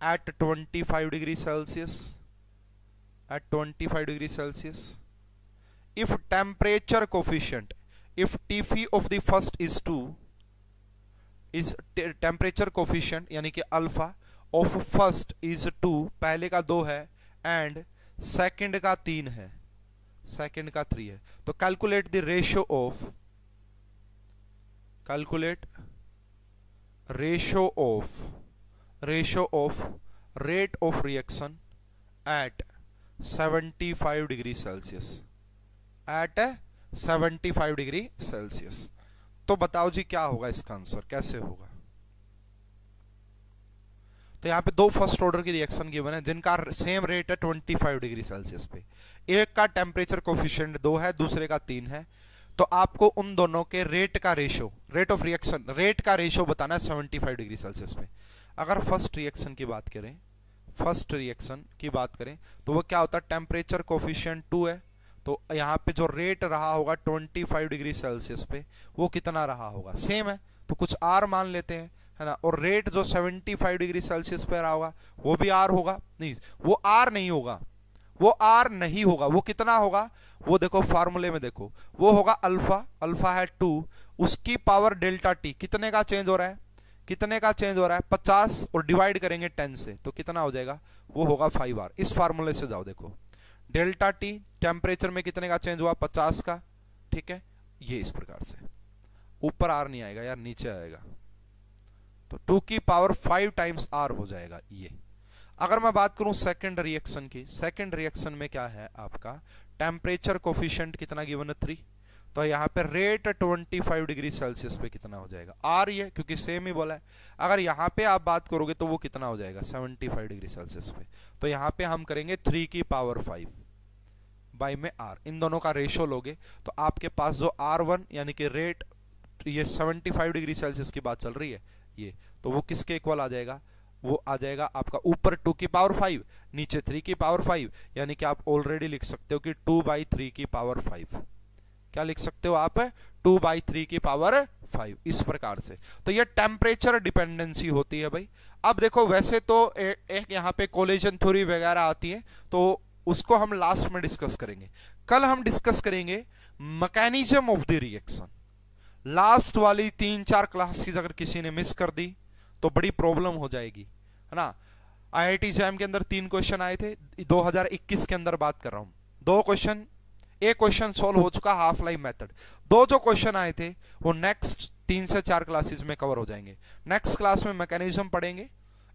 at 25 degree Celsius, if temperature coefficient, if Tc of the first is 2, is temperature coefficient यानी कि अल्फा of first is 2, पहले का 2 है, and सेकंड का 3 है, सेकंड का 3 है। तो calculate the ratio of rate of reaction at 75 degree Celsius, at 75 degree Celsius. तो बताओ जी क्या होगा इसका आंसर, कैसे होगा। तो यहाँ पे दो फर्स्ट ऑर्डर की रिएक्शन गिवन है जिनका सेम रेट है 25 डिग्री सेल्सियस पे, एक का टेम्परेचर कोफिशिएंट 2 है, दूसरे का 3 है। तो आपको उन दोनों के रेट का ratio, rate of reaction, rate का रेशियो बताना है 75 डिग्री सेल्सियस पे। अगर फर्स्ट रिएक्शन की बात करें, तो वो क्या होता है, टेम्परेचर कोफिशिएंट 2 है, तो यहाँ पे जो रेट रहा होगा 25 डिग्री सेल्सियस पे वो कितना रहा होगा, सेम है, तो कुछ आर मान लेते हैं, है ना, और रेट जो 75 डिग्री सेल्सियस पे रहा होगा वो भी आर होगा, नहीं वो आर नहीं होगा, वो आर नहीं होगा, वो कितना होगा, वो देखो फार्मूले में देखो, वो होगा अल्फा, अल्फा है 2, उसकी पावर डेल्टा टी, कितने का चेंज हो रहा है, कितने का चेंज हो रहा है 50, और डिवाइड करेंगे 10 से तो कितना हो जाएगा, वो होगा 5R। इस फार्मूले से जाओ, देखो डेल्टा टी टेम्परेचर में कितने का चेंज हुआ 50 का, ठीक है, ये इस प्रकार से, ऊपर आर नहीं आएगा यार, नीचे आएगा, तो 2 की पावर 5 टाइम्स आर हो जाएगा ये। अगर मैं बात करूं सेकंड रिएक्शन की, सेकंड रिएक्शन में क्या है आपका, टेम्परेचर कोफिशिएंट कितना गिवन है 3, तो यहाँ पे रेट 25 डिग्री सेल्सियस पे कितना हो जाएगा, आर ये क्योंकि सेम ही बोला है। अगर यहाँ पे आप बात करोगे तो वो कितना हो जाएगा 75 डिग्री सेल्सियस पे, तो यहाँ पे हम करेंगे 3 की पावर 5 बाई में आर, इन दोनों का रेशो लोगे तो आपके पास जो R1 यानी कि रेट ये 75 डिग्री सेल्सियस की बात चल रही है ये, तो वो किसके इक्वल आ जाएगा, वो आ जाएगा आपका ऊपर 2 की पावर 5 नीचे 3 की पावर 5, यानी कि आप ऑलरेडी लिख सकते हो कि 2/3 की पावर 5, क्या लिख सकते हो आप 2/3 की पावर 5, इस प्रकार से। तो ये टेम्परेचर डिपेंडेंसी होती है भाई। अब देखो वैसे तो एक यहाँ पे कोलिजन थ्योरी वगैरह आती है, तो उसको हम लास्ट में डिस्कस करेंगे। कल हम डिस्कस करेंगे mechanism of the reaction. Last वाली 3-4 क्लासेस अगर किसी ने मिस कर दी तो बड़ी प्रॉब्लम हो जाएगी, है ना। आईआईटी जैम के अंदर 3 क्वेश्चन आए थे, 2021 के अंदर बात कर रहा हूं, 2 क्वेश्चन, एक क्वेश्चन सॉल्व हो चुका हाफ लाइफ मेथड, 2 जो क्वेश्चन आए थे वो नेक्स्ट 3 से 4 क्लासेस में कवर हो जाएंगे। नेक्स्ट क्लास में मैकेनिज्म पढ़ेंगे,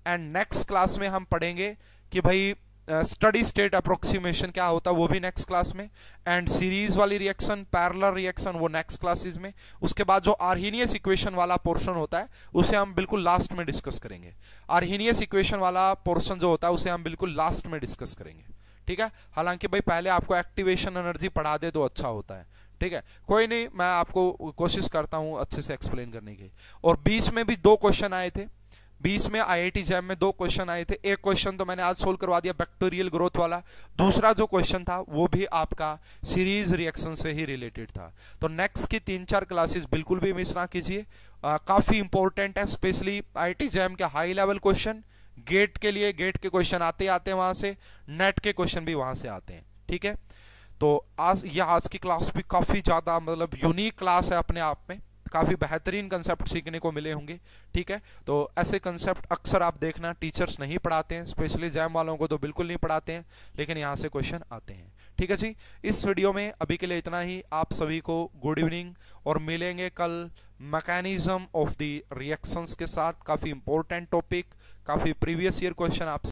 एंड नेक्स्ट क्लास में हम पढ़ेंगे कि भाई स्टडी स्टेट अप्रोक्सीमेशन क्या होता है, वो भी नेक्स्ट क्लास में, एंड सीरीज वाली रिएक्शन, पैरेलल रिएक्शन, वो नेक्स्ट क्लासेस में। उसके बाद जो आर्हीनियस इक्वेशन वाला पोर्शन होता है उसे हम बिल्कुल लास्ट में डिस्कस करेंगे। आर्हीनियस इक्वेशन वाला पोर्शन जो होता है उसे हम बिल्कुल लास्ट में डिस्कस करेंगे, ठीक है। हालांकि भाई पहले आपको एक्टिवेशन एनर्जी पढ़ा दे तो अच्छा होता है, ठीक है, कोई नहीं, मैं आपको कोशिश करता हूं अच्छे से एक्सप्लेन करने की। और 20 में भी 2 क्वेश्चन आए थे, 20 में आईआईटी जैम में 2 क्वेश्चन आए थे। एक क्वेश्चन तो मैंने आज सोल्व करवा दिया बैक्टीरियल ग्रोथ वाला, दूसरा जो क्वेश्चन था वो भी आपका सीरीज रिएक्शन से ही रिलेटेड था। तो नेक्स्ट की 3-4 क्लासेस बिल्कुल भी मिस ना कीजिए, काफी इंपॉर्टेंट है, स्पेशली आईआईटी जैम के हाई लेवल क्वेश्चन, गेट के लिए, गेट के क्वेश्चन आते आते हैं वहां से, नेट के क्वेश्चन भी वहां से आते हैं, ठीक है। तो आज की क्लास भी काफी ज्यादा मतलब यूनिक क्लास है अपने आप में, काफी बेहतरीन कंसेप्ट सीखने को मिले होंगे, ठीक है। तो ऐसे कंसेप्ट अक्सर आप देखना टीचर्स नहीं पढ़ाते हैं, स्पेशली जैम वालों को तो बिल्कुल नहीं पढ़ाते हैं, लेकिन यहाँ से क्वेश्चन आते हैं, ठीक है जी। इस वीडियो में अभी के लिए इतना ही, आप सभी को गुड इवनिंग, और मिलेंगे कल मैकेनिज्म ऑफ द रिएक्शंस के साथ। काफी इंपॉर्टेंट टॉपिक, काफी प्रीवियस ईयर क्वेश्चन आपसे